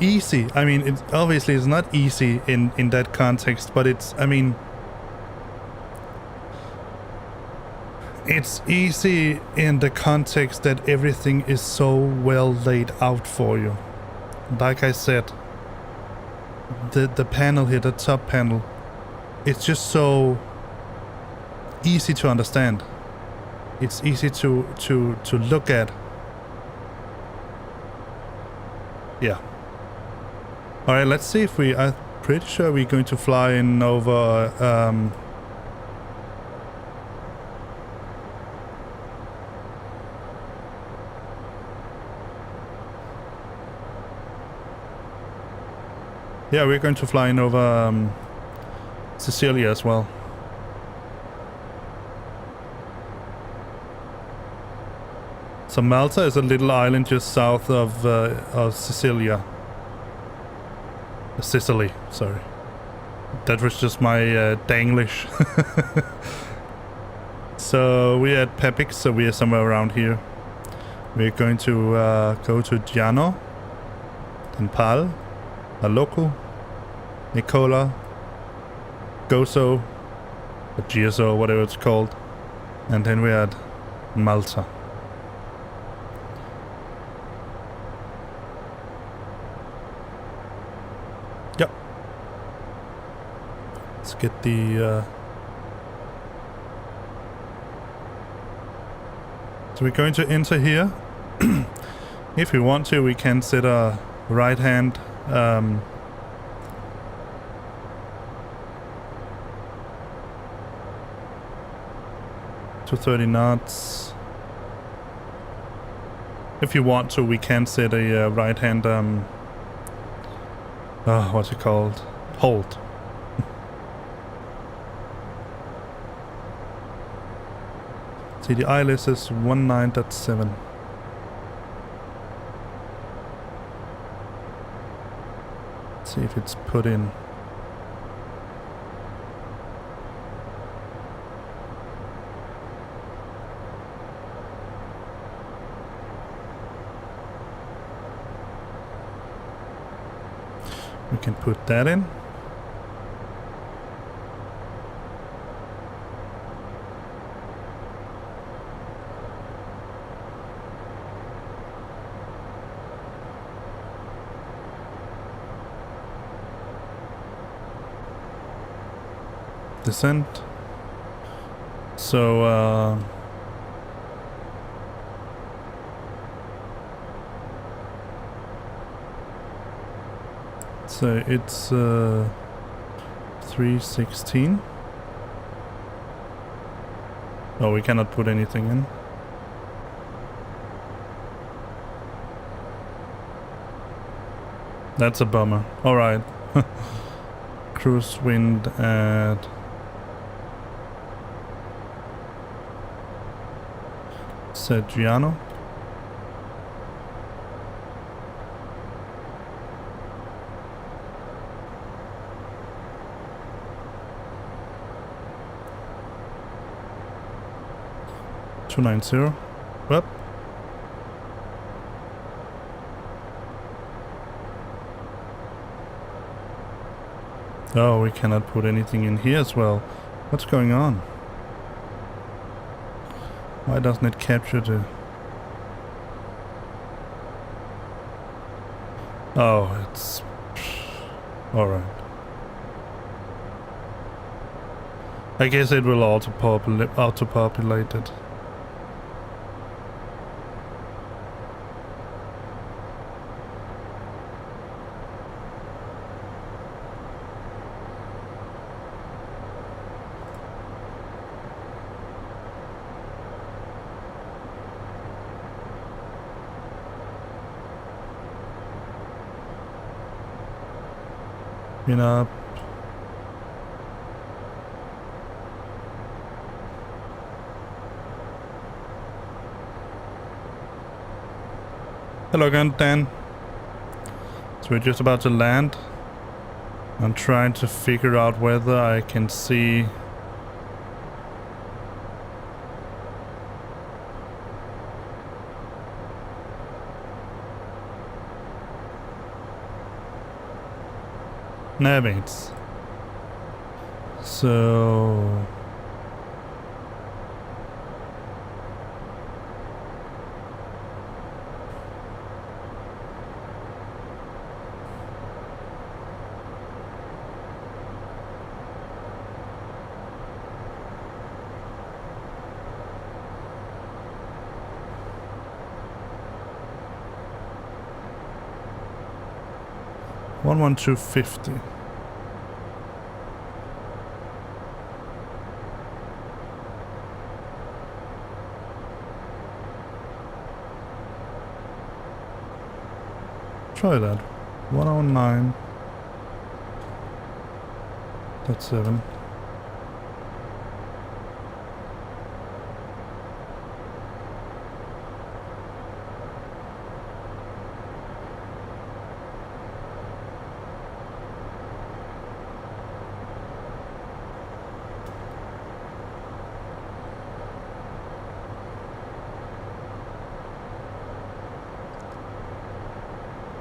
easy. I mean, it's obviously it's not easy in that context, but it's, I mean, it's easy in the context that everything is so well laid out for you. Like I said, the panel here, the top panel, it's just so easy to understand. It's easy to look at. Yeah. All right, let's see if I'm pretty sure we're going to fly in over yeah, we're going to fly in over Sicilia as well. So Malta is a little island just south of Sicilia. Sicily, sorry. That was just my Danglish. So we're at Pepix, so we are somewhere around here. We're going to go to Giano, then Pal, Aloco, Nicola, Gozo, or GSO, whatever it's called. And then we're at Malta. Yep. Let's get the... So we're going to enter here. If we want to, we can set a right hand 230 knots. If you want to, we can set a right hand what's it called? Hold. See, the ILS is 19.7. See if it's put in. We can put that in. Descent. So so it's 316. Oh, we cannot put anything in. That's a bummer. All right. Cruise wind at Sergiano. $290. Up. Oh, we cannot put anything in here as well. What's going on? Why doesn't it capture the... Oh, it's... Alright. I guess it will auto-populate it. You know. Hello again, Dan. So we're just about to land. I'm trying to figure out whether I can see navigates. So one 250. Try that. 109. That's 7.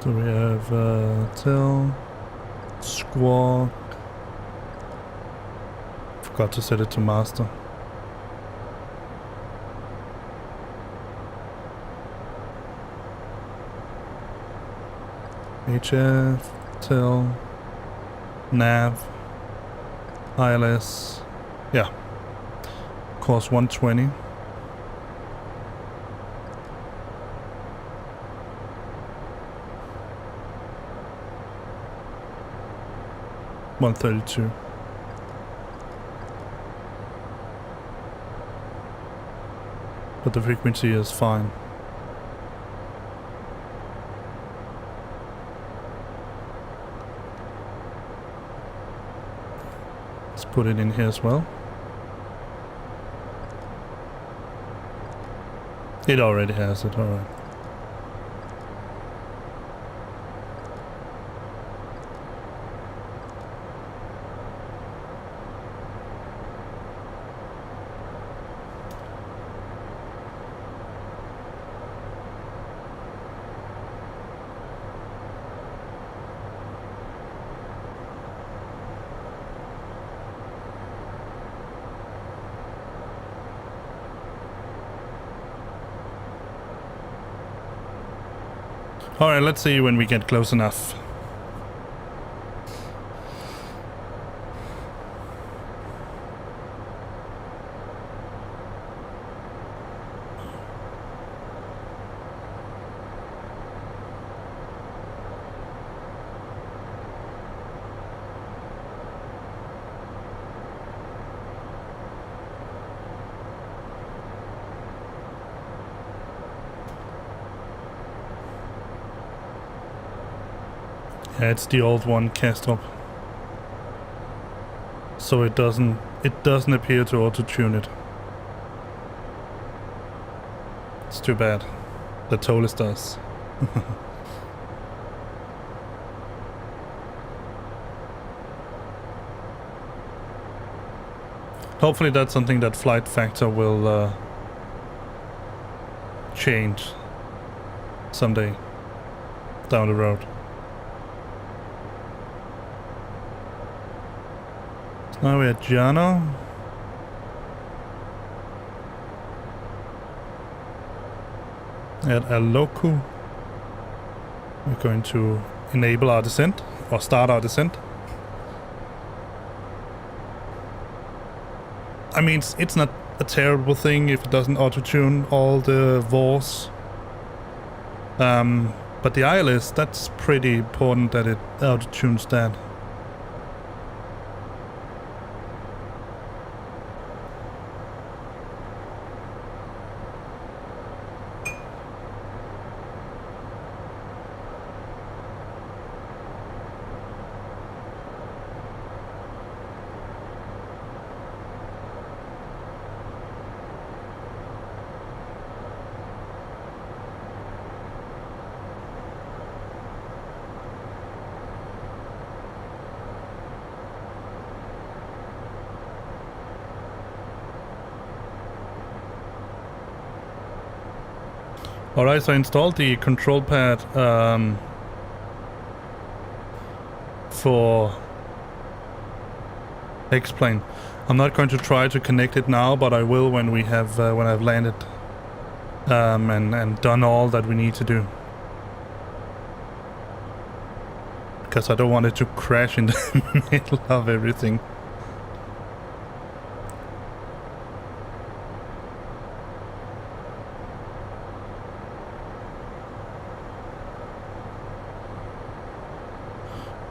So we have tail, squawk. Forgot to set it to master. HF, tail, nav, ILS. Yeah. Course 120. $132. But the frequency is fine. Let's put it in here as well. It already has it, alright. Alright, let's see when we get close enough. Yeah, it's the old one, Kastrup. So it doesn't appear to auto-tune it. It's too bad. The Tolis does. Hopefully that's something that FlightFactor will change someday down the road. Now we're at Giano. At Aloku. We're going to enable our descent, or start our descent. I mean, it's not a terrible thing if it doesn't auto-tune all the VORs. But the ILS, that's pretty important that it auto-tunes that. Alright, so I installed the control pad for X-Plane. I'm not going to try to connect it now, but I will when we have when I've landed and done all that we need to do. Because I don't want it to crash in the middle of everything.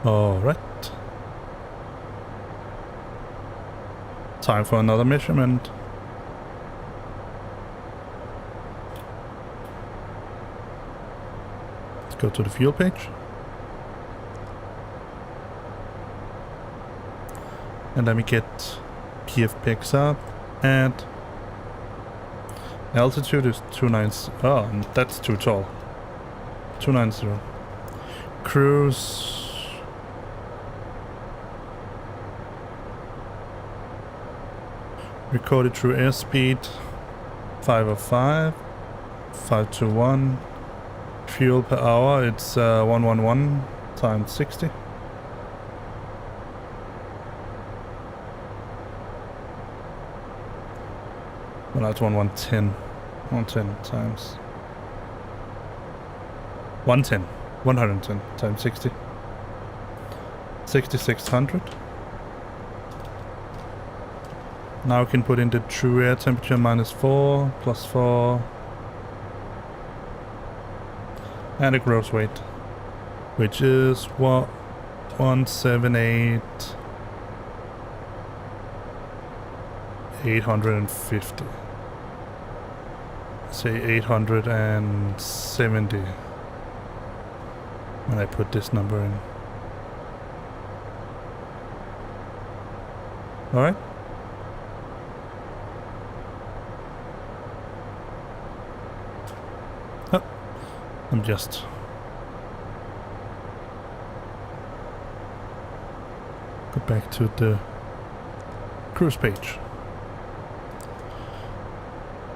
Alright. Time for another measurement. Let's go to the fuel page. And let me get PF picks up, and altitude is 290. Oh, that's too tall. 290. Cruise. Recorded through airspeed 505, 521. Fuel per hour, it's 111 times 60. Well, that's 110. 110 times 110 times 60. 6600. Now we can put in the true air temperature -4, +4, and a gross weight, which is what 178 850. Say 870 when I put this number in. All right. I'm just go back to the cruise page.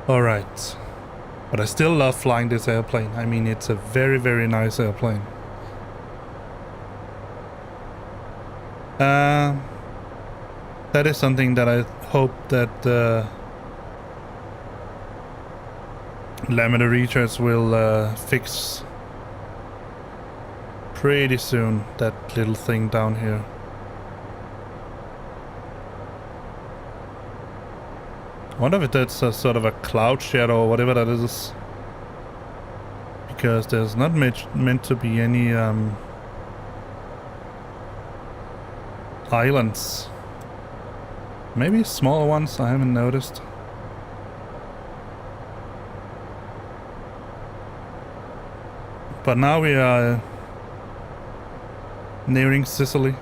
Alright. But I still love flying this airplane. I mean, it's a very, very nice airplane. That is something that I hope that Laminar Recharge will fix pretty soon, that little thing down here. I wonder if that's a sort of a cloud shadow or whatever that is, because there's not meant to be any islands. Maybe small ones, I haven't noticed. But now we are nearing Sicily.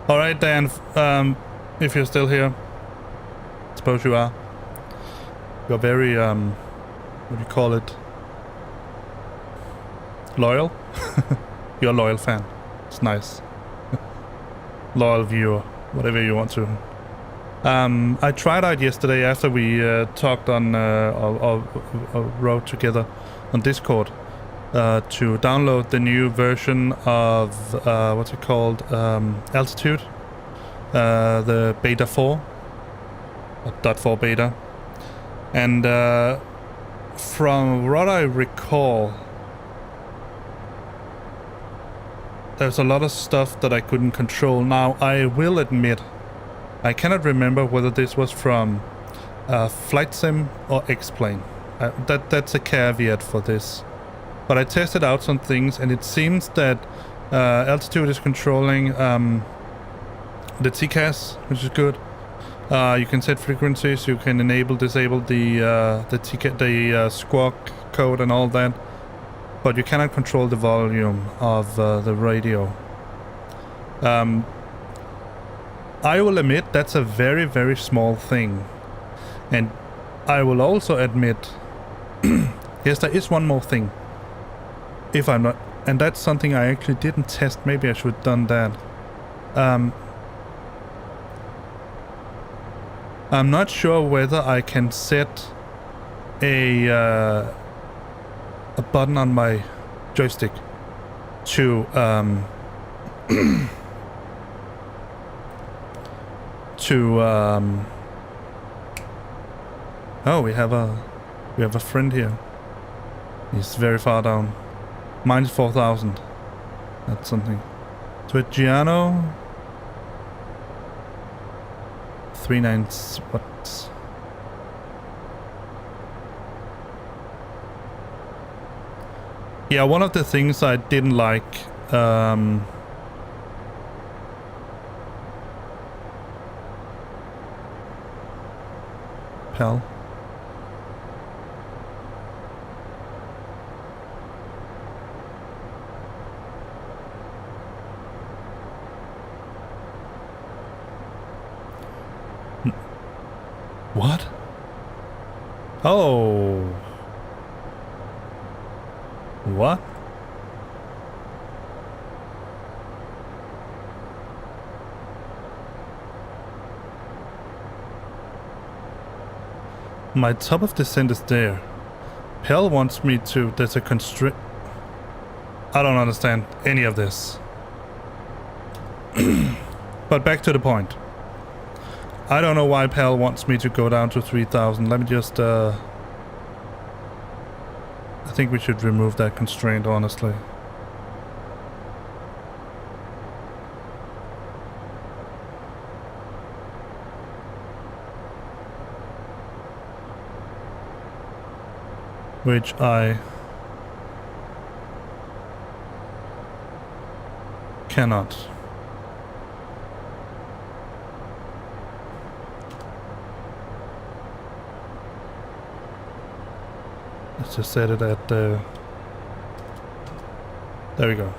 Alright, Dan, if you're still here, suppose you are. You're very, what do you call it? Loyal? You're a loyal fan. It's nice. Loyal viewer, whatever you want to. I tried out yesterday after we talked on, or wrote together on Discord, to download the new version of what's it called, Altitude, the beta 4, or .4 beta, and from what I recall, there's a lot of stuff that I couldn't control. Now I will admit, I cannot remember whether this was from Flight Sim or X-Plane. That's a caveat for this. But I tested out some things, and it seems that Altitude is controlling the TCAS, which is good. You can set frequencies, you can enable, disable the squawk code and all that, but you cannot control the volume of the radio. I will admit that's a very, very small thing, and I will also admit, yes, there is one more thing. If I'm not, and that's something I actually didn't test. Maybe I should have done that. I'm not sure whether I can set a button on my joystick to oh, we have a friend here. He's very far down. Minus 4,000. That's something. Twitgiano. 39. What? Yeah, one of the things I didn't like. Pal. What? Oh. What? My top of descent is there. Pell wants me to... There's a constraint... I don't understand any of this. But back to the point. I don't know why Pell wants me to go down to 3,000. Let me just... I think we should remove that constraint, honestly. Which I cannot. Let's just set it at there we go.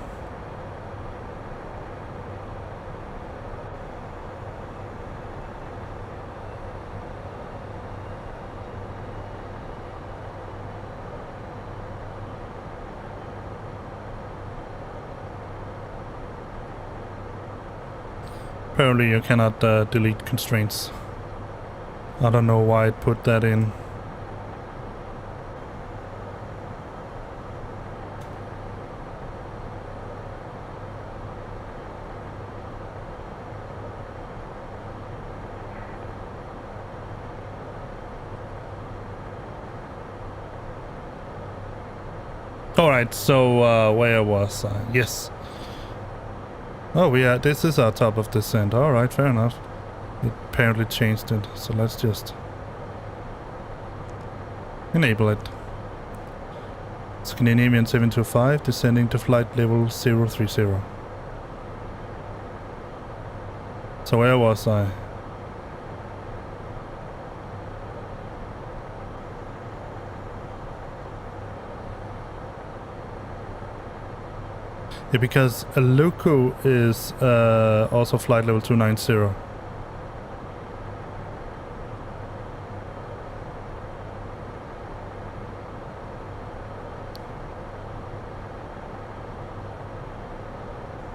Apparently you cannot delete constraints. I don't know why it put that in. Alright, so where was I? Yes. Oh, yeah, this is our top of descent. Alright, fair enough. It apparently changed it, so let's just enable it. Scandinavian 725, descending to flight level 030. So where was I? Yeah, because Aluku is also flight level 290.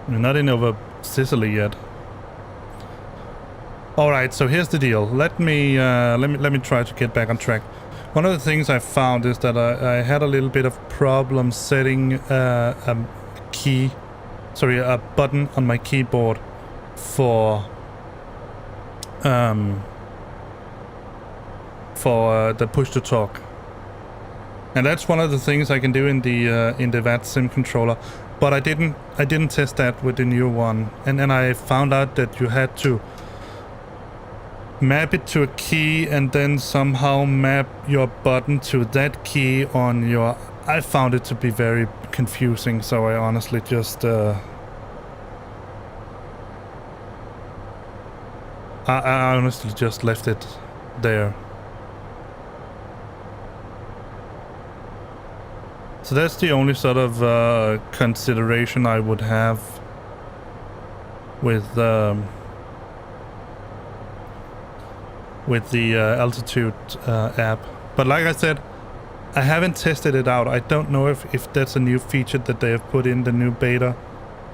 We're not in over Sicily yet. All right, so here's the deal. Let me try to get back on track. One of the things I found is that I had a little bit of problem setting a button on my keyboard for the push to talk, and that's one of the things I can do in the VATSIM controller. But I didn't test that with the new one, and then I found out that you had to map it to a key and then somehow map your button to that key on your... I found it to be very confusing, so I honestly just I honestly just left it there. So that's the only sort of consideration I would have with the altitude app. But like I said, I haven't tested it out. I don't know if that's a new feature that they have put in the new beta.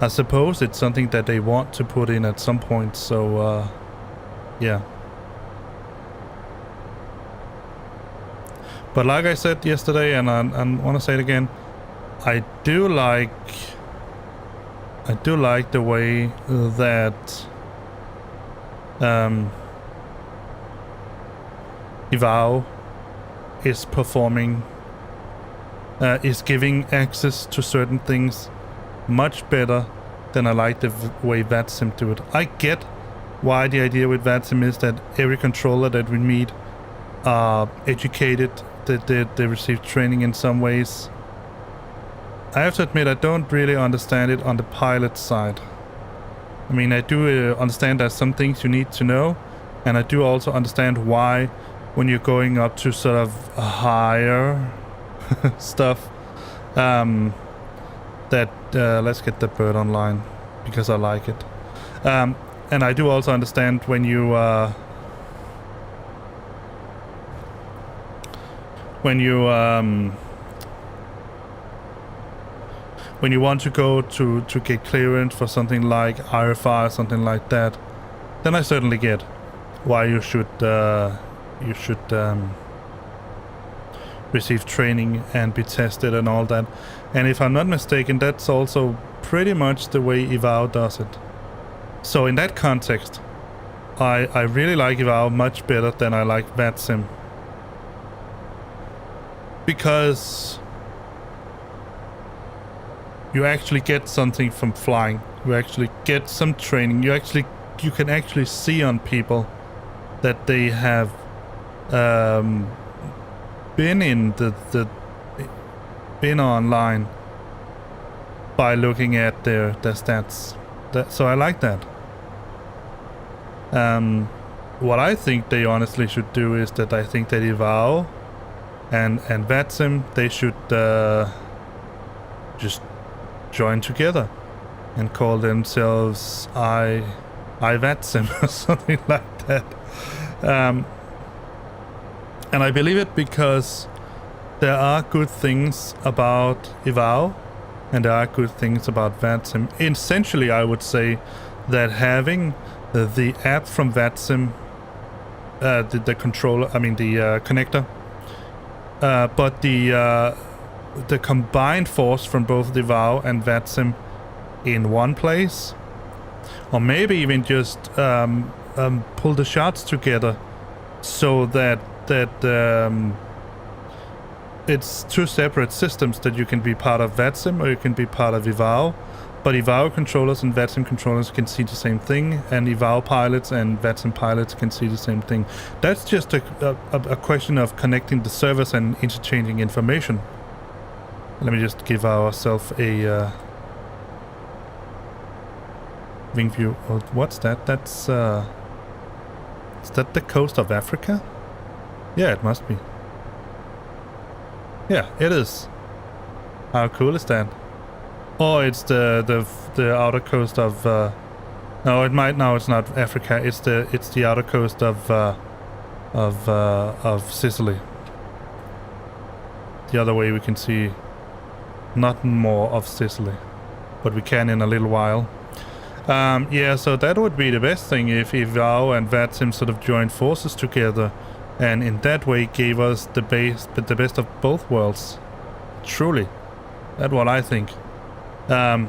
I suppose it's something that they want to put in at some point, so yeah. But like I said yesterday, and I want to say it again, I do like the way that EVAO is performing, is giving access to certain things much better than I like the way VATSIM do it. I get why the idea with VATSIM is that every controller that we meet are educated, that they receive training in some ways. I have to admit, I don't really understand it on the pilot side. I mean, I do understand there's some things you need to know, and I do also understand why when you're going up to sort of higher stuff, let's get the bird online because I like it. And I do also understand when you want to go to get clearance for something like RFI or something like that, then I certainly get why you should receive training and be tested and all that. And if I'm not mistaken, that's also pretty much the way EVAO does it. So in that context, I really like EVAO much better than I like VATSIM. Because you actually get something from flying. You actually get some training. You can actually see on people that they have been online by looking at their stats. So I like that. What I think they honestly should do is that I think that EVAO and VATSIM, they should just join together and call themselves iVATSIM or something like that. And I believe it because there are good things about EVAO and there are good things about VATSIM. Essentially, I would say that having the app from VATSIM, the controller, I mean the connector, but the combined force from both the EVAO and VATSIM in one place, or maybe even just pull the shots together so that it's two separate systems, that you can be part of VATSIM or you can be part of EVAO, but EVAO controllers and VATSIM controllers can see the same thing, and EVAO pilots and VATSIM pilots can see the same thing. That's just a question of connecting the servers and interchanging information. Let me just give ourselves a wing view. Oh, what's that? That's is that the coast of Africa? Yeah, it must be. Yeah, it is. How cool is that? Or it's the outer coast of no, it might. No, it's not Africa. It's the outer coast of Sicily. The other way we can see not more of Sicily, but we can in a little while. Yeah, so that would be the best thing if EVAO and VATSIM sort of joined forces together, and in that way gave us the best of both worlds. Truly, that's what I think. But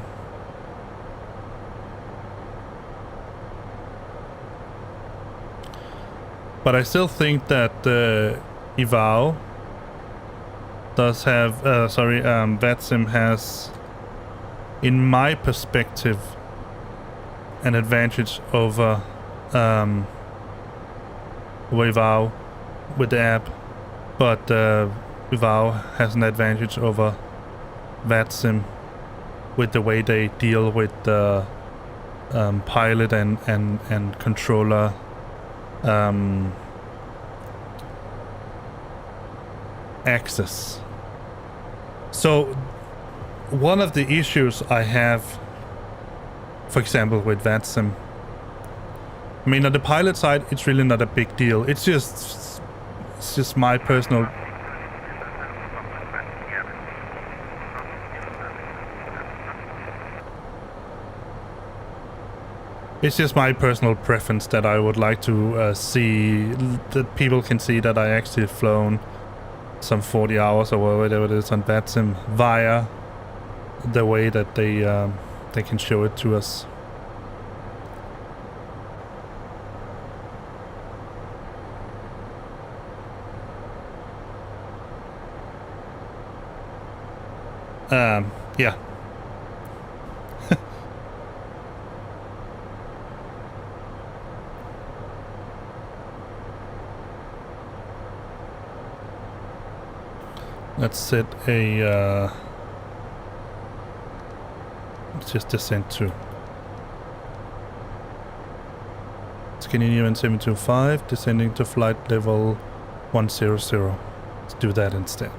I still think that EVAO does have, VATSIM has, in my perspective, an advantage over EVAO with the app, but EVAO has an advantage over VATSIM with the way they deal with the pilot and controller access. So one of the issues I have, for example, with VATSIM I mean, on the pilot side, it's really not a big deal. It's just my personal. It's just my personal preference that I would like to see that people can see that I actually flown some 40 hours or whatever it is on VATSIM via the way that they can show it to us. Yeah. Let's set a let's just descend to Scandinavian 725, descending to flight level 100. Let's do that instead.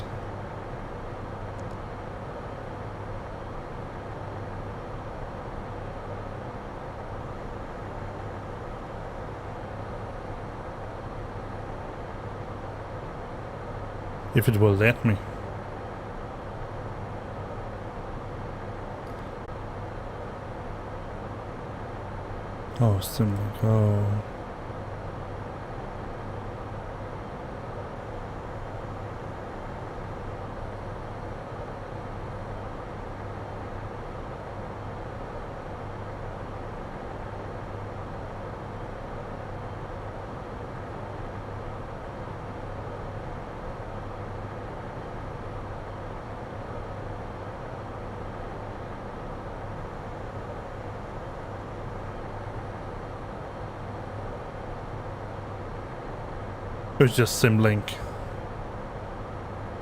If it will let me. Oh, simply go. It's just Simlink.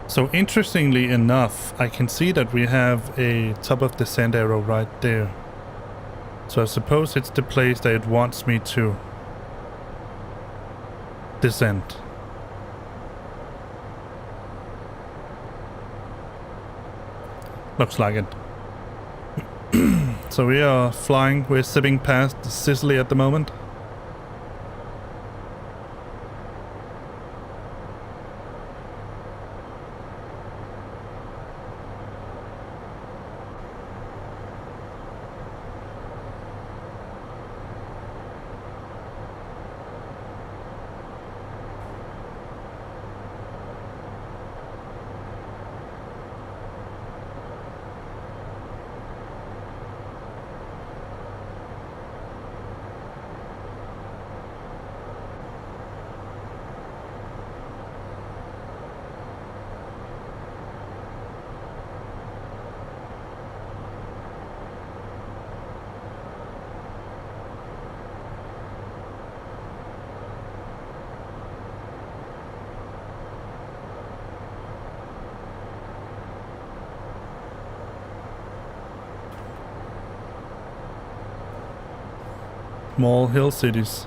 So interestingly enough, I can see that we have a top of descent arrow right there. So I suppose it's the place that it wants me to descend. Looks like it. So we are flying, we're zipping past Sicily at the moment. Small hill cities.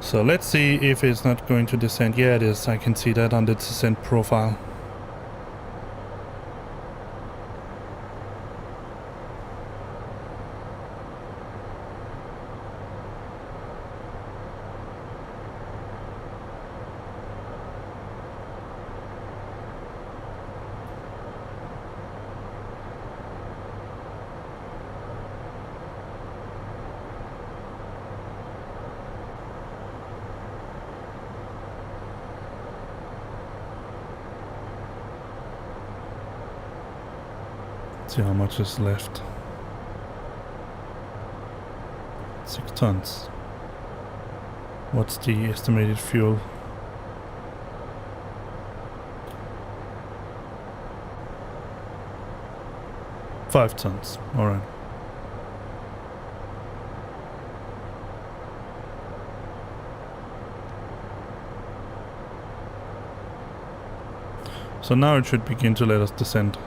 So let's see if it's not going to descend. Yeah, it is. I can see that on the descent profile. See how much is left. 6 tons. What's the estimated fuel? Five tons. All right. So now it should begin to let us descend.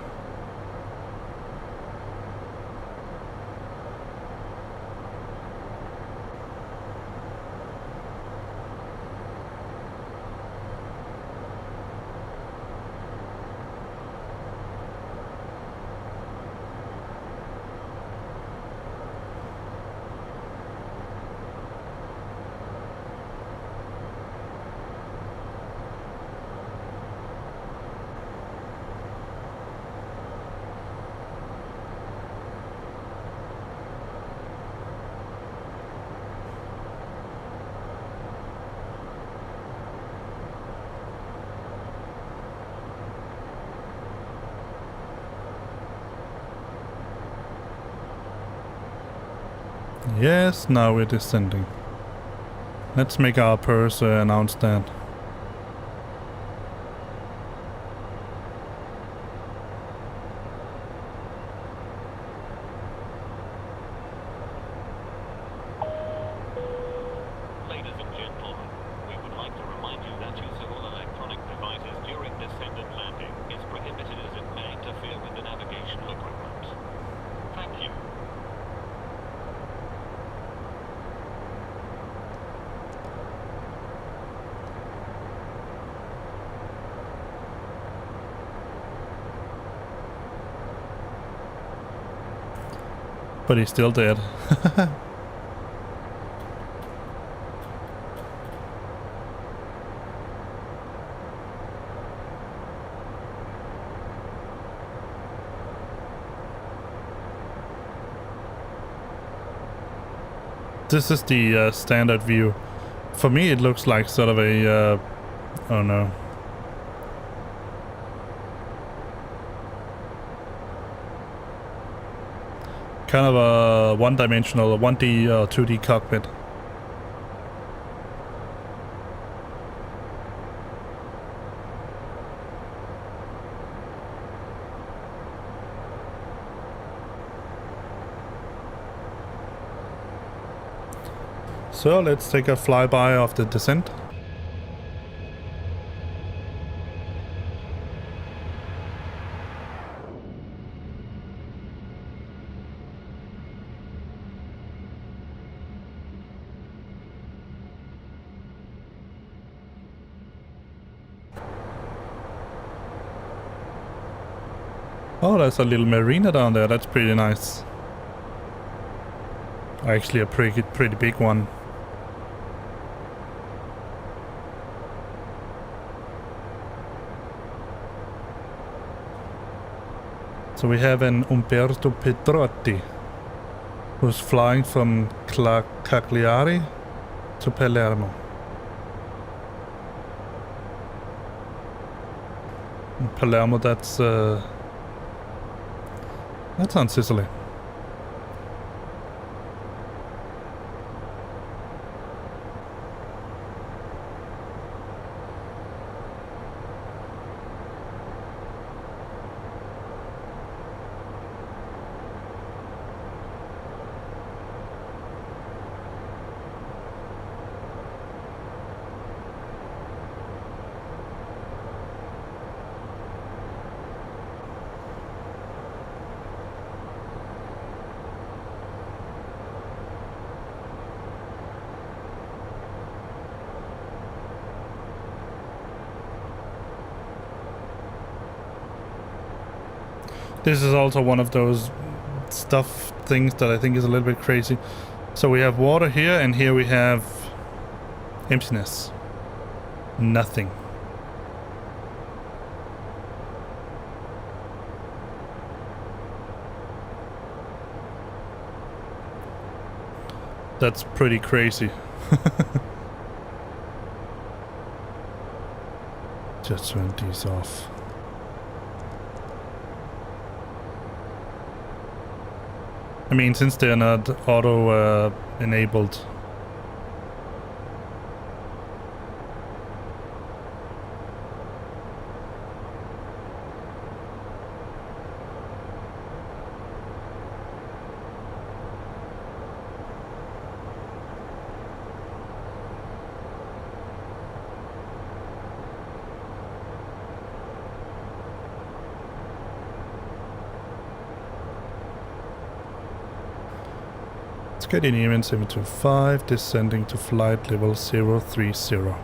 Yes, now we're descending. Let's make our purse announce that. Ladies and gentlemen, we would like to remind you that use of all electronic devices during descent and landing is prohibited as it may interfere with the navigational equipment. Thank you. But he's still dead. This is the standard view. For me it looks like sort of a... oh no. Kind of a one-dimensional, 1D or 2D cockpit. So let's take a flyby of the descent. Oh, there's a little marina down there. That's pretty nice. Actually, a pretty big one. So we have an Umberto Pedrotti, who's flying from Cagliari to Palermo. In Palermo, that's on Sicily. This is also one of those things that I think is a little bit crazy. So we have water here, and here we have emptiness. Nothing. That's pretty crazy. Just turn these off. I mean, since they're not auto enabled. Let's get in event 725, descending to flight level 030.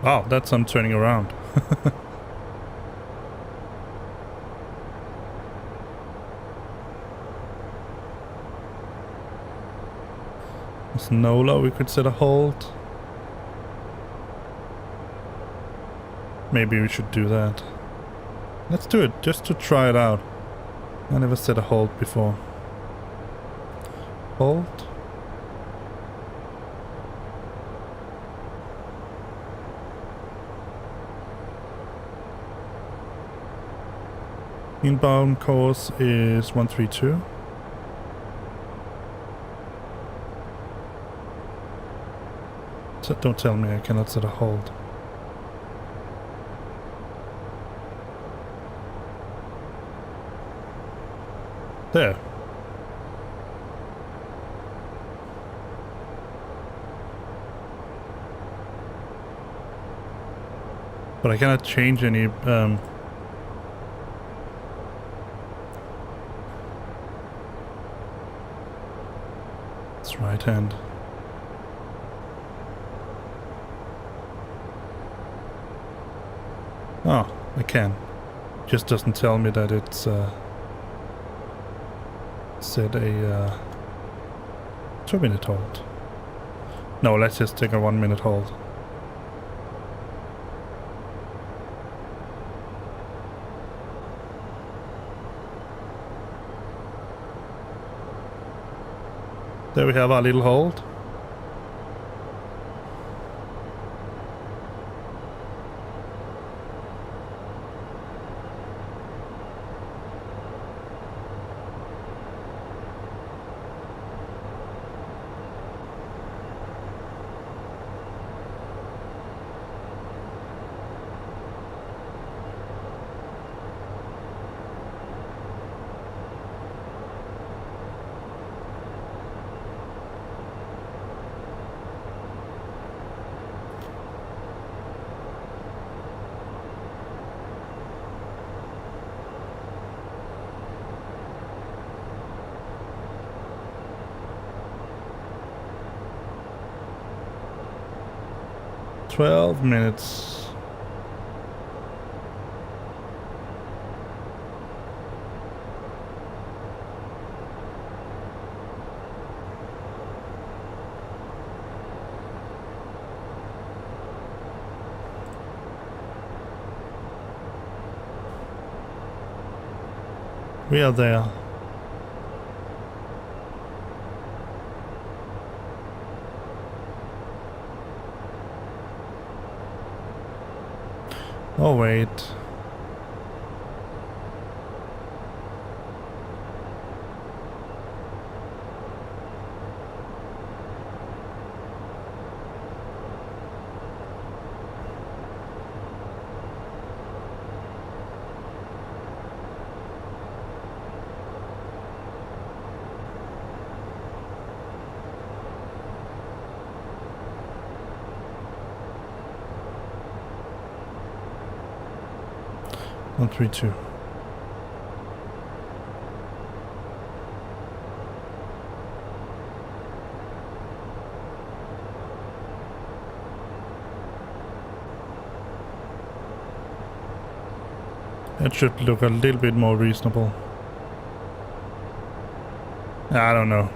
Wow, that's some turning around. There's NOLA, we could set a hold. Maybe we should do that. Let's do it, just to try it out. I never set a hold before. Hold. Inbound course is 132. So don't tell me I cannot set a hold. There. But I cannot change any it's right hand. Oh, I can. Just doesn't tell me that it's set a 2-minute hold. No, let's just take a 1-minute hold. There we have our little hold. Twelve minutes. We are there. Oh wait. One, 3, 2. That should look a little bit more reasonable. I don't know.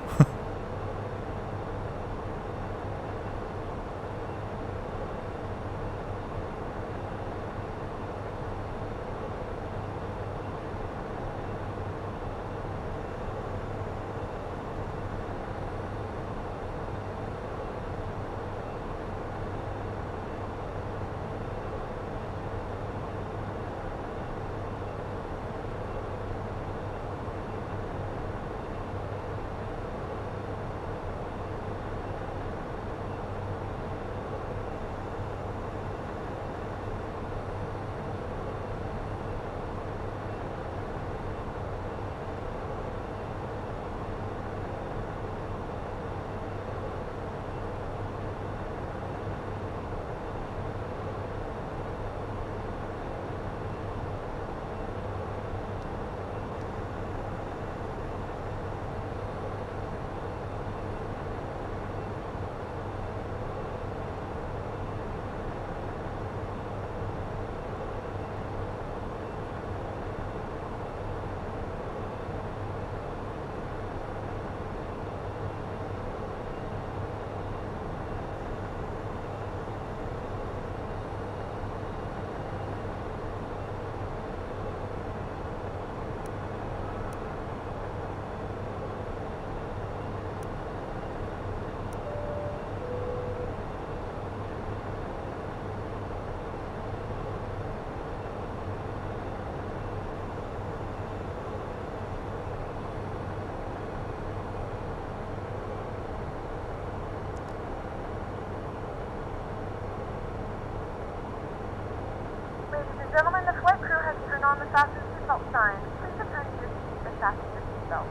Ladies and gentlemen, the flight crew has turned on the fasten seatbelt sign. Please return to your seat and fasten your seatbelt.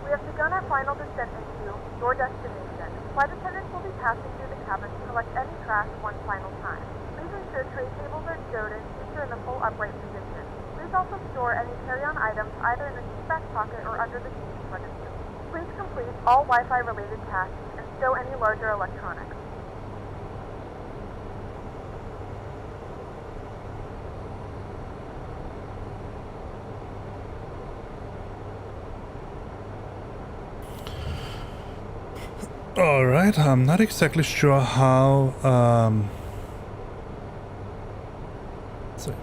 We have begun our final descent into your destination. Flight attendants will be passing through the cabin to collect any trash one final time. Please ensure tray tables are stowed and seats are in the full upright position. Please also store any carry-on items either in the seat back pocket or under the seat in front of you. Please complete all Wi-Fi related tasks and stow any larger electronics. Alright, I'm not exactly sure how so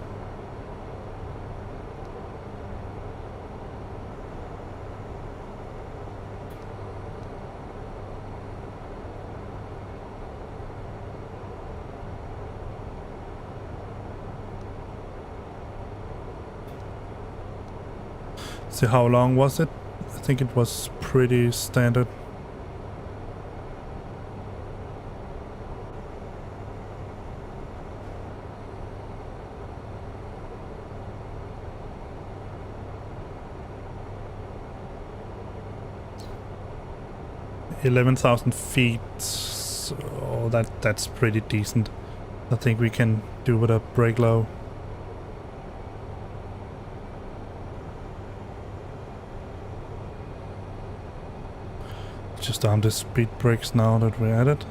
see, how long was it? I think it was pretty standard. $11,000 feet, so that's pretty decent. I think we can do with a brake low. Just arm the speed brakes now that we're at it.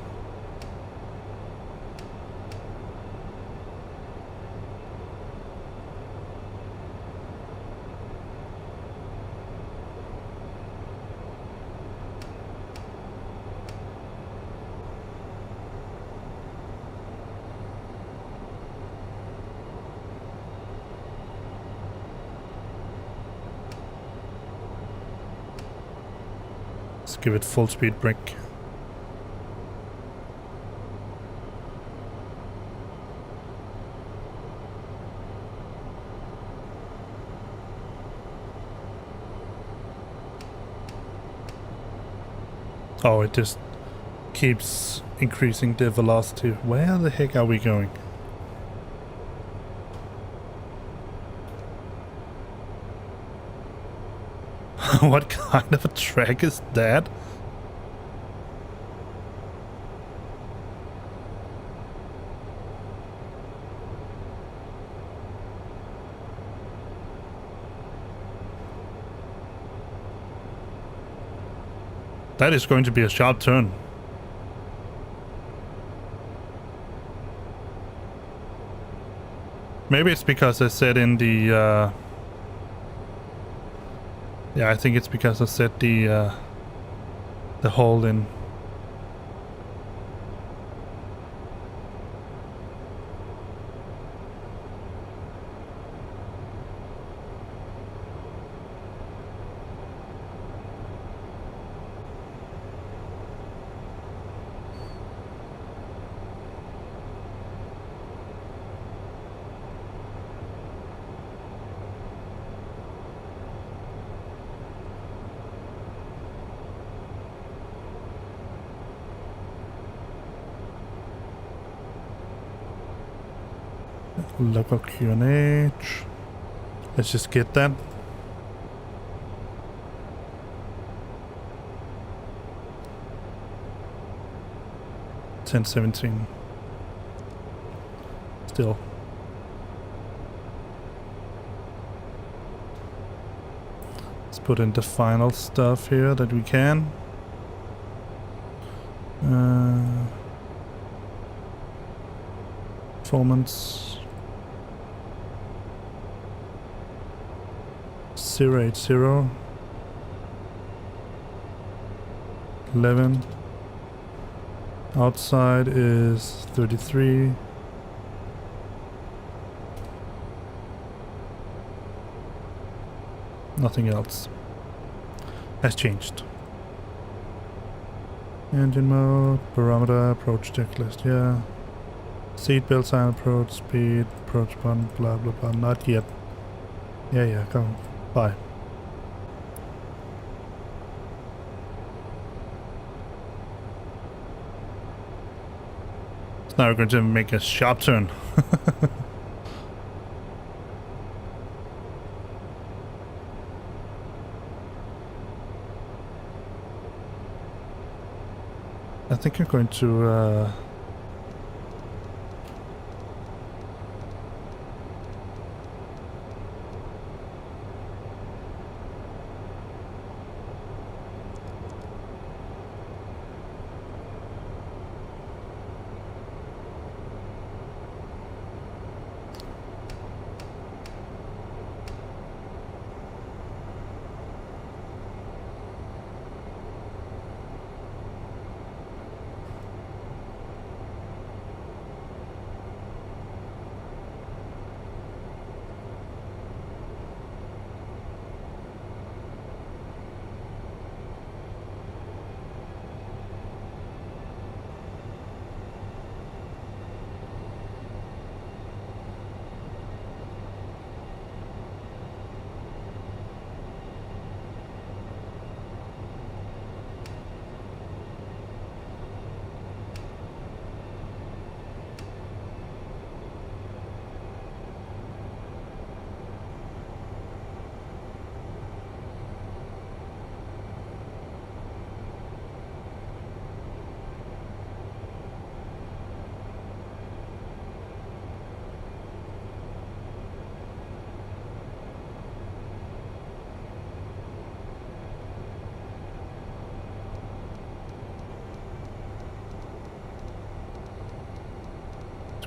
Let's give it full speed brake. Oh, it just keeps increasing the velocity. Where the heck are we going? What kind of a track is that? That is going to be a sharp turn. Maybe it's because I said in the yeah, I think it's because I set the hold in. Local QNH. Let's just get that. $10.17. Still. Let's put in the final stuff here that we can. Performance 080 11. Outside is 33. Nothing else. has changed. Engine mode, barometer, approach checklist, yeah. Seatbelt sign, approach speed, approach button, blah blah blah. Not yet. Yeah, come. Bye. So now we're going to make a sharp turn. I think I'm going to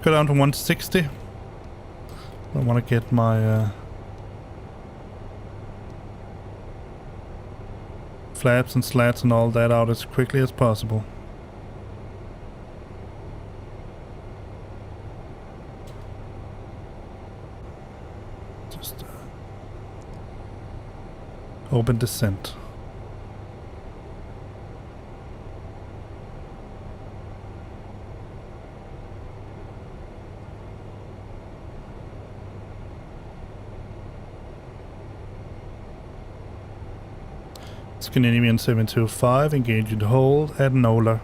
go down to 160. I want to get my flaps and slats and all that out as quickly as possible. Just open descent. Scandinavian 725, engage and hold at NOLA.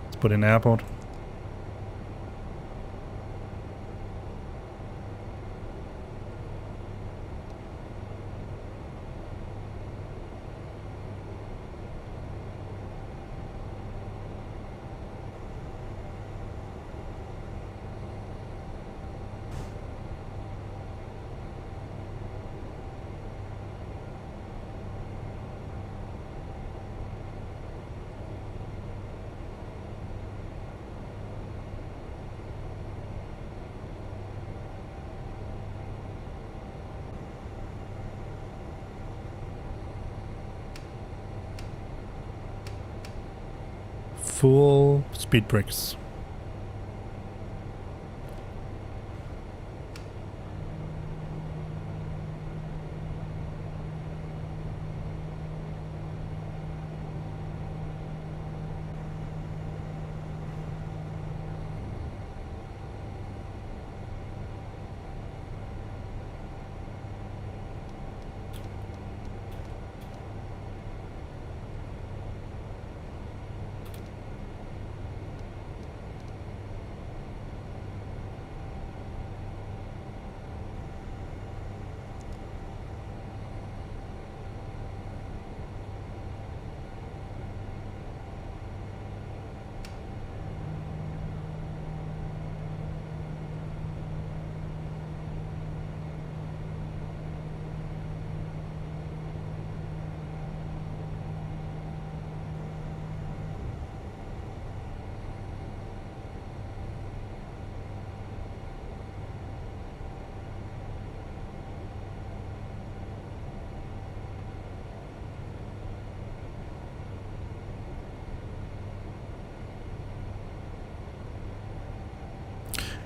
Let's put in airport. Full speed brakes.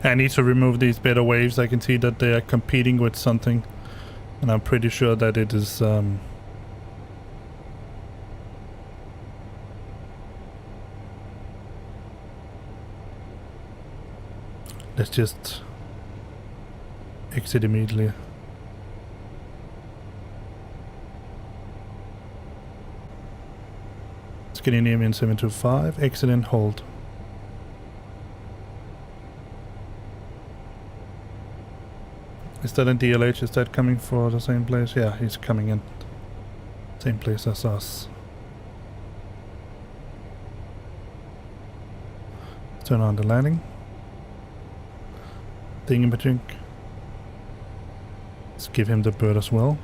I need to remove these beta waves. I can see that they are competing with something And I'm pretty sure that it is let's just exit immediately. Scandinavian 725, exit and hold. Is that in DLH? Is that coming for the same place? Yeah, he's coming in. Same place as us. Turn on the landing. Thing in between. Let's give him the bird as well.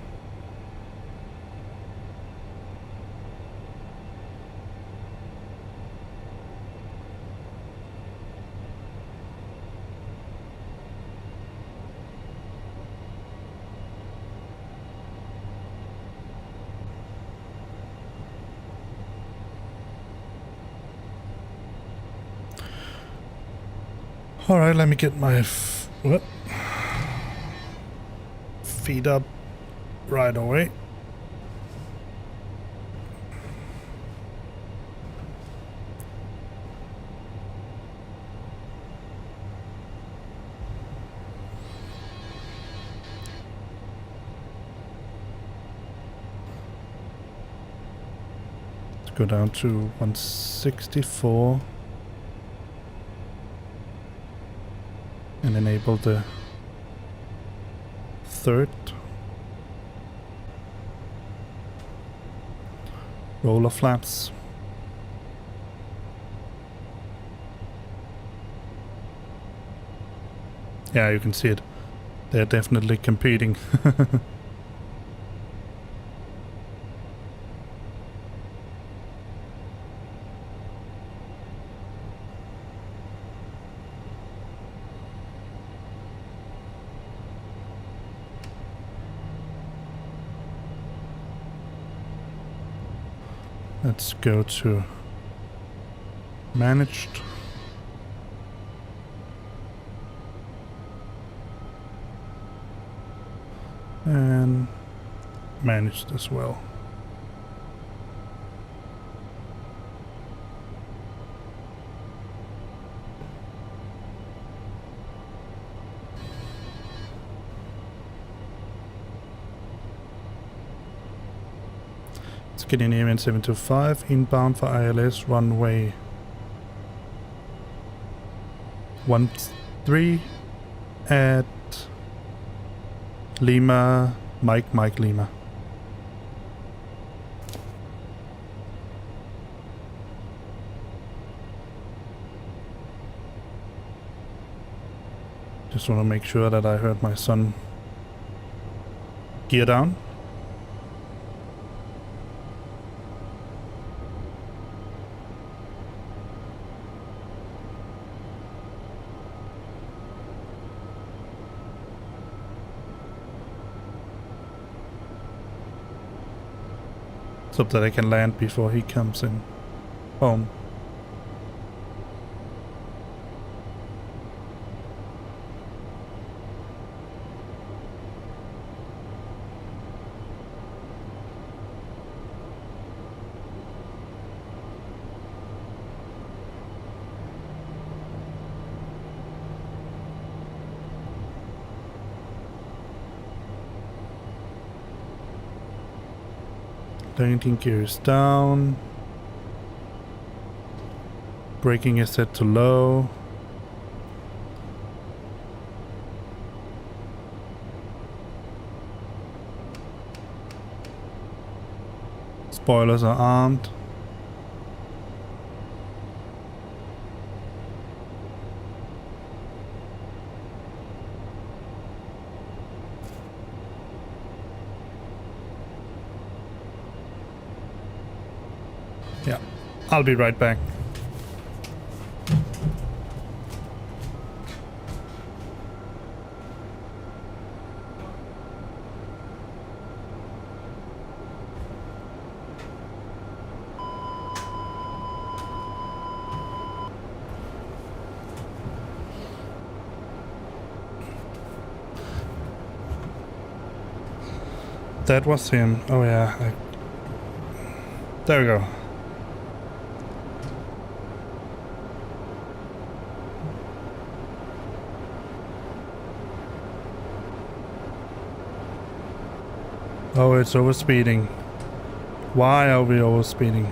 Alright, let me get my feet up right away. Let's go down to 164. And enable the third roller flaps. Yeah, you can see it. They're definitely competing. Let's go to managed. And managed as well. Scandinavian 725 inbound for ILS runway 13 at Lima, Mike Lima. Just want to make sure that I heard my son gear down. So that I can land before he comes in home. Landing gear is down. Braking is set to low. Spoilers are armed. Yeah, I'll be right back. that was him. Oh yeah. There we go. Oh, it's overspeeding. Why are we overspeeding?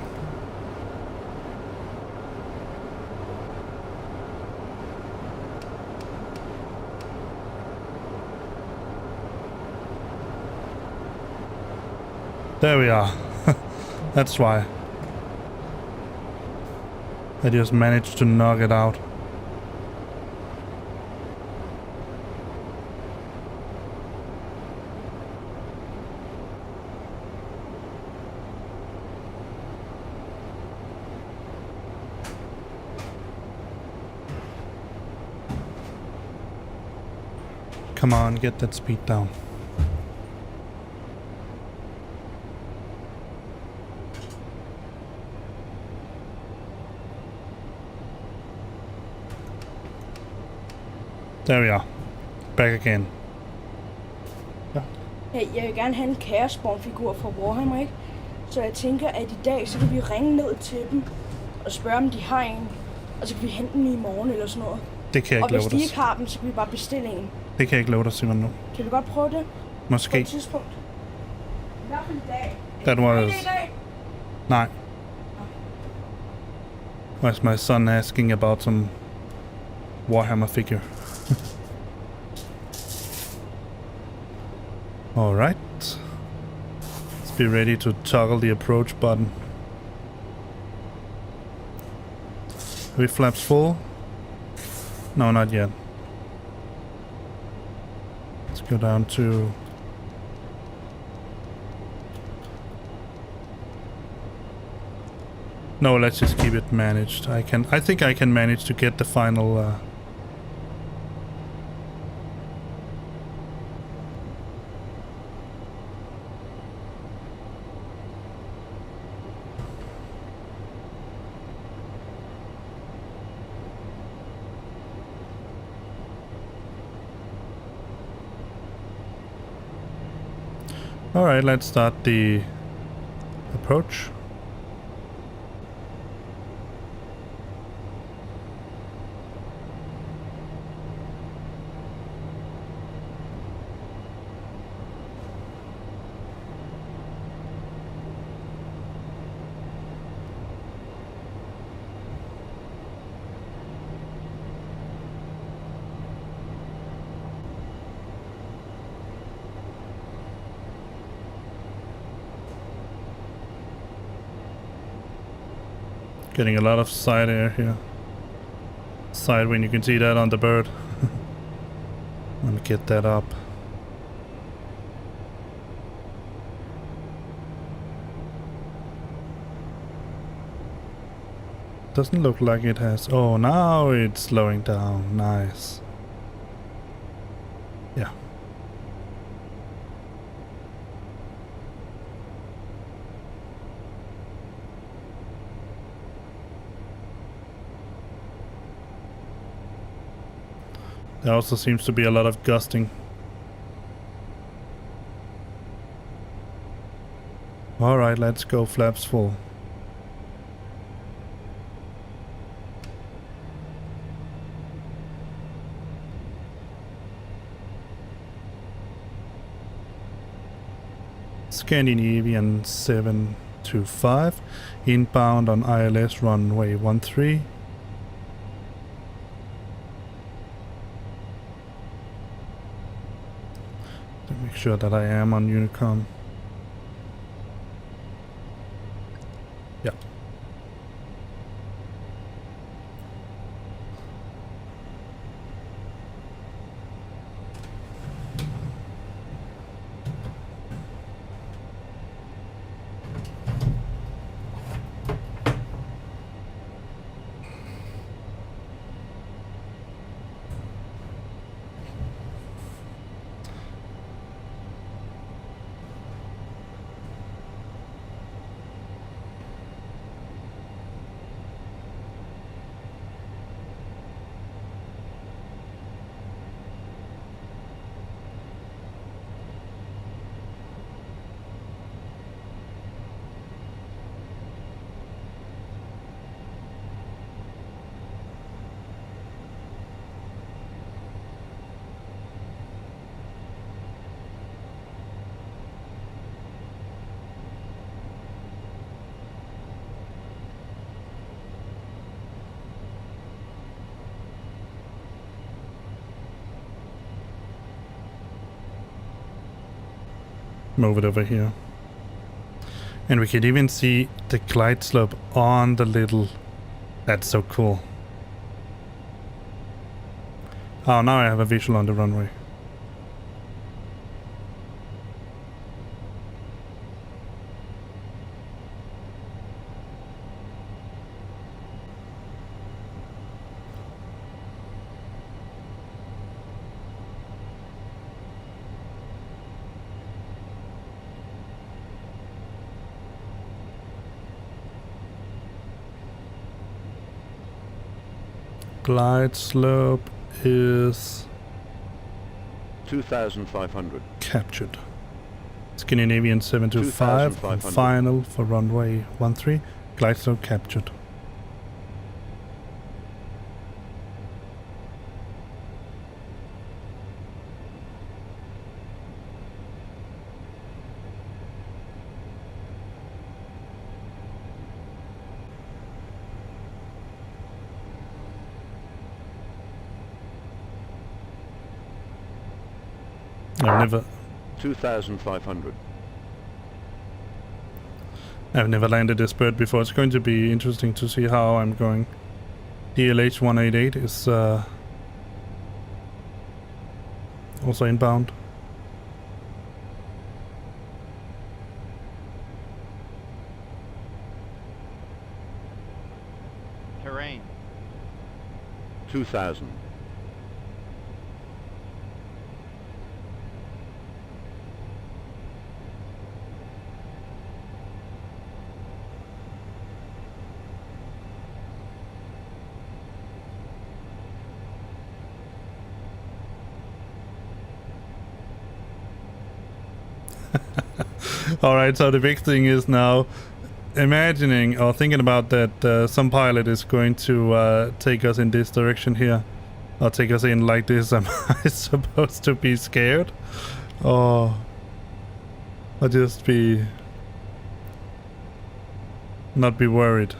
There we are. That's why. I just managed to knock it out. Come on, get that speed down. There we are. Back again. Ja. Hey, jeg vil gerne have en Chaos-figur fra Warhammer, ikke? Så jeg tænker, at i dag, så kan vi ringe ned til dem og spørge, om de har en. Og så kan vi hente den i morgen eller sådan noget. Det kan jeg ikke love dig. Og hvis de ikke har den, så kan vi bare bestille en. Det kan jeg ikke love dig, Simon, nu. Kan vi godt prøve det? Måske. På et tidspunkt. I hvert fald i dag. That was... i dag? Nej. Was my son asking about some Warhammer figure? Alright. Let's be ready to toggle the approach button. Are we flaps full? No, not yet. Let's go down to... No, let's just keep it managed. I think I can manage to get the final Alright, let's start the approach. Getting a lot of side air here. Side wind, you can see that on the bird. Let me get that up. Doesn't look like it has. Oh, now it's slowing down. Nice. Yeah. There also seems to be a lot of gusting. Alright, let's go flaps full. Scandinavian 725, inbound on ILS runway 13. Make sure that I am on Unicom. Yeah. move it over here. And we can even see the glide slope on the little... That's so cool. Oh, now I have a visual on the runway. Glide slope is 2,500. captured. Scandinavian 725 final for runway 13. Glide slope captured. I've 2,500. never landed this bird before. It's going to be interesting to see how I'm going. DLH 188 is also inbound. Terrain. 2,000. Alright, so the big thing is now imagining or thinking about that some pilot is going to take us in this direction here. Or take us in like this. Am I supposed to be scared? Or just be... not be worried?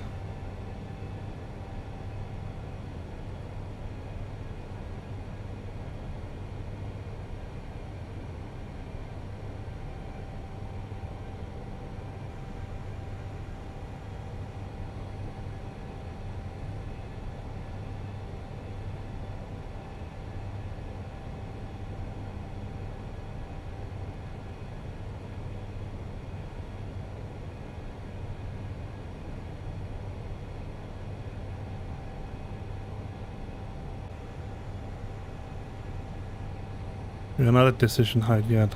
We're not at decision height yet.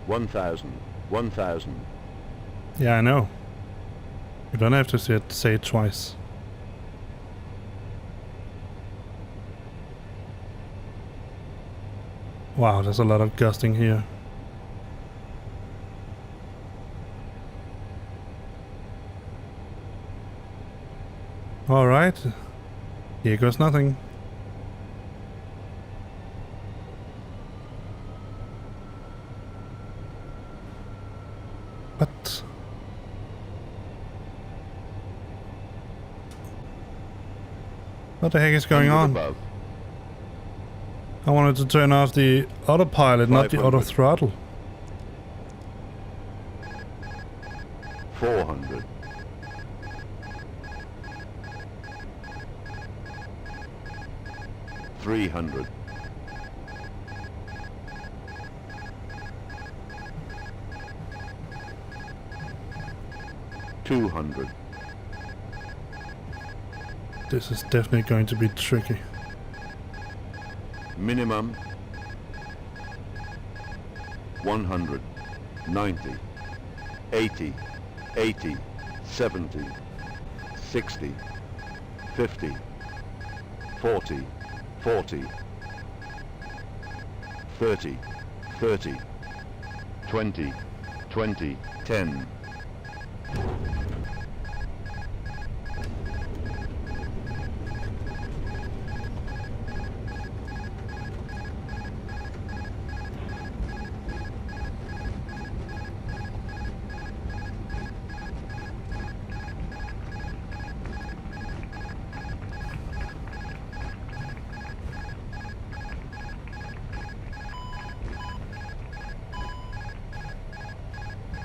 1,000. 1,000. Yeah, I know. You don't have to say it twice. Wow, there's a lot of gusting here. Alright. Here goes nothing. What? What the heck is going on? Above. I wanted to turn off the autopilot, not the 500. auto throttle. 400. 300. 200. This is definitely going to be tricky. Minimum 100, 90, 80, 80, 70, 60, 50, 40, 40, 30, 30, 20, 20, 10.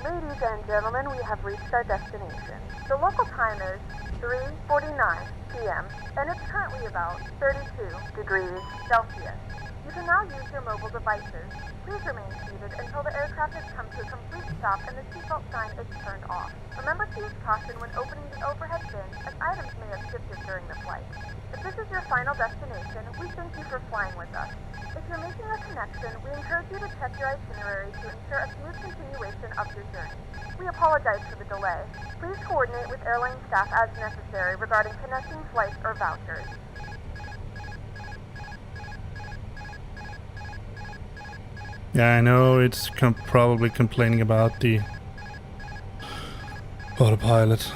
Ladies and gentlemen, we have reached our destination. The local time is 3:49 p.m. and it's currently about 32 degrees Celsius. You can now use your mobile devices. Please remain seated until the aircraft has come to a complete stop and the seatbelt sign is turned off. Remember to use caution when opening the overhead bin, as items may have shifted during the flight. If this is your final destination, we thank you for flying with us. If you're making a connection, we encourage you to check your itinerary to ensure a smooth continuation of your journey. We apologize for the delay. Please coordinate with airline staff as necessary regarding connecting flights or vouchers. Yeah, I know it's probably complaining about the autopilot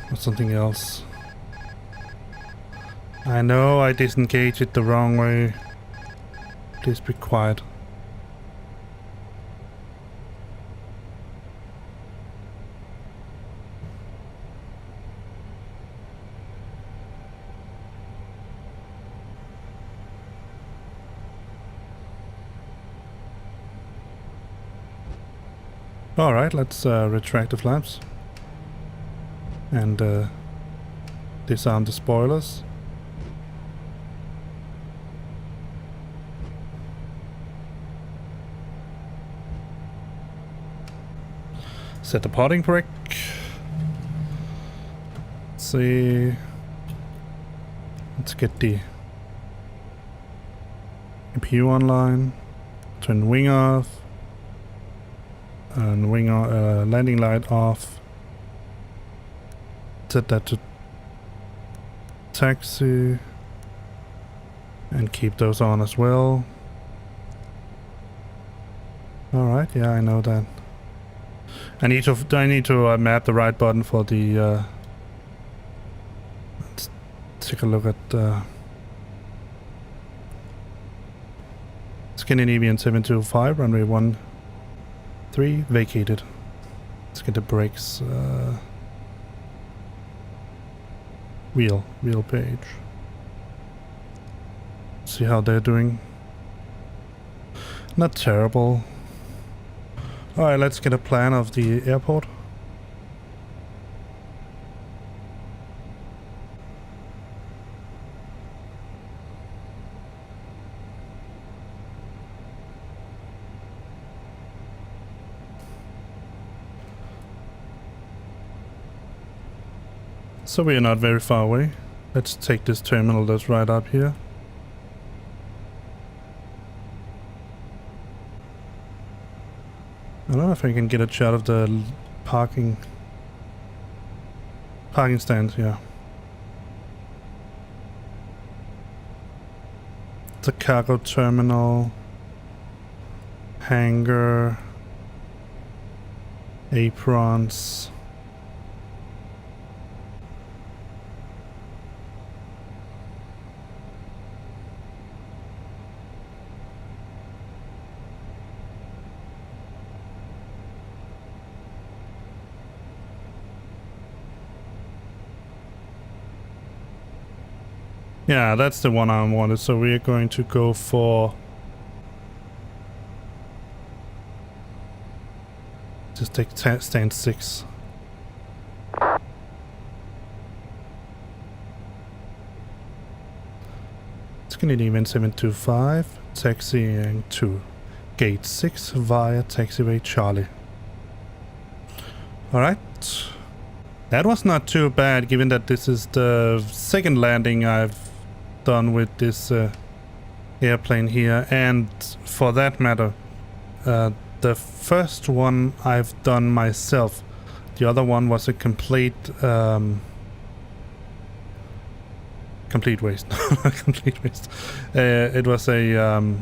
or something else. I know I disengaged it the wrong way. Please be quiet. Alright, let's retract the flaps and disarm the spoilers. Set the parting brake. Let's see. Let's get the APU online. Turn wing off. And wing landing light off. Set that to taxi. And keep those on as well. Alright, yeah, I know that. I need to map the right button for the let's take a look at Scandinavian 725 runway 13 vacated. Let's get the brakes wheel page. See how they're doing. Not terrible. Alright, let's get a plan of the airport. So we are not very far away. Let's take this terminal that's right up here. I don't know if I can get a shot of the parking stand, yeah. It's a cargo terminal, hangar, aprons. Yeah, that's the one I wanted, so we are going to go for... Just take stand 6. Scandinavian 725, taxiing to gate 6 via taxiway Charlie. Alright. That was not too bad, given that this is the second landing I've done with this airplane here, and for that matter the first one I've done myself. The other one was a complete waste. Complete waste. It was a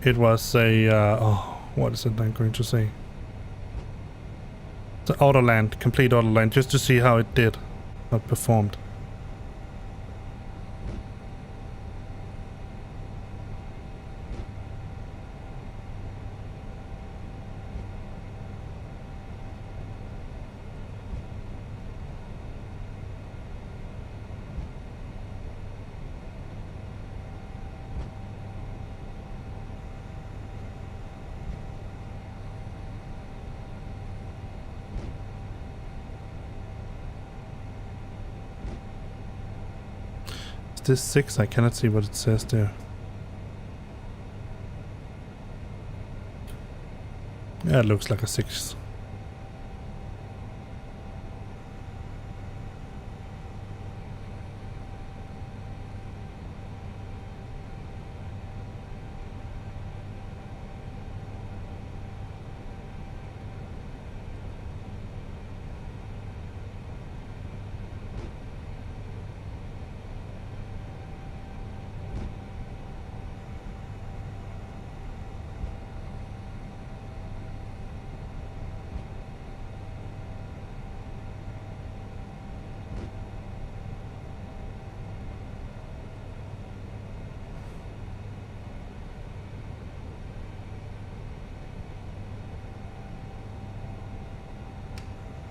it was a, oh, what is it I'm going to say? It's an autoland, complete autoland, just to see how it did, how it performed. this 6? I cannot see what it says there. Yeah, it looks like a 6.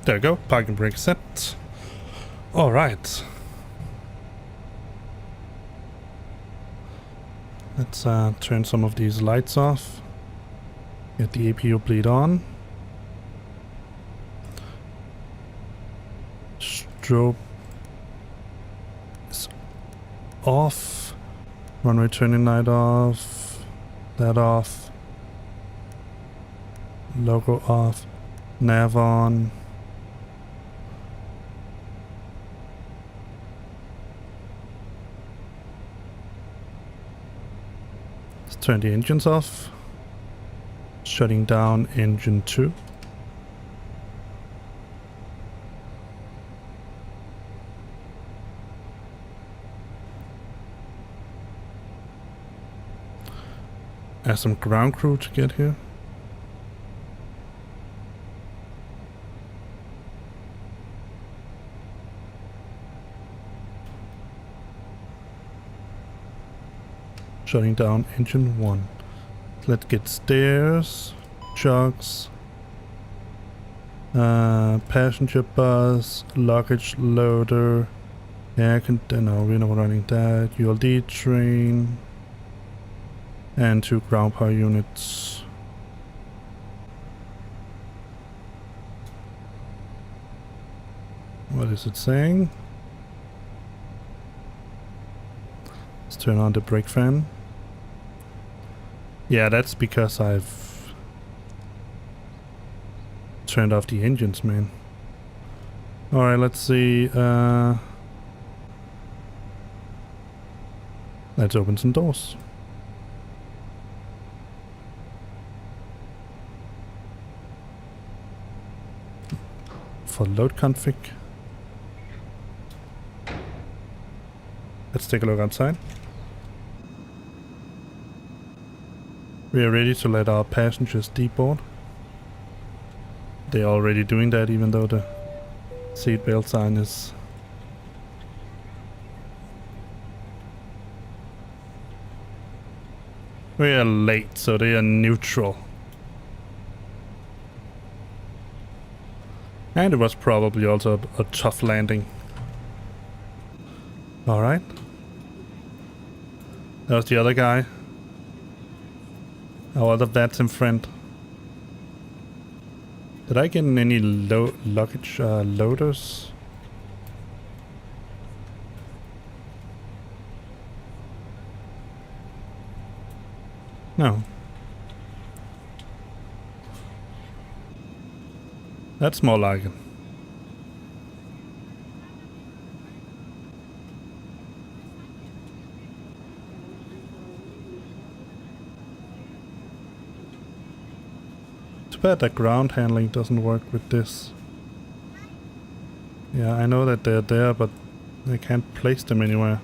There we go, parking brake set. Alright. Let's turn some of these lights off. Get the APU bleed on. Strobe is off. Runway turning light off. That off. Logo off. Nav on. Turn the engines off. Shutting down engine 2. Ask some ground crew to get here. Shutting down engine 1. Let's get stairs, jugs, passenger bus, luggage loader, no, we're not running that, ULD train, and 2 ground power units. What is it saying? Let's turn on the brake fan. Yeah, that's because I've turned off the engines, man. Alright, let's see. Let's open some doors. For load config. Let's take a look outside. We are ready to let our passengers deboard. They're already doing that even though the seatbelt sign is... We are late, so they are neutral. And it was probably also a tough landing. Alright. That was the other guy. Our other Vatsum friend. Did I get any luggage loaders? No. That's more like it. Too bad that ground handling doesn't work with this. Yeah, I know that they're there, but I can't place them anywhere.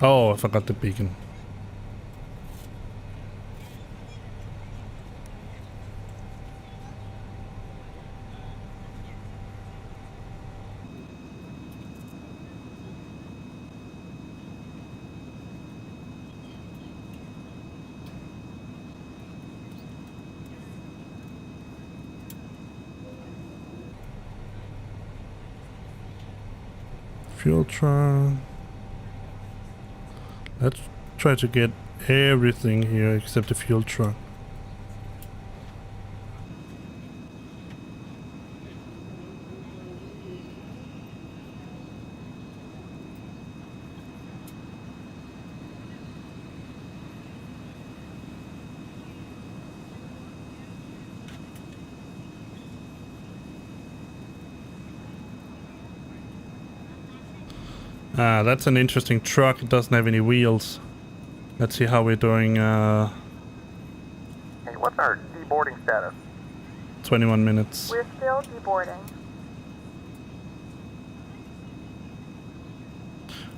Oh, I forgot the beacon. Fuel truck. Let's try to get everything here except the fuel truck. Ah, that's an interesting truck. It doesn't have any wheels. Let's see how we're doing. Hey, what's our deboarding status? 21 minutes. We're still deboarding.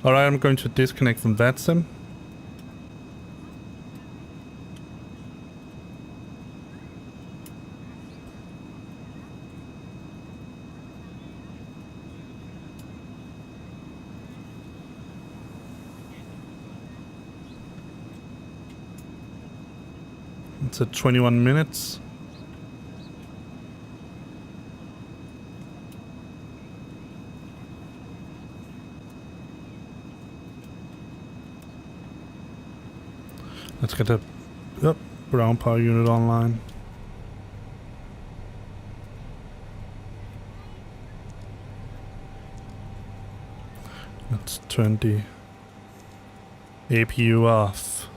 Alright, I'm going to disconnect from that sim. It's at 21 minutes. Let's get the ground power unit online. Let's turn the APU off.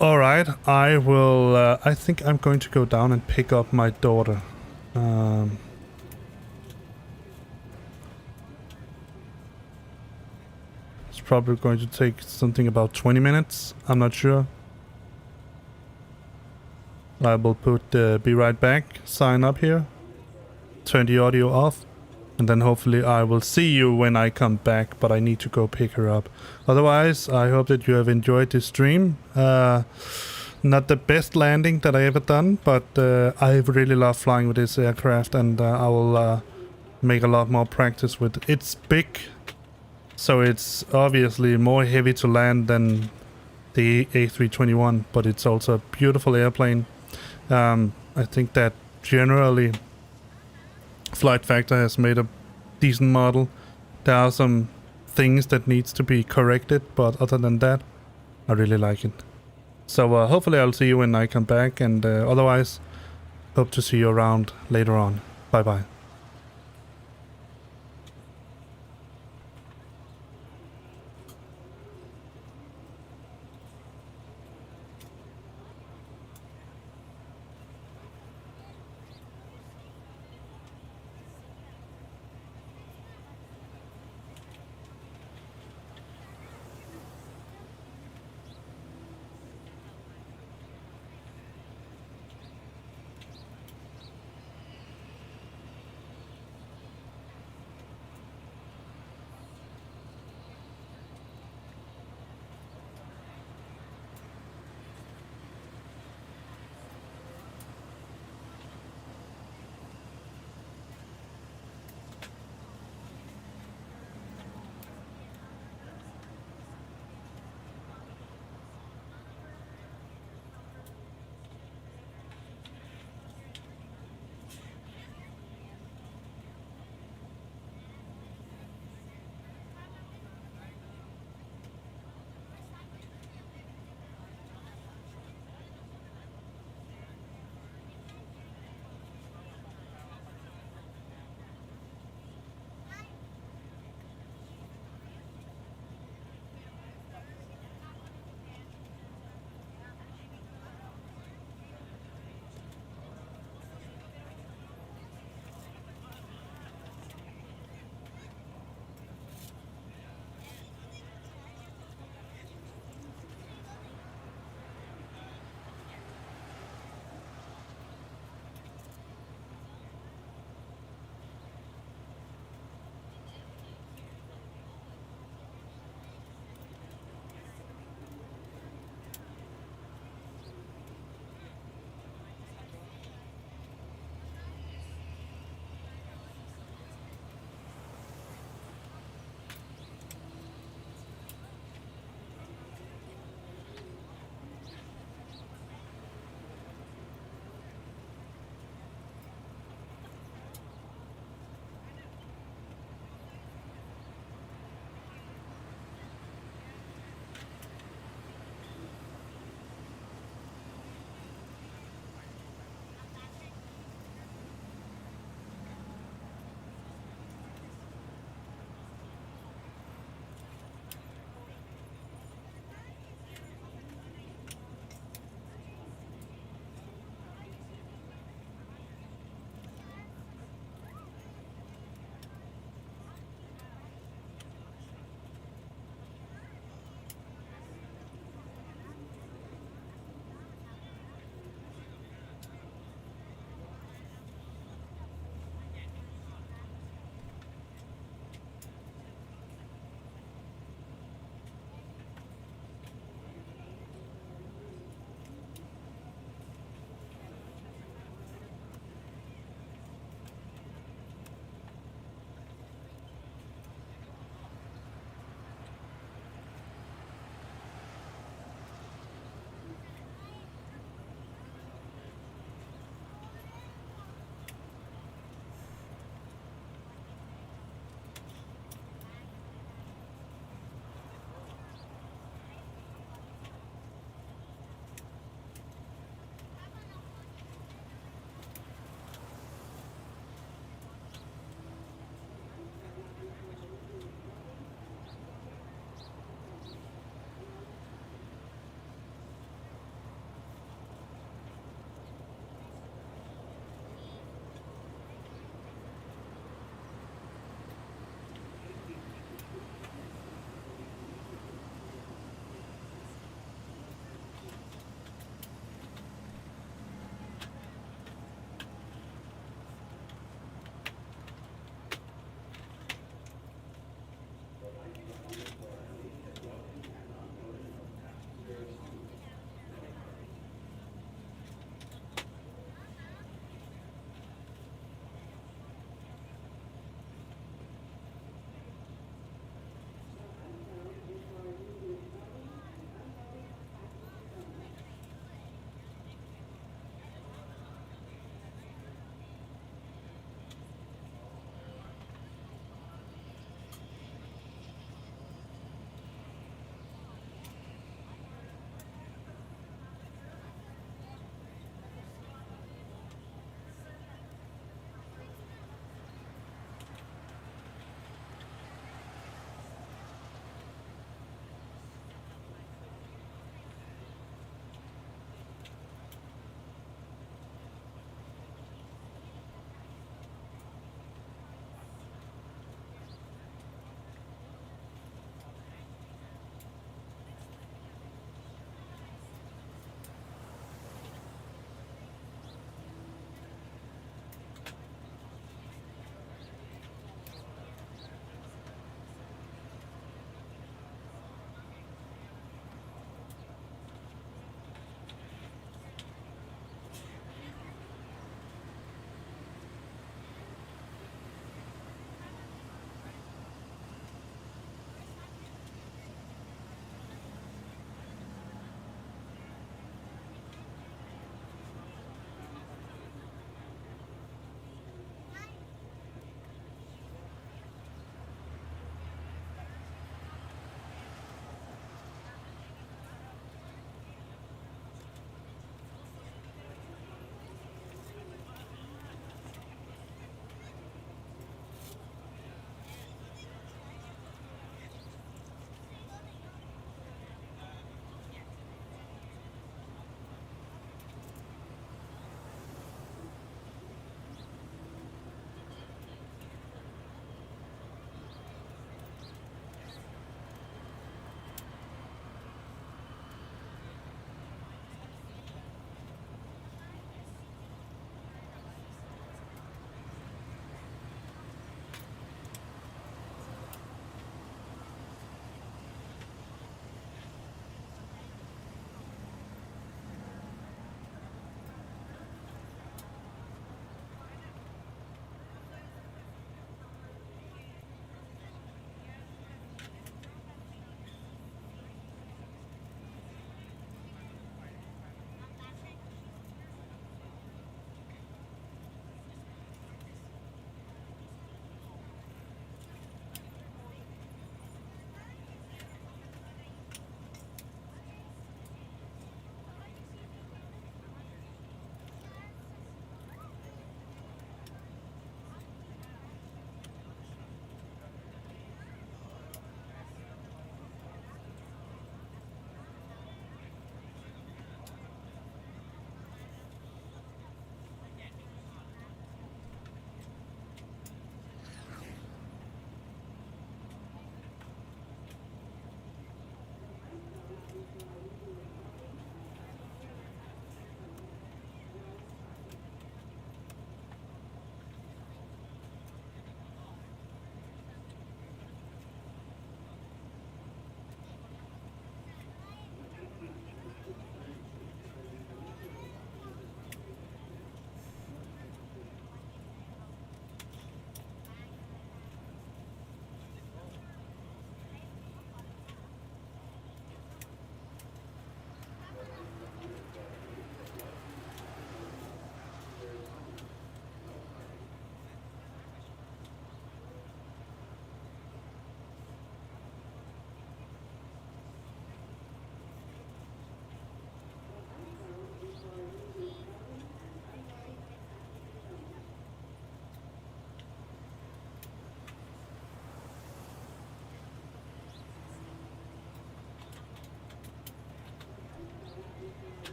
Alright, I will, I think I'm going to go down and pick up my daughter. It's probably going to take something about 20 minutes, I'm not sure. I will put be right back sign up here, turn the audio off, and then hopefully I will see you when I come back, but I need to go pick her up. Otherwise, I hope that you have enjoyed this stream. Not the best landing that I ever done, but I really love flying with this aircraft, and I will make a lot more practice with it. It's big, so it's obviously more heavy to land than the A321, but it's also a beautiful airplane. I think that generally FlightFactor has made a decent model. There are some things that needs to be corrected, but other than that, I really like it. So hopefully I'll see you when I come back, and otherwise, hope to see you around later on. Bye bye.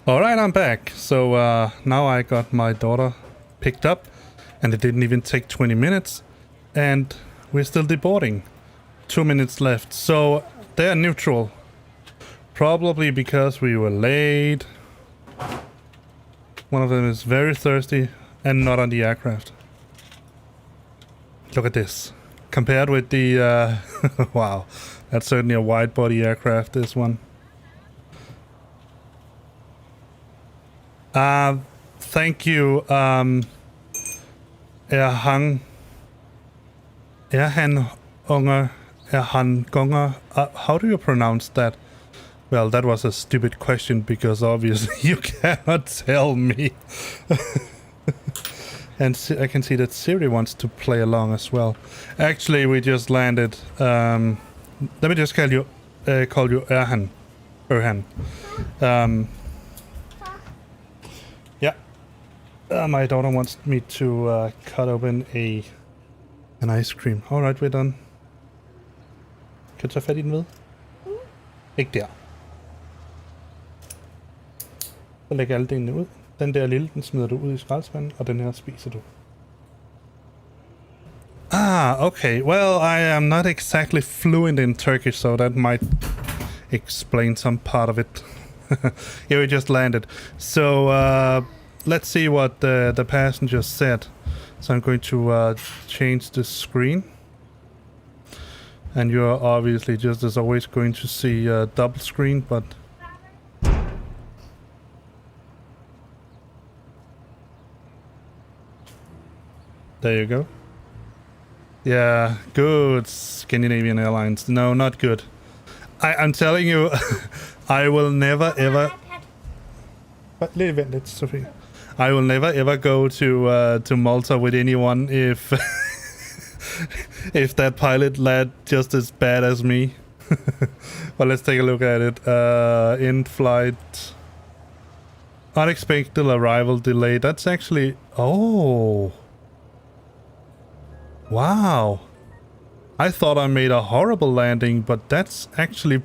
Alright, I'm back. So now I got my daughter picked up, and it didn't even take 20 minutes, and we're still deboarding. 2 minutes left, so they're neutral. Probably because we were late. One of them is very thirsty and not on the aircraft. Look at this. Compared with the... wow, that's certainly a wide-body aircraft, this one. Thank you, Erhan Unger, Erhan Gonger. How do you pronounce that? Well, that was a stupid question because obviously you cannot tell me. And I can see that Siri wants to play along as well. Actually, we just landed. Let me just call you Erhan. Yeah. My daughter wants me to cut open an ice cream. Alright, we're done. Kan du tage fat i den ved? Ikke der. Så lægger alle delene ud. Den der lille, den smider du ud i skraldespanden, og den her spiser du. Ah, okay. Well, I am not exactly fluent in Turkish, so that might explain some part of it. Yeah, we just landed. So, let's see what the passenger said. So I'm going to change the screen. And you're obviously, just as always, going to see double screen, but... There you go. Yeah, good Scandinavian Airlines. No, not good. I'm telling you, I will never ever... But leave it, Sophie. I will never ever go to Malta with anyone if if that pilot led just as bad as me. Well, let's take a look at it. In-flight... Unexpected arrival delay. That's actually... Oh... Wow. I thought I made a horrible landing, but that's actually...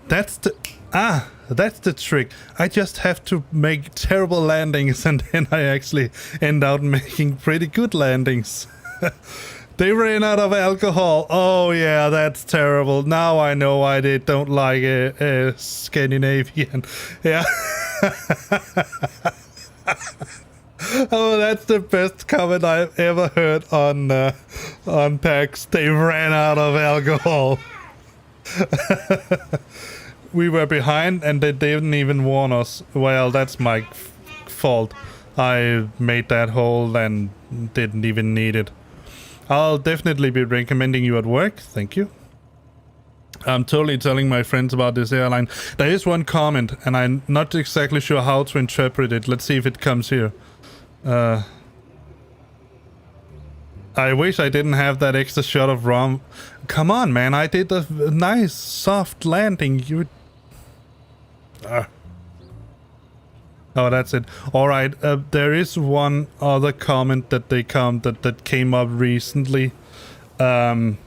that's the trick. I just have to make terrible landings and then I actually end up making pretty good landings. They ran out of alcohol. Oh yeah, that's terrible. Now I know why they don't like a Scandinavian. Yeah. Oh, that's the best comment I've ever heard on PAX. They ran out of alcohol. We were behind and they didn't even warn us. Well, that's my fault. I made that hole and didn't even need it. I'll definitely be recommending you at work. Thank you. I'm totally telling my friends about this airline. There is one comment and I'm not exactly sure how to interpret it. Let's see if it comes here. I wish I didn't have that extra shot of rum. Come on, man, I did a nice soft landing. You... Oh, that's it. Alright, there is one other comment that that came up recently. And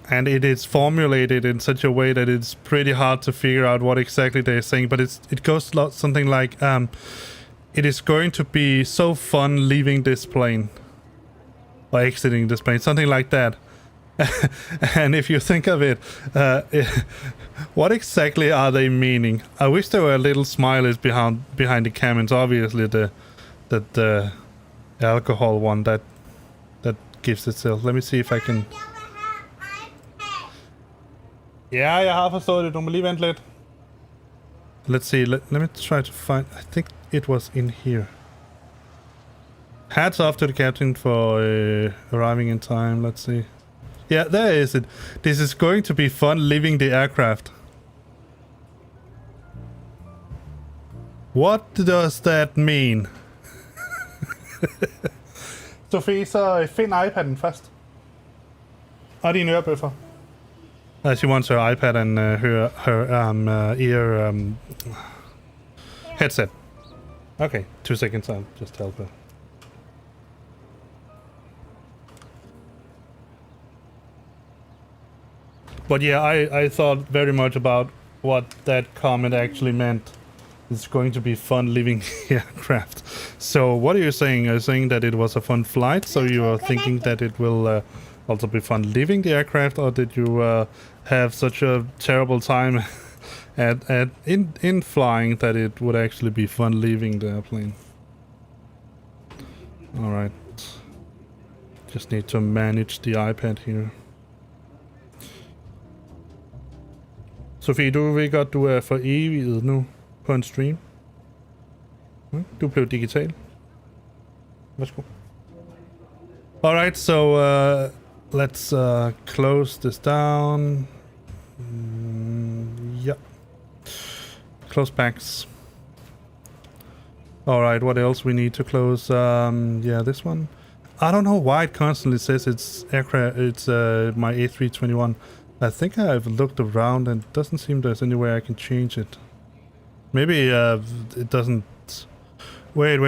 it is formulated in such a way that it's pretty hard to figure out what exactly they're saying, but it goes something like, it is going to be so fun leaving this plane. Or exiting this plane, something like that. And if you think of it, what exactly are they meaning? I wish there were little smileys behind the comments. Obviously, the alcohol one that gives itself. Let me see if I can... Ja, jeg har forstået det. Du må lige vente lidt. Let's see. Let me try to find... I think it was in here. Hats off to the captain for arriving in time. Let's see. Yeah, there is it. This is going to be fun leaving the aircraft. What does that mean? Sofie, så find iPad'en først. Og dine ørebøffer. She wants her iPad and her ear headset. Okay, 2 seconds. I'll just help her. But yeah, I thought very much about what that comment actually meant. It's going to be fun leaving the aircraft. So what are you saying? Are you saying that it was a fun flight, so you are thinking that it will also be fun leaving the aircraft, or did you have such a terrible time in flying that it would actually be fun leaving the airplane? Alright. Just need to manage the iPad here. Sofie, du vil godt, du for evigt nu på en stream. Du blev digital. Værsgo. Alright, so let's close this down. Yeah. Close packs. Alright, what else we need to close? Yeah, this one. I don't know why it constantly says it's aircraft. It's my A321. I think I've looked around and it doesn't seem there's any way I can change it. Maybe it doesn't. Wait.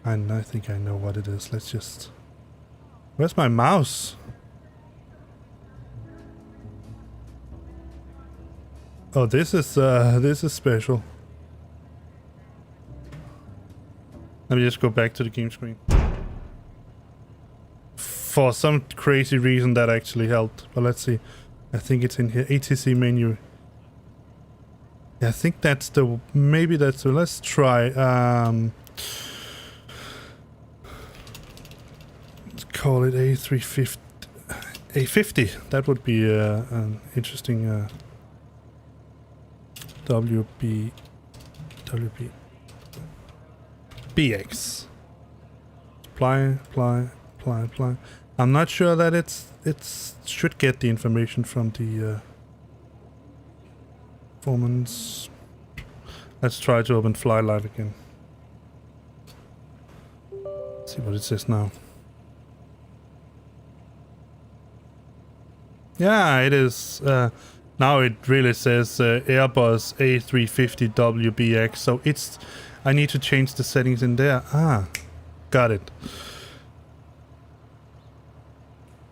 I think I know what it is. Let's just. Where's my mouse? Oh, this is special. Let me just go back to the game screen. For some crazy reason that actually helped. But let's see. I think it's in here. ATC menu. Yeah, I think that's the... Maybe that's the... Let's try. Let's call it A350. A50. That would be an interesting... WB... BX. Apply. I'm not sure that it's should get the information from the performance. Let's try to open Fly Live again. See what it says now. Yeah, it is. Now it really says Airbus A350 WBX. So it's. I need to change the settings in there. Ah, got it.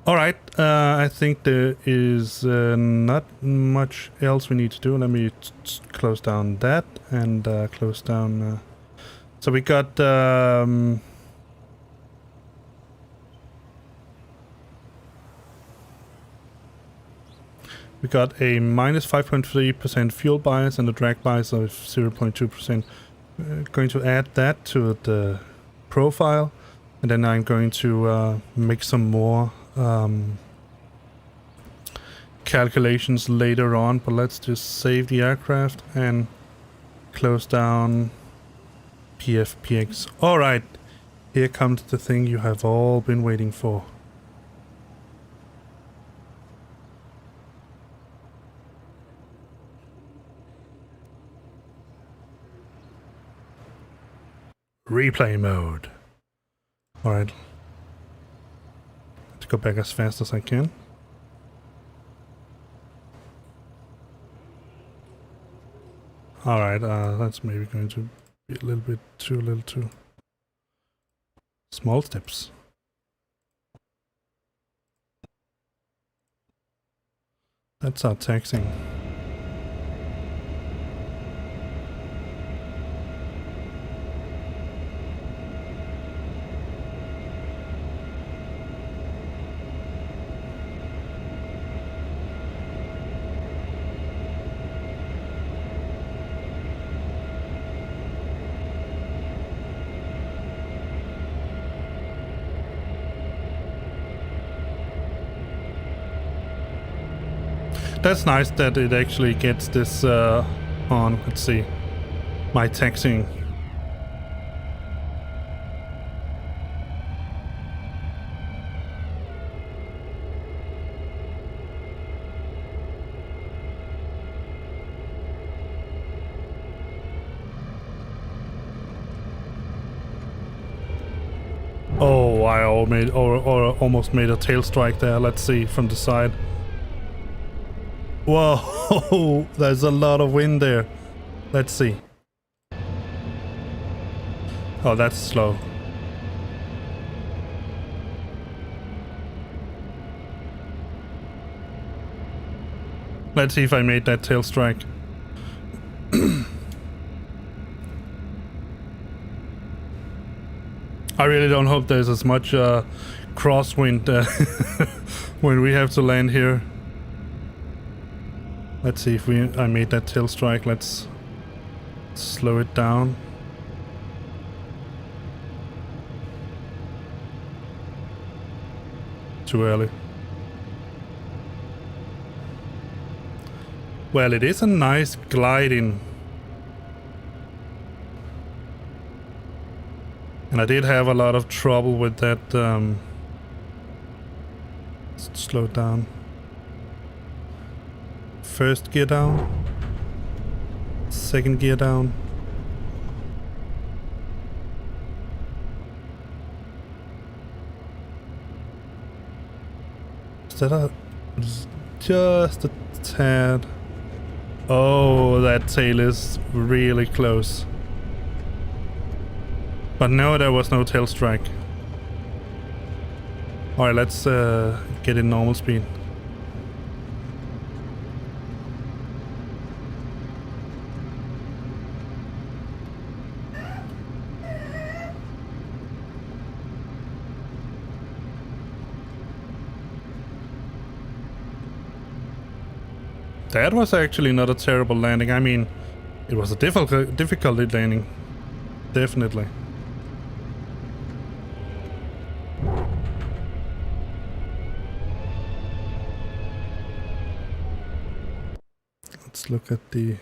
Alright, I think there is not much else we need to do. Let me close down that and close down... So we got... we got a minus 5.3% fuel bias and a drag bias of 0.2%. Going to add that to the profile, and then I'm going to make some more calculations later on, but let's just save the aircraft and close down PFPX. Alright, here comes the thing you have all been waiting for. Replay mode. Alright. Let's go back as fast as I can. Alright, that's maybe going to be a little too small steps. That's our taxing. That's nice that it actually gets this on. Let's see. My taxing. Oh, I almost made a tail strike there. Let's see from the side. Whoa, there's a lot of wind there. Let's see. Oh, that's slow. Let's see if I made that tail strike. I really don't hope there's as much crosswind when we have to land here. Let's see if I made that tail strike. Let's slow it down. Too early. Well, it is a nice gliding. And I did have a lot of trouble with that. Let's slow it down. First gear down. Second gear down. Is that just a tad? Oh, that tail is really close. But no, there was no tail strike. Alright, let's get in normal speed. That was actually not a terrible landing. I mean, it was a difficulty landing. Definitely. Let's look at the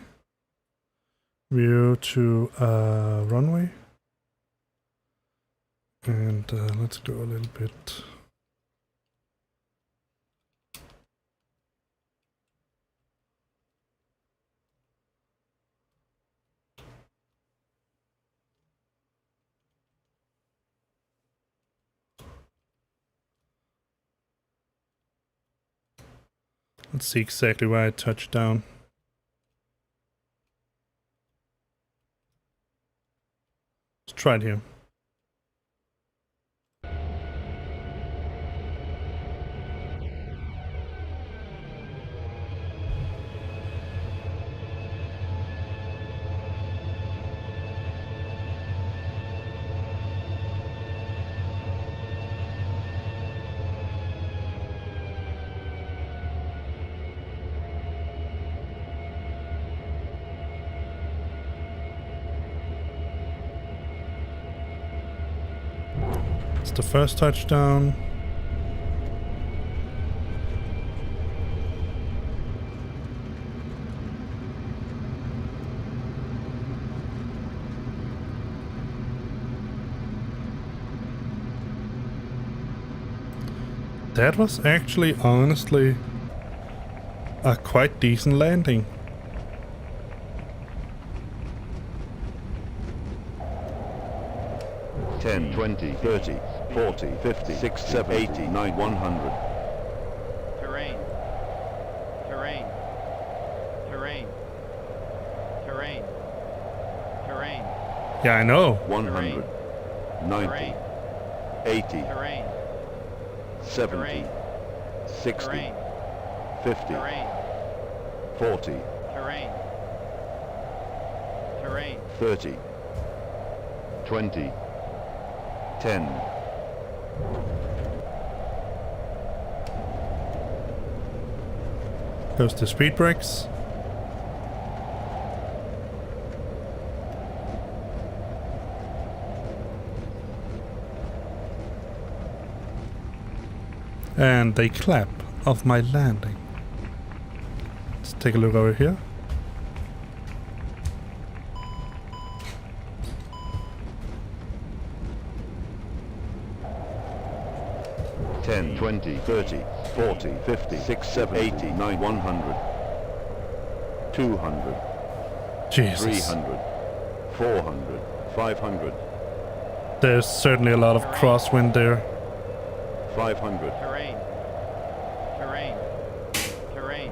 view to runway. And let's go a little bit. Let's see exactly where I touched down. Let's try it here. The first touchdown. That was actually, honestly, a quite decent landing. Ten, 20, 30, 40, 50, 60, 70, 80, 90, 100. Terrain. Terrain. Terrain. Terrain. Terrain. Yeah, I know. 100, 90, Terrain. 80, Terrain. 70, Terrain. 60, Terrain. 50, Terrain. 40, Terrain. Terrain. 30, 20, 10. Goes the speed brakes. And they clap of my landing. Let's take a look over here. Ten, 20, 30, 40, 50, 60, 70, 80, 90, 100, 200, Jesus. 300, 400, 500, There's certainly a lot of crosswind there. 500, Terrain. Terrain. Terrain.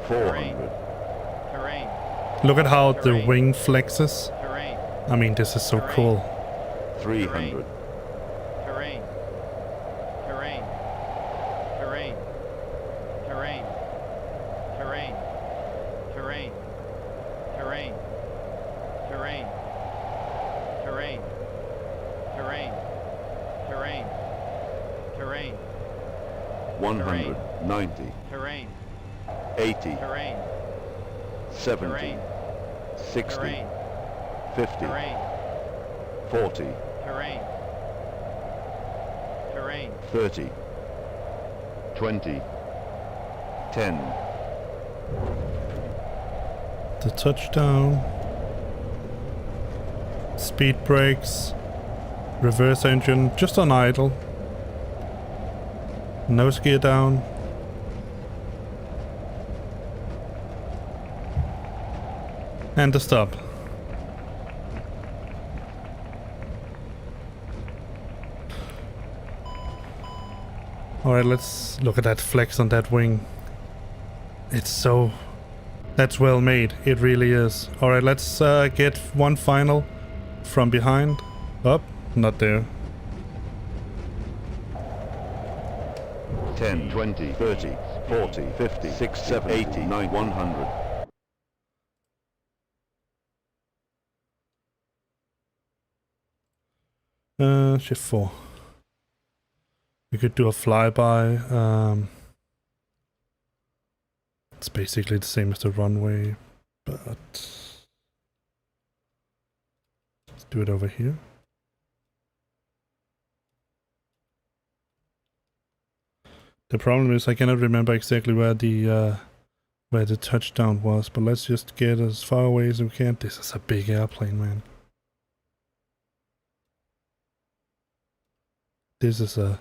400, Terrain. Look at how the Terrain. wing flexes. Terrain. I mean, this is so Terrain. cool. 300, Terrain. Terrain. Terrain. Terrain. Terrain. Terrain. Terrain. Terrain. Terrain. Terrain. Terrain. Terrain. 190. Terrain. 80. Terrain. 70. Terrain. 60. Terrain. 50. Terrain. 40. Terrain. Terrain. 30. 20. 10. The touchdown. Speed brakes. Reverse engine just on idle. Nose gear down. And the stop. Alright, let's look at that flex on that wing. It's so... That's well made. It really is. Alright, let's get one final from behind. Up. Not there. 10, 20, 30, 40, 50, 60, 70, 80, 90, 100. Shift 4. We could do a flyby. It's basically the same as the runway, but let's do it over here. The problem is I cannot remember exactly where the touchdown was, but let's just get as far away as we can. This is a big airplane, man. This is a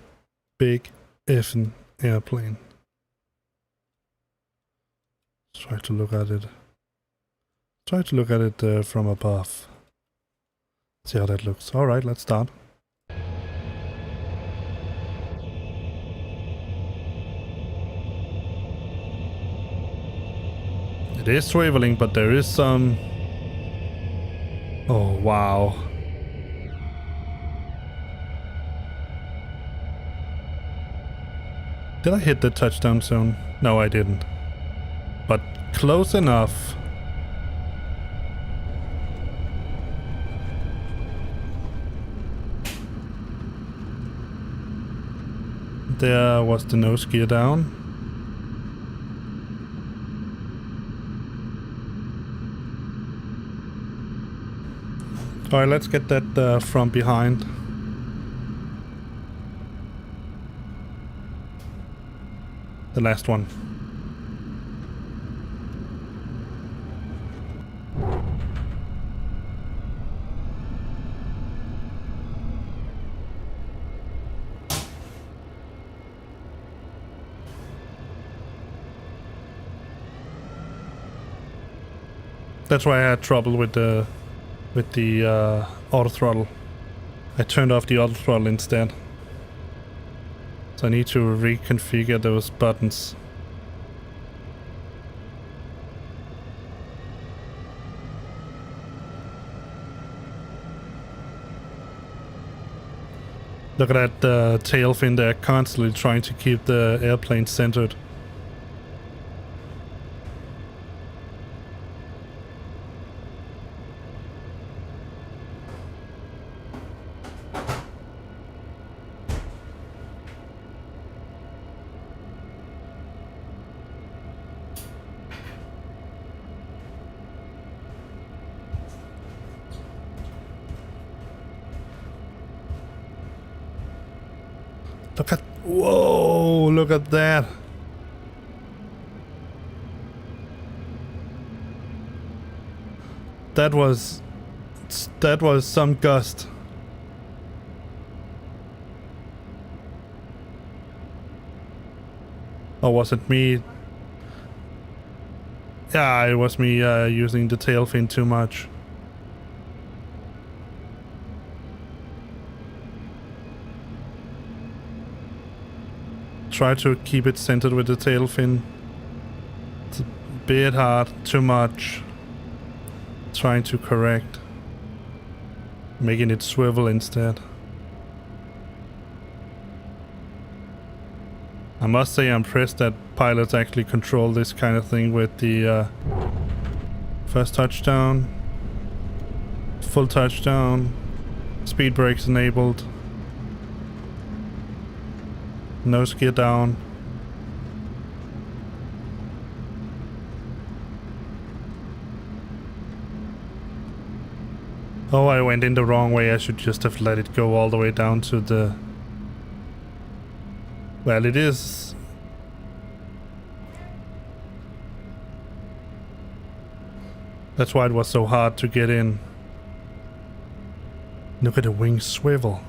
big effing airplane. Let's try to look at it. Try to look at it from above. See how that looks. Alright, let's start. It is swiveling, but there is some... Oh, wow. Did I hit the touchdown zone? No, I didn't. But close enough. There was the nose gear down. Alright, let's get that from behind. The last one. That's why I had trouble with the auto throttle. I turned off the auto throttle instead. So I need to reconfigure those buttons. Look at that tail fin there, constantly trying to keep the airplane centered. Look at... Whoa! Look at that! That was some gust. Or was it me? Yeah, it was me using the tail fin too much. Try to keep it centered with the tail fin. It's a bit hard, too much. Trying to correct. Making it swivel instead. I must say I'm impressed that pilots actually control this kind of thing with the first touchdown, full touchdown, speed brakes enabled, nose gear down. Oh, I went in the wrong way. I should just have let it go all the way down to the... Well, it is... That's why it was so hard to get in. Look at the wings swivel.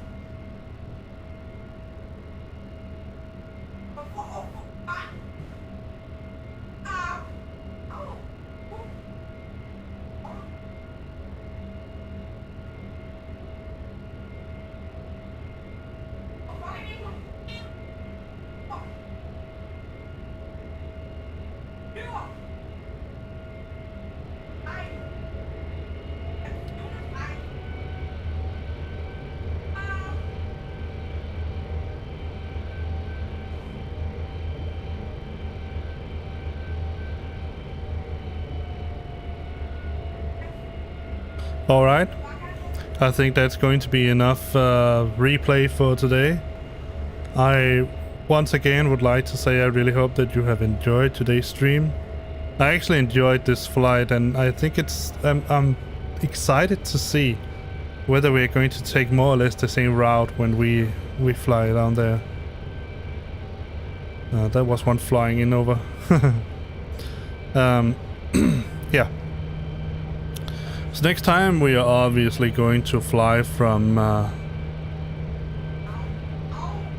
Alright, I think that's going to be enough replay for today. I once again would like to say I really hope that you have enjoyed today's stream. I actually enjoyed this flight, and I think it's... I'm excited to see whether we're going to take more or less the same route when we fly down there. That was one flying in over. Yeah. So next time we are obviously going to fly from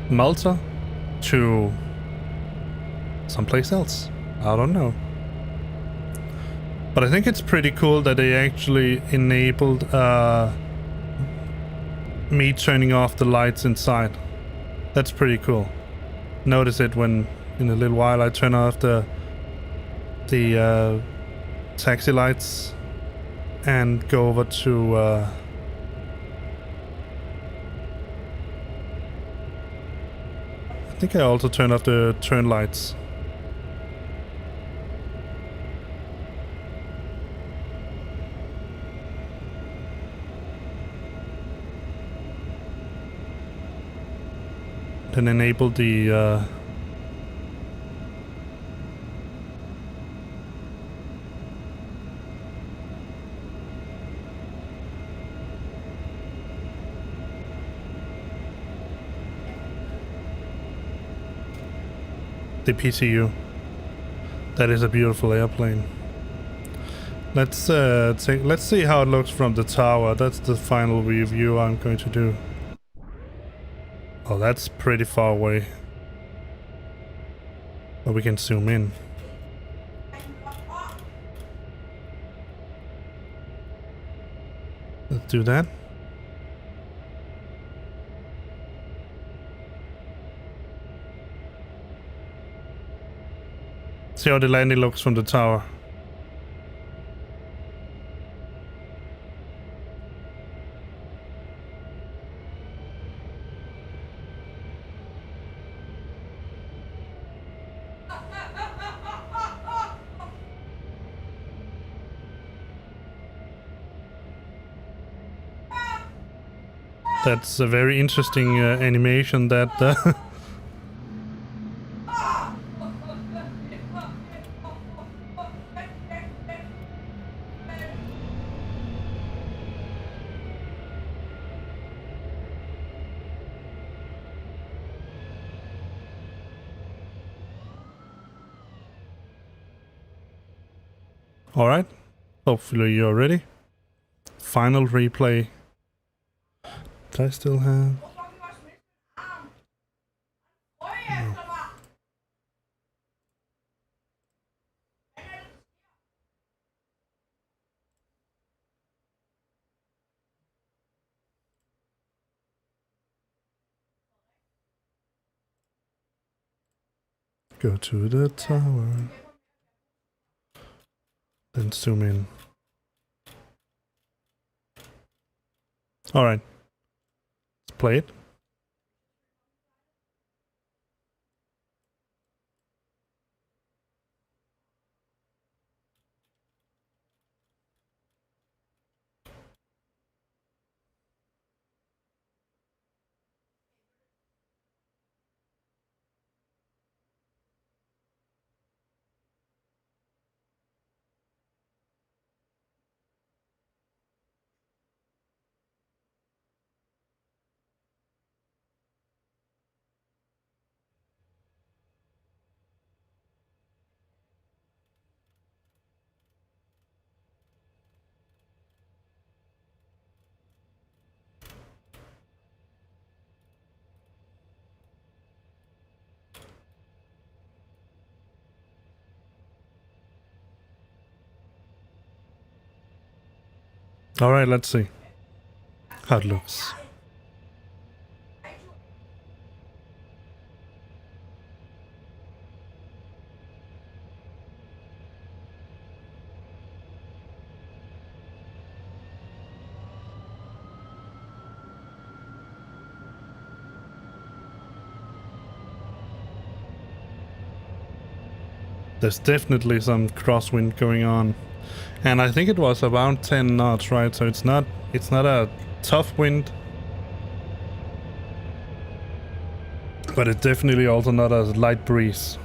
Malta to someplace else. I don't know. But I think it's pretty cool that they actually enabled me turning off the lights inside. That's pretty cool. Notice it when in a little while I turn off the taxi lights and go over to I think I also turn off the turn lights. Then enable the PCU. That is a beautiful airplane. Let's see how it looks from the tower. That's the final review I'm going to do. Oh, that's pretty far away. But we can zoom in. Let's do that. See how the landing looks from the tower. That's a very interesting animation that Alright, hopefully you're ready. Final replay. Do I still have... No. Go to the tower. Then zoom in. Alright. Let's play it. Alright, let's see how it looks. There's definitely some crosswind going on. And I think it was around 10 knots, right? So it's not a tough wind. But it's definitely also not a light breeze.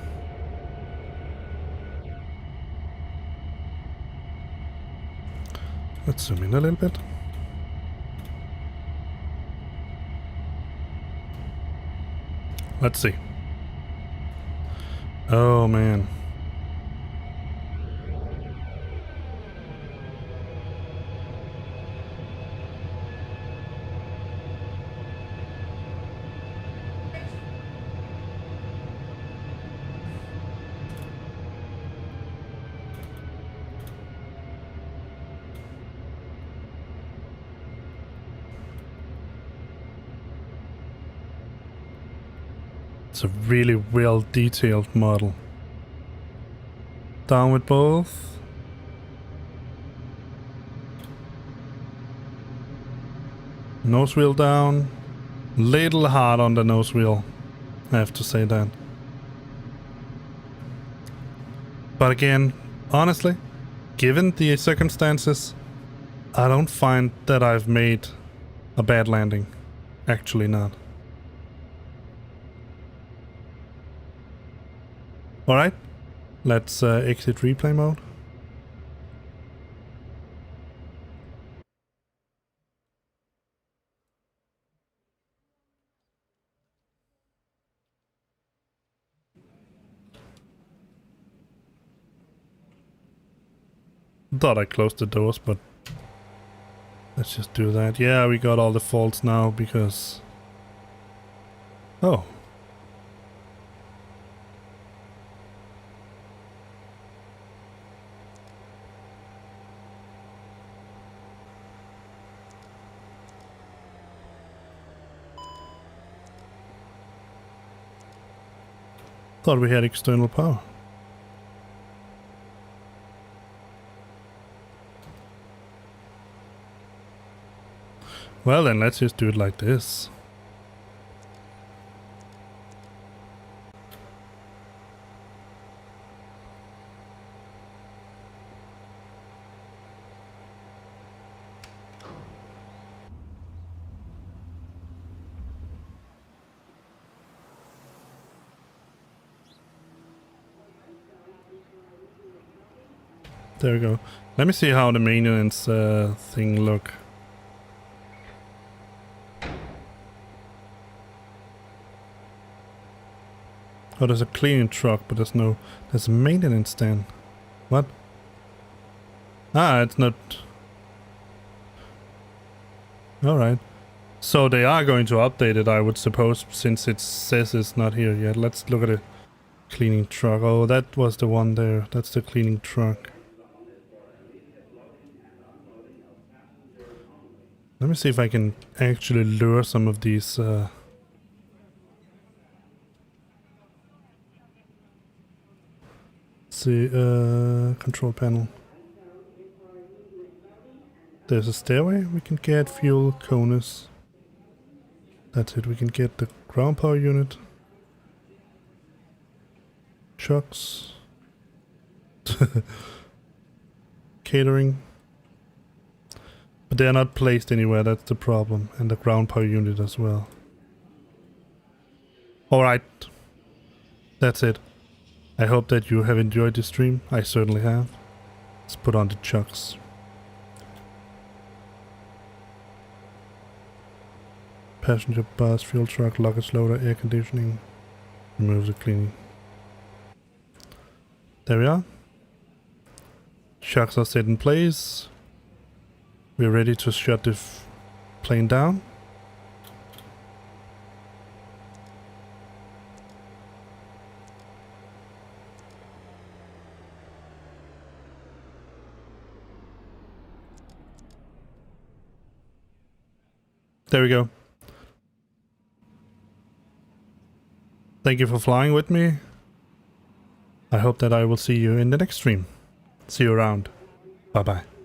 Let's zoom in a little bit. Let's see. Oh man. It's a really well detailed model. Down with both. Nose wheel down. Little hard on the nose wheel, I have to say that. But again, honestly, given the circumstances, I don't find that I've made a bad landing. Actually not. Alright, let's exit replay mode. Thought I closed the doors, but let's just do that. Yeah, we got all the faults now because... Oh. Thought we had external power. Well then, let's just do it like this. There we go. Let me see how the maintenance thing look. Oh, there's a cleaning truck, but there's a maintenance stand. What? Ah, it's not. Alright. So they are going to update it, I would suppose, since it says it's not here yet. Let's look at the cleaning truck. Oh, that was the one there. That's the cleaning truck. Let me see if I can actually lure some of these... see, control panel. There's a stairway. We can get fuel, conus. That's it. We can get the ground power unit. Trucks. Catering. But they are not placed anywhere. That's the problem. And the ground power unit as well. Alright. That's it. I hope that you have enjoyed the stream. I certainly have. Let's put on the chucks. Passenger bus, fuel truck, luggage loader, air conditioning. Remove the cleaning. There we are. Chucks are set in place. We're ready to shut the plane down. There we go. Thank you for flying with me. I hope that I will see you in the next stream. See you around. Bye bye.